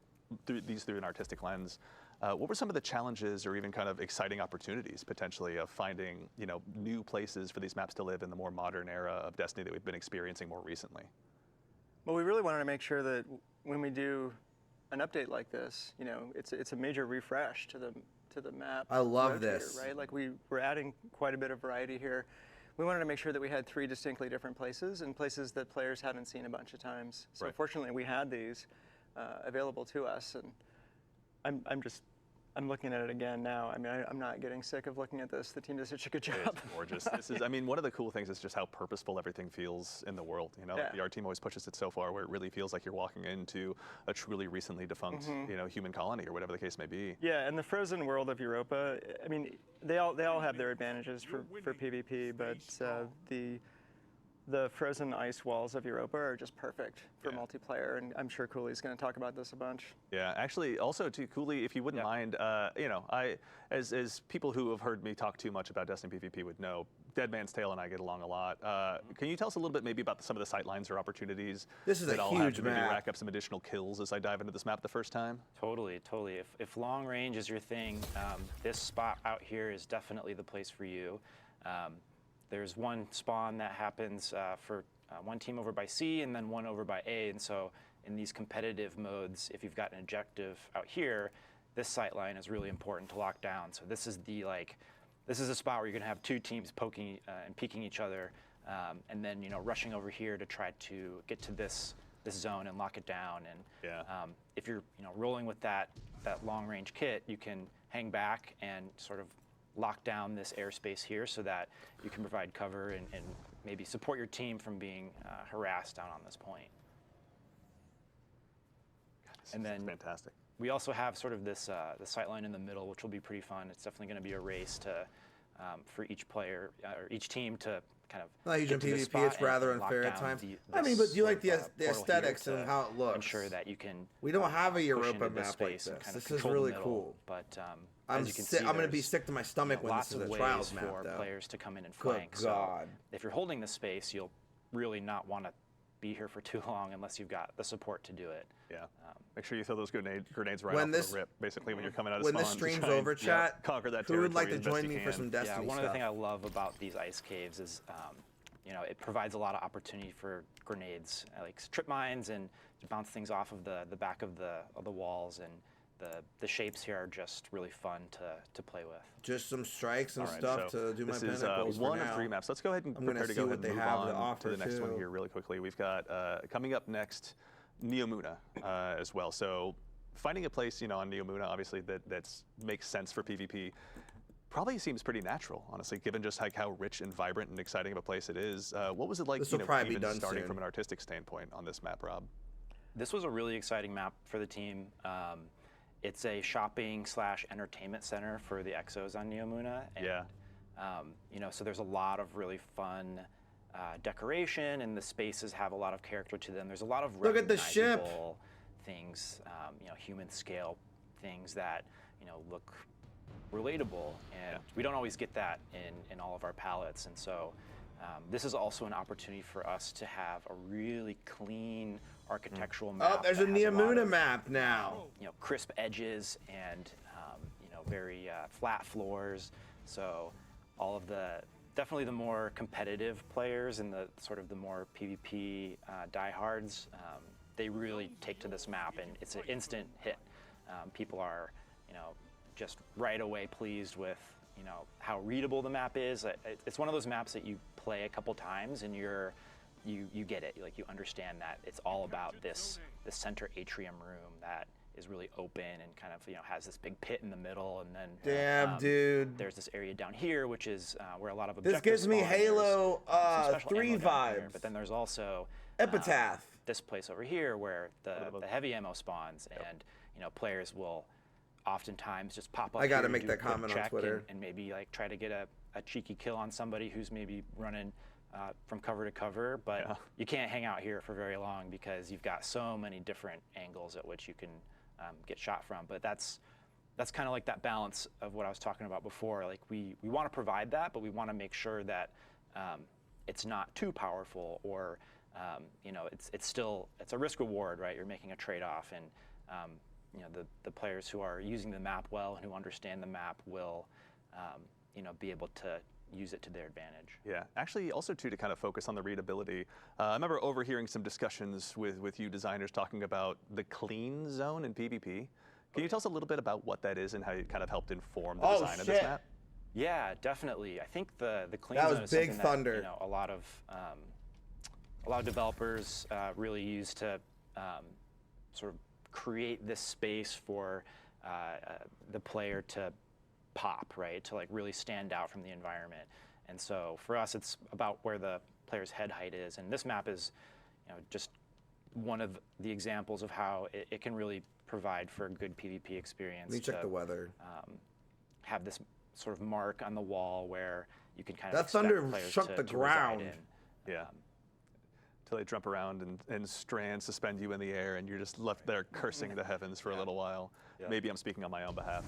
C: these through an artistic lens, what were some of the challenges or even kind of exciting opportunities potentially of finding, you know, new places for these maps to live in the more modern era of Destiny that we've been experiencing more recently?
H: Well, we really wanted to make sure that when we do an update like this, you know, it's a major refresh to the map.
A: I love
H: rotator,
A: this.
H: Right, like we're adding quite a bit of variety here. We wanted to make sure that we had 3 distinctly different places and places that players haven't seen a bunch of times. So
C: Right.
H: fortunately, we had these available to us, and I'm looking at it again now. I mean, I'm not getting sick of looking at this. The team does such a good job.
C: It's gorgeous. This is, I mean, one of the cool things is just how purposeful everything feels in the world. You know,
H: Yeah.
C: our team always pushes it so far where it really feels like you're walking into a truly recently defunct, you know, human colony or whatever the case may be.
H: Yeah, and the frozen world of Europa, I mean, they all have their advantages for PvP, but the frozen ice walls of Europa are just perfect for
C: Yeah.
H: multiplayer, and I'm sure Cooley's going to talk about this a bunch.
C: Yeah, actually, also too, Cooley, if you wouldn't mind, you know, as people who have heard me talk too much about Destiny PvP would know, Dead Man's Tale and I get along a lot. Can you tell us a little bit maybe about some of the sightlines or opportunities
A: This is a
C: that I'll have
A: huge
C: to maybe
A: map.
C: rack up some additional kills as I dive into this map the first time?
J: Totally. If long range is your thing, this spot out here is definitely the place for you. There's one spawn that happens for one team over by C and then one over by A, and so in these competitive modes, if you've got an objective out here, this sight line is really important to lock down. So this is a spot where you're going to have 2 teams poking and peeking each other, and then rushing over here to try to get to this zone and lock it down. And if you're rolling with that long range kit, you can hang back and sort of lock down this airspace here so that you can provide cover and maybe support your team from being harassed down on this point. And then
C: fantastic.
J: We also have sort of this the sight line in the middle, which will be pretty fun. It's definitely going to be a race to for each player or each team to kind of
A: Not huge
J: get
A: in
J: to this
A: PvP,
J: spot
A: it's rather
J: and lock
A: unfair at
J: down
A: times.
J: the-
A: I mean,
J: this
A: but do you like
J: sort of,
A: the
J: portal here
A: aesthetics and
J: to
A: how it looks?
J: ensure that you can
A: We don't have a
J: push
A: Europa
J: into
A: map like
J: space and
A: this.
J: kind of
A: This is
J: control the
A: really
J: middle.
A: cool.
J: But
A: I'm
J: as you can see,
A: I'm going to be
J: there's,
A: sick to my stomach when
J: lots
A: this is
J: of
A: a
J: ways
A: trials map,
J: for
A: though.
J: players to come in and
A: Good
J: flank.
A: God.
J: So if you're holding the space, you'll really not want to be here for too long unless you've got the support to do it.
C: Yeah. Make sure you throw those grenades right
A: When
C: off
A: this-
C: the rip, basically, when you're coming out of
A: When
C: spawn.
A: this
C: to
A: stream's
C: try and,
A: over,
C: yeah,
A: chat,
C: conquer that
A: who would like to
C: territory as best
A: join
C: you
A: me for
C: can.
A: some Destiny
J: Yeah, one
A: stuff?
J: of the things I love about these ice caves is, it provides a lot of opportunity for grenades, like trip mines, and to bounce things off of the back of the walls. And the shapes here are just really fun to play with.
A: Just some strikes and
C: All right,
A: stuff
C: so
A: to do my
C: this is
A: pinnacles for
C: one of
A: now.
C: 3 maps. Let's go ahead and
A: I'm gonna
C: prepare to
A: see
C: go
A: what
C: ahead and
A: they
C: move
A: have
C: on
A: to offer,
C: to the next one
A: too.
C: here really quickly. We've got coming up next, Neomuna as well. So finding a place, on Neomuna, obviously that makes sense for PvP. Probably seems pretty natural, honestly, given just like how rich and vibrant and exciting of a place it is. What was it like,
A: This will probably be
C: even
A: done
C: starting
A: soon.
C: from an artistic standpoint on this map, Rob?
J: This was a really exciting map for the team. It's a shopping/entertainment center for the Exos on Neomuna. And,
C: Yeah.
J: so there's a lot of really fun decoration, and the spaces have a lot of character to them. There's a lot of
A: Look at the ship.
J: recognizable things, human scale things that look relatable, and we don't always get that in all of our palettes. And so this is also an opportunity for us to have a really clean architectural map.
A: Oh, there's a
J: that has lot
A: Neomuna
J: of,
A: map now.
J: crisp edges and very flat floors. So all of definitely the more competitive players and the sort of the more PvP diehards, they really take to this map, and it's an instant hit. People are, just right away pleased with, how readable the map is. It's one of those maps that you play a couple times and you get it. Like, you understand that it's all about this center atrium room that is really open and kind of has this big pit in the middle, and then
A: Damn, dude.
J: there's this area down here which is where a lot of
A: This
J: objectives
A: gives me
J: spawn. There's,
A: Halo
J: some special
A: 3
J: ammo down here,
A: vibes.
J: but then there's also
A: Epitaph.
J: this place over here where the heavy ammo spawns, and players will oftentimes just pop up.
A: I gotta
J: here,
A: make
J: do
A: that
J: a quick
A: comment on
J: check
A: Twitter.
J: and maybe like try to get a cheeky kill on somebody who's maybe running from cover to cover, but you can't hang out here for very long because you've got so many different angles at which you can get shot from. But that's kind of like that balance of what I was talking about before. Like, we want to provide that, but we want to make sure that it's not too powerful, or it's a risk reward, right? You're making a trade-off, and the players who are using the map well and who understand the map will be able to use it to their advantage.
C: Yeah, actually, also too, to kind of focus on the readability. I remember overhearing some discussions with you designers talking about the clean zone in PvP. Can you tell us a little bit about what that is and how it kind of helped inform the design of this map?
J: Yeah, definitely. I think the clean
A: That
J: zone
A: was
J: is
A: Big
J: something
A: Thunder.
J: that, you know, a lot of developers really use to sort of create this space for the player to pop, right? To like really stand out from the environment. And so for us, it's about where the player's head height is. And this map is, you know, just one of the examples of how it can really provide for a good PvP experience.
A: Let me check the weather.
J: Have this sort of mark on the wall where you can kind of
A: That
J: expect
A: thunder
J: players
A: shook
J: to
A: the
J: reside
A: ground.
J: in.
C: Yeah. Till they jump around and strands suspend you in the air, and you're just left there cursing the heavens for a little while.
D: Yeah.
C: Maybe I'm speaking on my own behalf.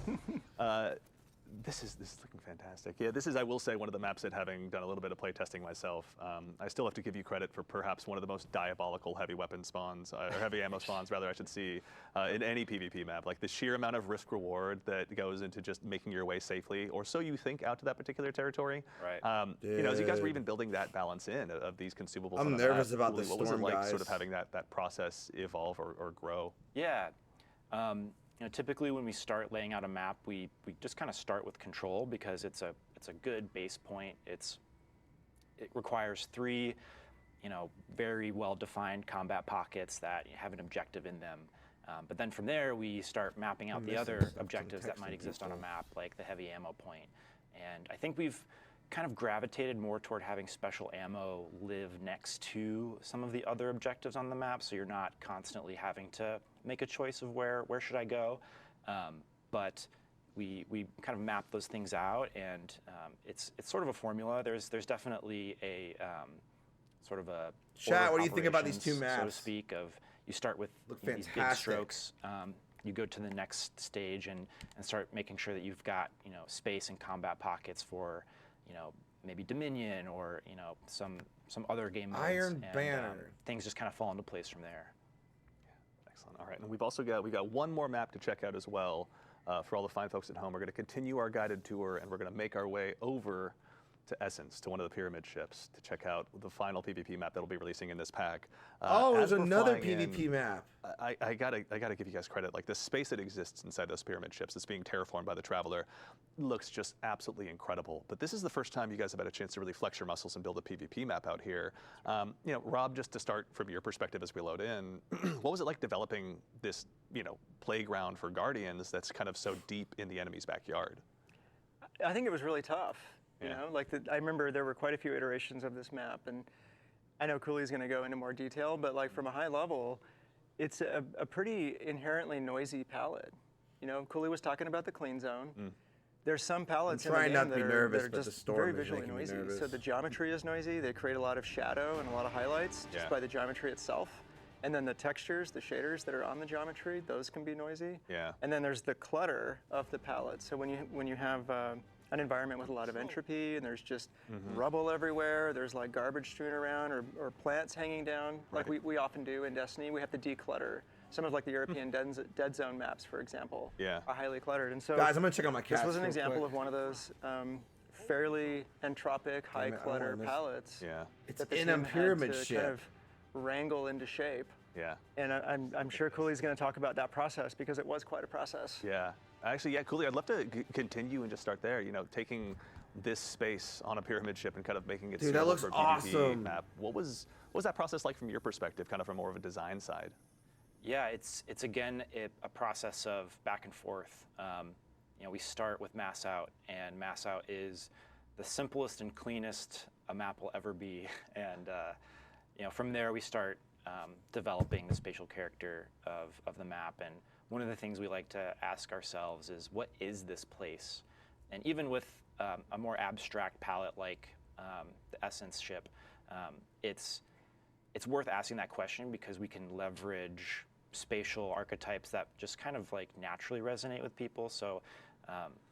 C: This is looking fantastic. Yeah, this is, I will say, one of the maps that, having done a little bit of play testing myself, I still have to give you credit for perhaps one of the most diabolical heavy weapon spawns, or heavy ammo spawns, rather, I should see, in any PvP map. Like the sheer amount of risk reward that goes into just making your way safely, or so you think, out to that particular territory.
D: Right.
C: You know, as you guys were even building that balance in of these consumables.
A: I'm
C: on a
A: nervous
C: map,
A: about the
C: Cooley, what was it
A: storm,
C: like,
A: guys.
C: sort of having that process evolve or grow?
J: Yeah. You know, typically when we start laying out a map, we just kind of start with control because it's a good base point. It requires 3, you know, very well-defined combat pockets that have an objective in them. But then from there, we start mapping out the other objectives that might exist on a map, like the heavy ammo point. And I think we've kind of gravitated more toward having special ammo live next to some of the other objectives on the map, so you're not constantly having to make a choice of where should I go. But we kind of map those things out, and it's sort of a formula. There's definitely a sort of a
A: Chat,
J: order
A: what
J: of
A: do you think about these two
J: operations, so to
A: maps?
J: speak, of you start with
A: Look
J: you know, these big
A: fantastic.
J: strokes. You go to the next stage and start making sure that you've got, you know, space and combat pockets for, you know, maybe Dominion or, you know, some other game modes.
A: Iron
J: and,
A: Banner.
J: things just kind of fall into place from there.
C: Excellent. All right, and we've also got one more map to check out as well. For all the fine folks at home, we're going to continue our guided tour, and we're going to make our way over to Essence, to one of the pyramid ships, to check out the final PvP map that'll be releasing in this pack.
A: Oh,
C: as
A: there's
C: we're
A: another
C: flying in,
A: PvP map.
C: I gotta give you guys credit. Like the space that exists inside those pyramid ships that's being terraformed by the Traveler looks just absolutely incredible. But this is the first time you guys have had a chance to really flex your muscles and build a PvP map out here. You know, Rob, just to start from your perspective as we load in, what was it like developing this, you know, playground for Guardians that's kind of so deep in the enemy's backyard?
H: I think it was really tough. You
C: Yeah.
H: know, like I remember there were quite a few iterations of this map, and I know Cooley's going to go into more detail, but like from a high level, it's a pretty inherently noisy palette. You know, Cooley was talking about the clean zone. There's some palettes in the
A: trying
H: game
A: not to
H: that
A: be
H: are,
A: nervous,
H: that are
A: but the
H: just
A: storm
H: very
A: is
H: visually
A: making me
H: noisy.
A: nervous.
H: So the geometry is noisy. They create a lot of shadow and a lot of highlights just
C: Yeah.
H: by the geometry itself. And then the textures, the shaders that are on the geometry, those can be noisy.
C: Yeah.
H: And then there's the clutter of the palette. So when you have an environment with a lot of entropy and there's just rubble everywhere, there's like garbage strewn around or plants hanging down, like we often do in Destiny, we have to declutter. Some of like the European Dead Zone maps, for example,
C: Yeah.
H: are highly cluttered. And so
A: Guys, I'm gonna check out my cats.
H: this was an
A: real
H: example
A: quick.
H: of one of those fairly entropic, high
A: Damn it, I don't
H: clutter
A: wanna miss-
H: palettes
C: Yeah.
A: It's
H: that the
A: in a
H: team had
A: pyramid
H: to
A: ship.
H: kind of wrangle into shape.
C: Yeah.
H: And I'm sure Cooley's going to talk about that process because it was quite a process.
C: Yeah. Actually, yeah, Cooley, I'd love to continue and just start there. You know, taking this space on a pyramid ship and kind of making it
A: Dude, that
C: suitable
A: looks
C: for a PvP
A: awesome.
C: map. What was that process like from your perspective, kind of from more of a design side?
J: Yeah, it's again a process of back and forth. You know, we start with mass out, and mass out is the simplest and cleanest a map will ever be. And you know, from there we start developing the spatial character of the map. And one of the things we like to ask ourselves is, what is this place? And even with a more abstract palette like the Essence ship, it's worth asking that question because we can leverage spatial archetypes that just kind of like naturally resonate with people. So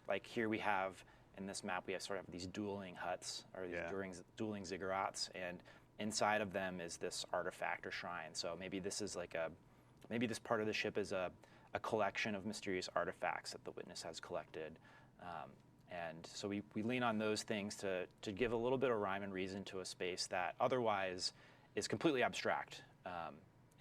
J: like here we have, in this map, we have sort of these dueling huts, or these dueling ziggurats, and inside of them is this artifact or shrine. So maybe this is like maybe this part of the ship is a collection of mysterious artifacts that the Witness has collected. And so we lean on those things to give a little bit of rhyme and reason to a space that otherwise is completely abstract.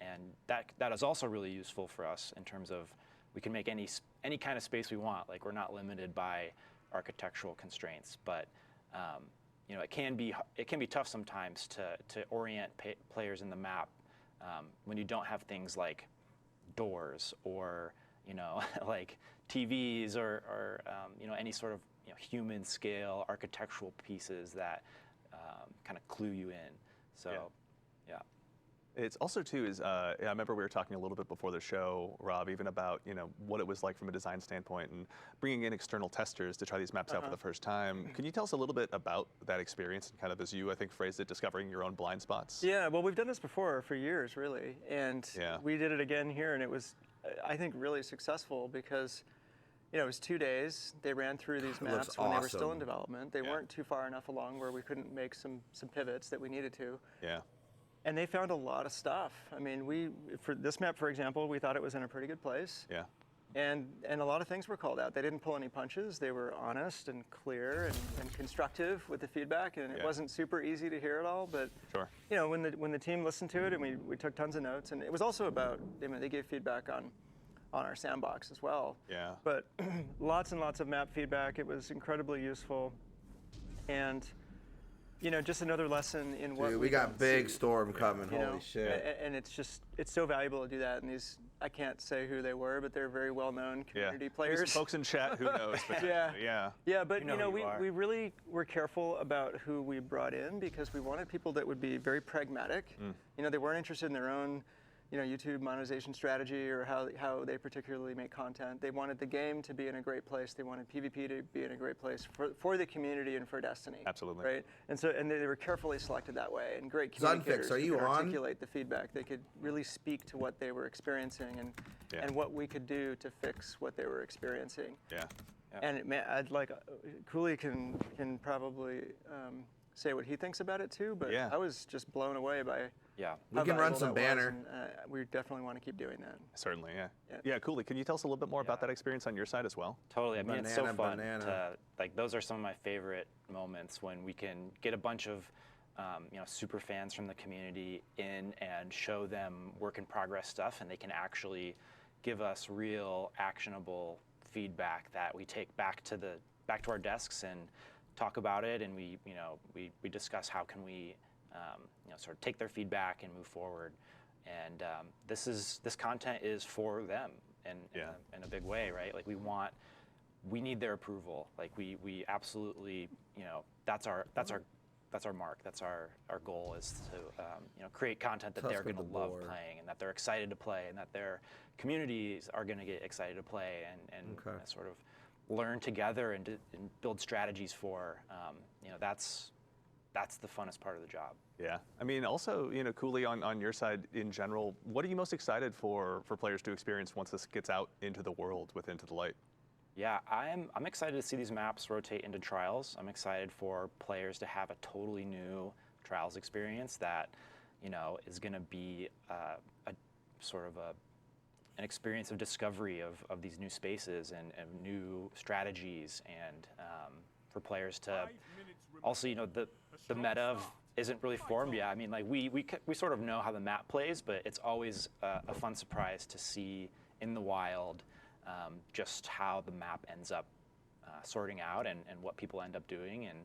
J: And that is also really useful for us in terms of we can make any kind of space we want. Like, we're not limited by architectural constraints, but you know, it can be tough sometimes to orient players in the map when you don't have things like doors or, you know, like TVs or you know, any sort of, you know, human scale architectural pieces that kind of clue you in. So, yeah.
C: It's also too is I remember we were talking a little bit before the show, Rob, even about, you know, what it was like from a design standpoint and bringing in external testers to try these maps out for the first time. Can you tell us a little bit about that experience and kind of, as you I think phrased it, discovering your own blind spots?
H: Yeah, well, we've done this before for years, really, and we did it again here, and it was, I think, really successful because, you know, it was 2 days. They ran through these maps when they were still in development. They weren't too far enough along where we couldn't make some pivots that we needed to.
C: Yeah.
H: And they found a lot of stuff. I mean, for this map, for example, we thought it was in a pretty good place.
C: Yeah.
H: And a lot of things were called out. They didn't pull any punches. They were honest and clear and constructive with the feedback. And it wasn't super easy to hear it all, but you know, when the team listened to it, and we took tons of notes. And it was also about, I mean, they gave feedback on our sandbox as well.
C: Yeah.
H: But lots and lots of map feedback. It was incredibly useful. And you know, just another lesson in what
A: we got big storm coming.
H: You know,
A: Holy shit!
H: And it's so valuable to do that. And these, I can't say who they were, but they're very well-known community players.
C: Maybe some folks in chat, who knows? But
H: yeah. But you know, we really were careful about who we brought in because we wanted people that would be very pragmatic. You know, they weren't interested in their own, you know, YouTube monetization strategy or how they particularly make content. They wanted the game to be in a great place. They wanted PvP to be in a great place for the community and for Destiny.
C: Absolutely.
H: Right? And so they were carefully selected that way, and great communicators
A: Zunfix, are you
H: who could
A: on?
H: articulate the feedback. They could really speak to what they were experiencing and what we could do to fix what they were experiencing.
C: Yeah.
H: And I'd like, Cooley can probably say what he thinks about it too, but I was just blown away by
A: we can run some banner.
H: We definitely want to keep doing that.
C: Certainly, yeah. Cooley, can you tell us a little bit more about that experience on your side as well?
J: Totally. I mean, it's so fun. Like, those are some of my favorite moments when we can get a bunch of you know, super fans from the community in and show them work in progress stuff, and they can actually give us real actionable feedback that we take back to our desks and talk about it, and we discuss how can we you know, sort of take their feedback and move forward. And this content is for them in a big way, right? Like, we need their approval. Like, we absolutely, you know, that's our mark. That's our goal, is to you know, create content that they're going to love playing, and that they're excited to play, and that their communities are going to get excited to play, and sort of learn together and build strategies for. You know, that's the funnest part of the job.
C: Yeah, I mean, also, you know, Cooley, on your side in general, what are you most excited for players to experience once this gets out into the world with Into the Light?
J: Yeah, I'm excited to see these maps rotate into trials. I'm excited for players to have a totally new trials experience that, you know, is going to be a sort of an experience of discovery of these new spaces and new strategies, and for players to also, you know, the meta isn't really formed yet. I mean, like, we sort of know how the map plays, but it's always a fun surprise to see in the wild just how the map ends up sorting out and what people end up doing, and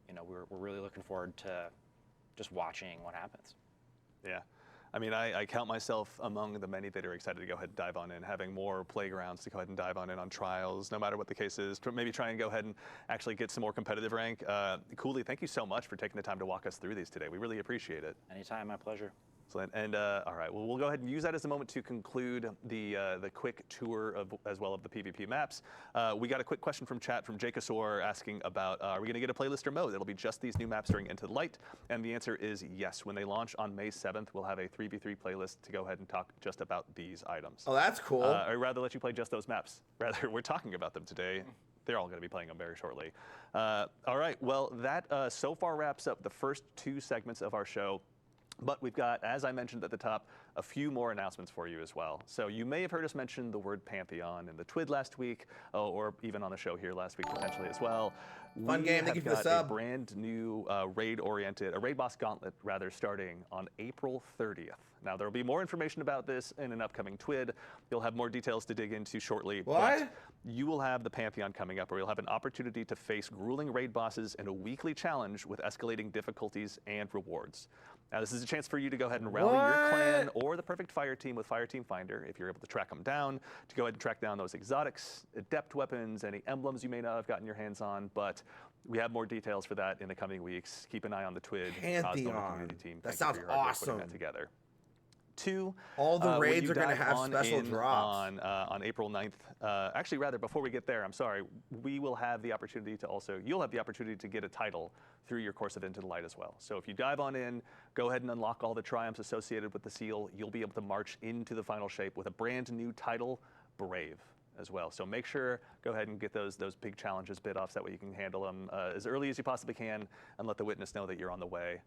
J: you know, we're really looking forward to just watching what happens.
C: Yeah. I mean, I count myself among the many that are excited to go ahead and dive on in, having more playgrounds to go ahead and dive on in on trials, no matter what the case is, to maybe try and go ahead and actually get some more competitive rank. Cooley, thank you so much for taking the time to walk us through these today. We really appreciate it.
J: Anytime, my pleasure.
C: Excellent. And all right, well, we'll go ahead and use that as a moment to conclude the quick tour as well of the PvP maps. We got a quick question from chat from Jake Asor asking about, are we going to get a playlist or mode? It'll be just these new maps during Into the Light. And the answer is yes. When they launch on May 7th, we'll have a 3v3 playlist to go ahead and talk just about these items.
A: Oh, that's cool.
C: I'd rather let you play just those maps. Rather, we're talking about them today. They're all going to be playing them very shortly. All right, well, that so far wraps up the first two segments of our show. But we've got, as I mentioned at the top, a few more announcements for you as well. So you may have heard us mention the word Pantheon in the TWID last week, or even on the show here last week potentially as well.
A: Fun game, thank you for the
C: got
A: sub.
C: a brand new raid boss gauntlet rather, starting on April 30th. Now there will be more information about this in an upcoming TWID. You'll have more details to dig into shortly.
A: What?
C: But you will have the Pantheon coming up, where you'll have an opportunity to face grueling raid bosses in a weekly challenge with escalating difficulties and rewards. Now, this is a chance for you to go ahead and rally your clan or the perfect fire team with Fireteam Finder, if you're able to track them down, to go ahead and track down those exotics, adept weapons, any emblems you may not have gotten your hands on. But we have more details for that in the coming weeks. Keep an eye on the TWID.
A: Pantheon.
C: Community team.
A: That
C: Thank you
A: sounds
C: for your hard work putting
A: awesome.
C: that together. Two,
A: all the
C: when
A: raids
C: you
A: are going to
C: dive
A: have
C: on
A: special
C: in
A: drops.
C: on April 9th. Actually, rather, before we get there, I'm sorry, we will have the opportunity to also, you'll have the opportunity to get a title through your course of Into the Light as well. So if you dive on in, go ahead and unlock all the triumphs associated with the seal, you'll be able to march into the final shape with a brand new title, Brave, as well. So make sure, go ahead and get those big challenges bid offs. That way you can handle them as early as you possibly can and let the witness know that you're on the way.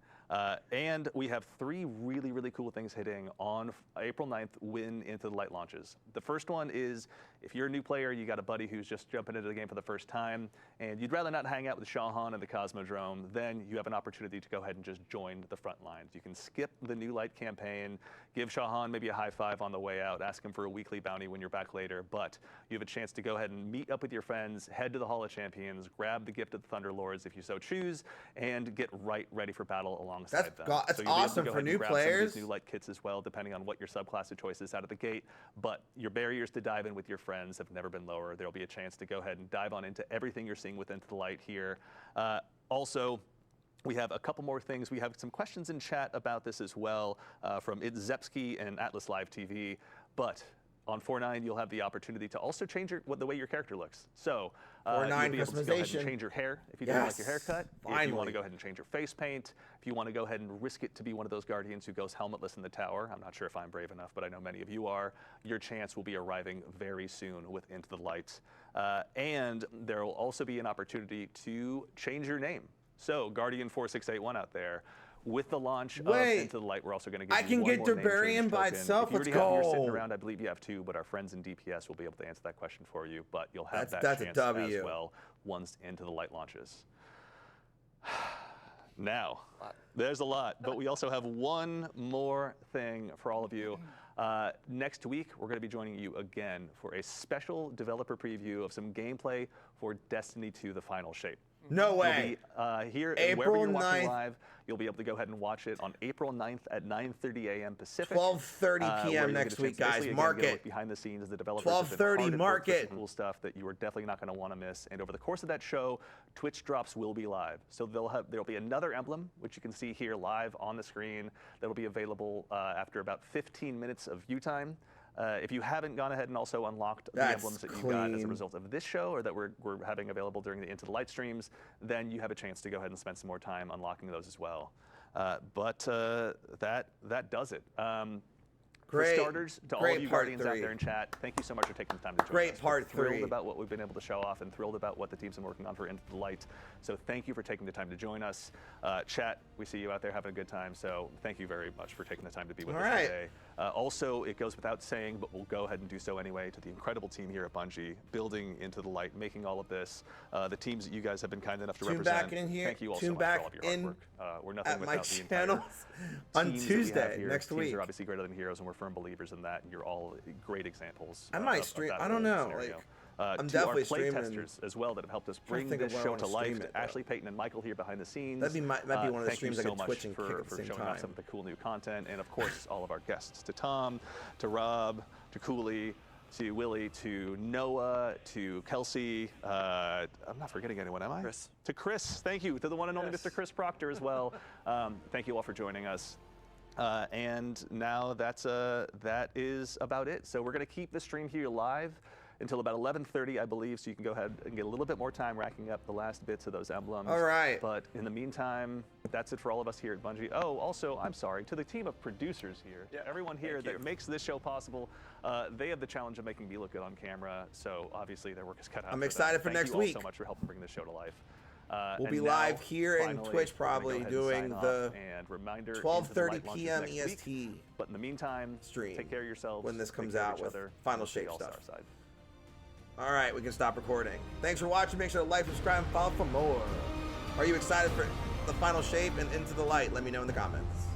C: And we have 3 really, really cool things hitting on April 9th when Into the Light launches. The first one is, if you're a new player, you got a buddy who's just jumping into the game for the first time, and you'd rather not hang out with Shahan and the Cosmodrome, then you have an opportunity to go ahead and just join the front lines. You can skip the New Light campaign, give Shahan maybe a high five on the way out, ask him for a weekly bounty when you're back later, but you have a chance to go ahead and meet up with your friends, head to the Hall of Champions, grab the Gift of the Thunder Lords if you so choose, and get ready for battle alongside them.
A: That's
C: so you'll be able to
A: awesome
C: go
A: for
C: ahead and
A: new
C: grab some of
A: players.
C: these New Light kits as well, depending on what your subclass of choice is out of the gate. But your barriers to dive in with your friends have never been lower. There'll be a chance to go ahead and dive on into everything you're seeing with Into the Light here. Also, we have a couple more things. We have some questions in chat about this as well from It's Zepsky and Atlas Live TV. But on 4.9, you'll have the opportunity to also change the way your character looks. So you'll be able to go ahead and change your hair if you don't like your haircut. If you want to go ahead and change your face paint. If you want to go ahead and risk it to be one of those guardians who goes helmetless in the tower. I'm not sure if I'm brave enough, but I know many of you are. Your chance will be arriving very soon with Into the Light. And there will also be an opportunity to change your name. So Guardian 4681 out there. With the launch of Into the Light, we're also going to give you one more
A: Dubarian by itself.
C: If you already have yours sitting around, I believe you have 2, but our friends in DPS will be able to answer that question for you. But you'll have that chance as well once Into the Light launches. Now, there's a lot, but we also have one more thing for all of you. Next week, we're going to be joining you again for a special developer preview of some gameplay for Destiny 2: The Final Shape.
A: No way.
C: You'll be, here,
A: April
C: wherever you're watching
A: 9th.
C: Live, you'll be able to go ahead and watch it on April 9th at 9:30 a.m. Pacific.
A: 12:30 p.m. next week, guys. Mark it.
C: Behind the scenes, the developers
A: 12:30. Mark it.
C: Cool stuff that you are definitely not going to want to miss. And over the course of that show, Twitch drops will be live. So there'll be another emblem, which you can see here live on the screen. That'll be available after about 15 minutes of view time. If you haven't gone ahead and also unlocked the emblems that you got as a result of this show, or that we're having available during the Into the Light streams, then you have a chance to go ahead and spend some more time unlocking those as well. But that does it. For starters, to all of you Guardians out there in chat, thank you so much for taking the time to join us.
A: Part 3.
C: Thrilled about what we've been able to show off and thrilled about what the team's been working on for Into the Light. So thank you for taking the time to join us. Chat, we see you out there having a good time, so thank you very much for taking the time to be with us today. Also, it goes without saying, but we'll go ahead and do so anyway, to the incredible team here at Bungie, building Into the Light, making all of this. The teams that you guys have been kind enough to represent.
A: Back in here.
C: Thank you all so much for all of your hard work. We're nothing without the entire
A: on Tuesday next week.
C: Teams are obviously greater than heroes, and we're firm believers in that. You're all great examples.
A: I might stream. I don't know. I'm
C: to
A: definitely
C: our play
A: streaming.
C: testers as well that have helped us bring this show to life. To Ashley, Peyton, and Michael here behind the scenes.
A: Might be one of the streams I
C: could
A: could Twitch and kick at the same
C: showing
A: time.
C: off some of the cool new content, and of course all of our guests, to Tom, to Rob, to Cooley, to Willie, to Noah, to Kelsey. I'm not forgetting anyone, am I?
D: Chris.
C: To Chris, thank you. To the one and only Mr. Chris Proctor as well. Thank you all for joining us. And now that is about it. So we're going to keep the stream here live until about 11:30, I believe, so you can go ahead and get a little bit more time racking up the last bits of those emblems.
A: All right.
C: But in the meantime, that's it for all of us here at Bungie. Oh, also, I'm sorry, to the team of producers here, everyone here that makes this show possible, they have the challenge of making me look good on camera, so obviously their work is cut out.
A: I'm excited for next week.
C: Thank you all so much for helping bring this show to life.
A: We'll
C: And
A: be
C: now,
A: live here in
C: finally,
A: Twitch
C: we're gonna go
A: probably
C: ahead and
A: doing
C: sign off,
A: the
C: and reminder, Into the
A: 12:30
C: Light launches
A: p.m.
C: next
A: EST
C: week. But in the meantime,
A: stream
C: take care of yourselves.
A: when this
C: take
A: comes
C: care of
A: out
C: each
A: with
C: other,
A: Final
C: and see
A: Shape
C: you all
A: stuff.
C: Starside.
A: All right, we can stop recording. Thanks for watching. Make sure to like, subscribe, and follow for more. Are you excited for the Final Shape and Into the Light? Let me know in the comments.